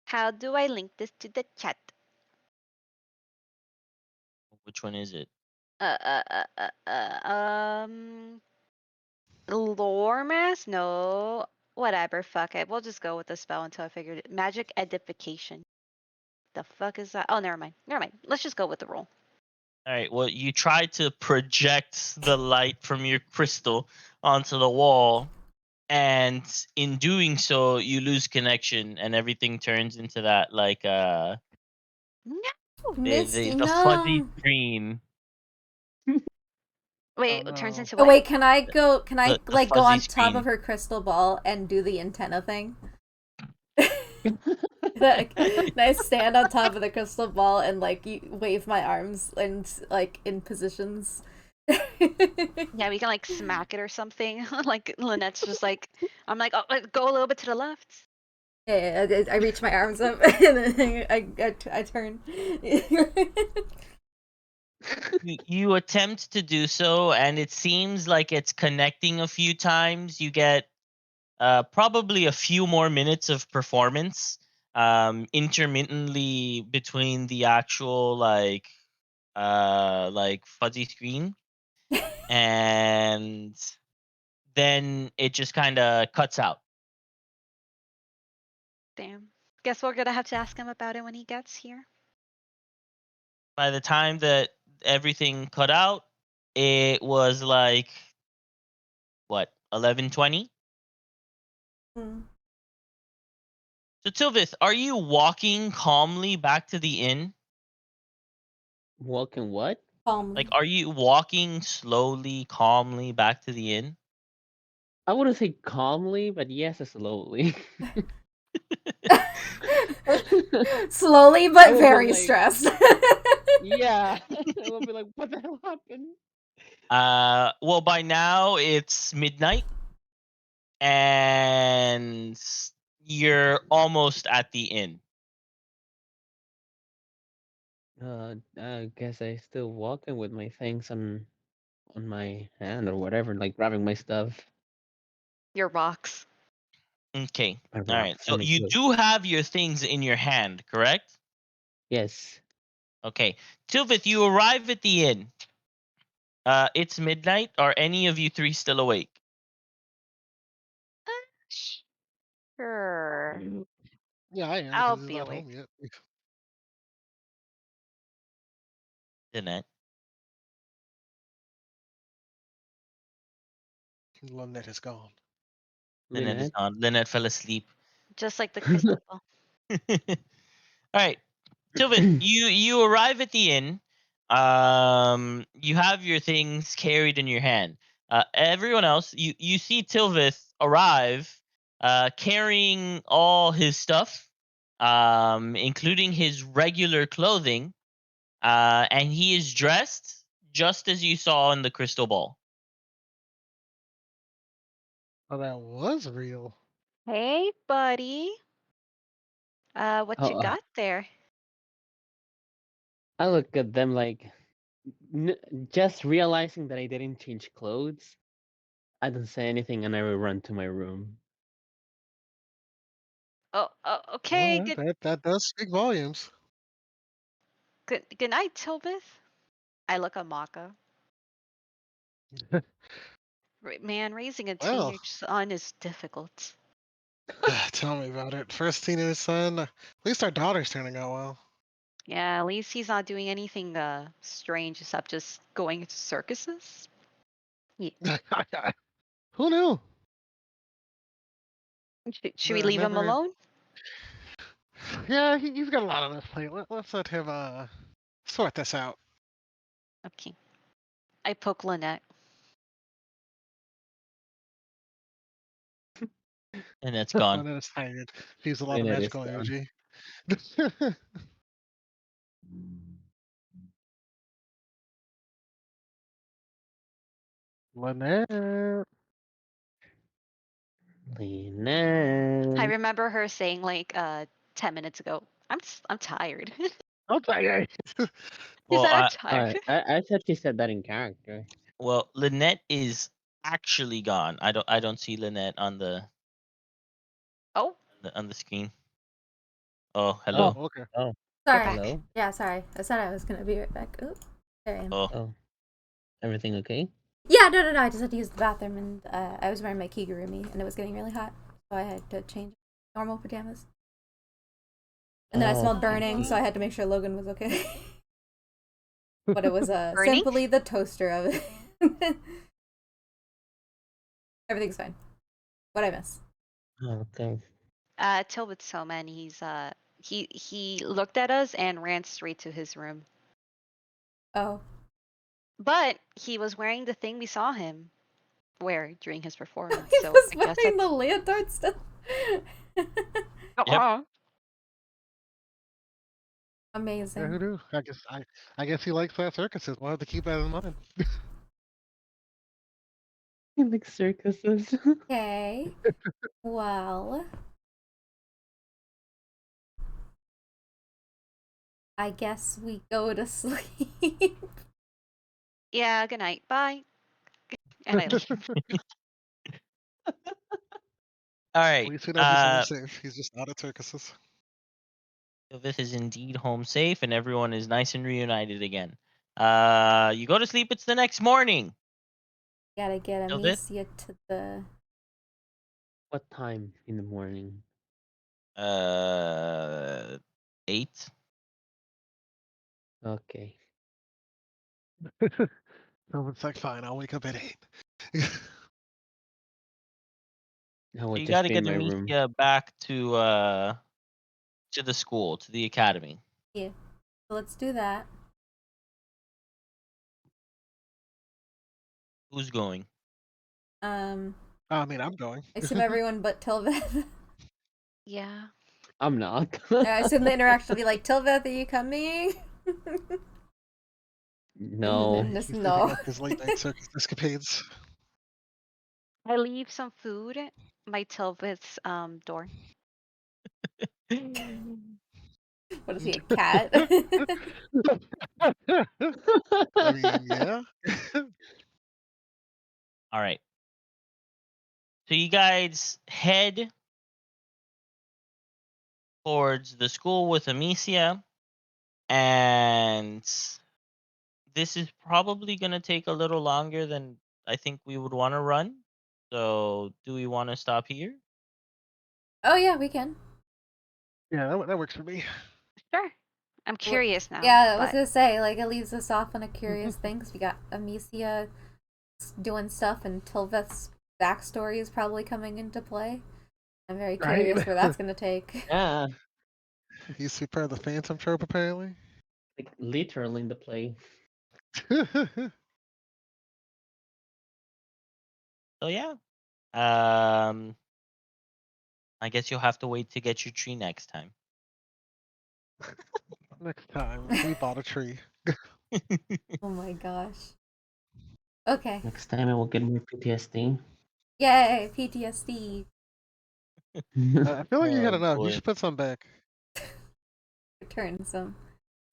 how do I link this to the chat? Which one is it? Uh, uh, uh, lore mass? No. Whatever, fuck it. We'll just go with the spell until I figured it. Magic edification. The fuck is that? Oh, never mind. Never mind. Let's just go with the roll. All right. Well, you try to project the light from your crystal onto the wall, and in doing so, you lose connection, and everything turns into that like No. Misty, the fuzzy no. screen. Wait, Oh, it turns no. into Oh what? wait, can I go? Can I The like go fuzzy on top screen. of her crystal ball and do the antenna thing? Can I stand on top of the crystal ball and like wave my arms and like in positions? Yeah, we can like smack it or something. Like Lynette's just like, I'm like, oh, go a little bit to the left. Yeah, I reach my arms up and then I turn. You attempt to do so, and it seems like it's connecting a few times. You get probably a few more minutes of performance, intermittently between the actual like fuzzy screen, and then it just kind of cuts out. Damn. Guess we're gonna have to ask him about it when he gets here. By the time that everything cut out, it was like what 11:20. Hmm. So Tilvith, are you walking calmly back to the inn? Walking what? Calmly. Like, are you walking slowly, calmly back to the inn? I wouldn't say calmly, but yes, slowly. Slowly, I but will be very like, stressed. yeah. I will be like, what the hell happened? Well, by now it's midnight, and you're almost at the inn. I guess I still walking with my things on my hand or whatever, like grabbing my stuff. Your box. Okay. My All right. rocks So and my you clothes. do have your things in your hand, correct? Yes. Okay. Tilvith, you arrive at the inn. It's midnight. Are any of you three still awake? Sure. Yeah, I am I'll because he's be not awake. home yet. Lynette. Lynette is gone. Lynette is Lynette. gone. Lynette fell asleep. Just like the crystal ball. All right. Tilvith, you arrive at the inn. You have your things carried in your hand. Everyone else, you see Tilvith arrive, carrying all his stuff, including his regular clothing, and he is dressed just as you saw in the crystal ball. Oh, that was real. Hey, buddy. What you Oh, got there? I look at them like, n- just realizing that I didn't change clothes. I don't say anything and I will run to my room. Oh, Well, okay. that does speak volumes. Good night, Tilbith. I look at Maka. Man, raising a Well, teenage son is difficult. tell me about it. First teenage son. At least our daughter's turning out well. Yeah, at least he's not doing anything strange except just going to circuses. Who knew? Should we leave him Never. alone? Yeah, he's got a lot on his plate. Let's let him sort this out. Okay. I poke Lynette. And that's gone. Lynette is tired. She used a lot of Lynette is magical gone. energy. Lynette. I Lynette. remember her saying like 10 minutes ago, I'm tired. I'm tired. He Well, said I'm tired. I thought she said that in character. Lynette is actually gone. I don't see Lynette on the Oh, on the screen. Oh, Oh, hello. okay. Oh, we're Sorry. back. hello. Yeah, sorry. I said I was gonna be right back. Oop. There I am. Oh, Oh, everything okay? Yeah, no. I just had to use the bathroom, and I was wearing my kigurumi, and it was getting really hot, so I had to change normal pajamas. And then I Oh, smelled I burning, so see. I had to make sure Logan was okay. But it was Burning? simply the toaster of it. Everything's fine. What I miss? Oh, okay. Tilbit's home and he looked at us and ran straight to his room. Oh, But he was wearing the thing we saw him wear during his he performance. So was I guess wearing the that's leotard still. Yep. Yeah, who Amazing. knew? I guess he likes that circuses. We'll have to keep that in mind. In like circuses. Okay. Well, I guess we go to sleep. yeah. Good night. Bye. And I leave. all At right. least he knows he's home safe. He's just out at circuses. So this is indeed home safe, and everyone is nice and reunited again. You go to sleep. It's the next morning. Gotta get Tilvith? Amicia to the. What time in the morning? 8. Okay. Someone's like, fine, I'll wake up at 8. I will You got just to be in get my room. Amicia back to to the school, to the academy. So let's do that. Who's going? I mean, I'm going. assume everyone but Tilveth. Yeah. I'm not. I assume the interaction will be like, Tilveth, are you coming? No. And just He's no. giving up his late night circus escapades. I leave some food by Tilvith's door. What is he, a cat? I mean, yeah. All right. So you guys head towards the school with Amicia, and this is probably going to take a little longer than I think we would want to run. So, do we want to stop here? Oh yeah, we can. Yeah, that works for me. Sure. I'm curious now. Yeah, I was but- gonna say, like, it leaves us off on a curious thing, because we got Amicia doing stuff, and Tilveth's backstory is probably coming into play. I'm very curious Right. where that's gonna take. Yeah, He's super the Phantom trope, apparently. like literally in the play. So yeah. I guess you'll have to wait to get your tree next time. Next time, we bought a tree. Oh my gosh. Okay. Next time I will get more PTSD. Yay, PTSD. I feel like you got Oh, enough. You boy. should put some back. Return some.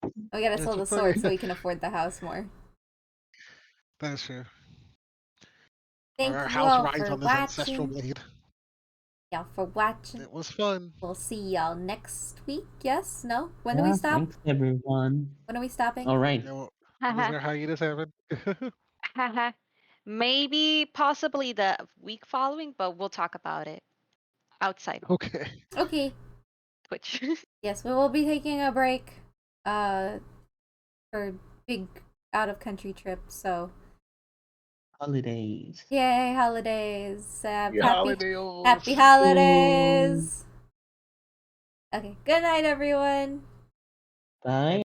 Oh, we gotta Yeah, sell the just put sword it- so we can afford the house more. That's true. Thank Our you house all rides for on this ancestral watching. blade. Y'all for watching. It was fun. We'll see y'all next week. Yes? No? When do we Yeah, stop? thanks everyone. When are we stopping? All right. Yeah, well, when does our hiatus happen? Maybe possibly the week following, but we'll talk about it outside Okay. Okay. Twitch. Yes, we will be taking a break for big out of country trip, so Holidays. yay, holidays. Happy Holidays. holidays. Okay, good night everyone. Bye.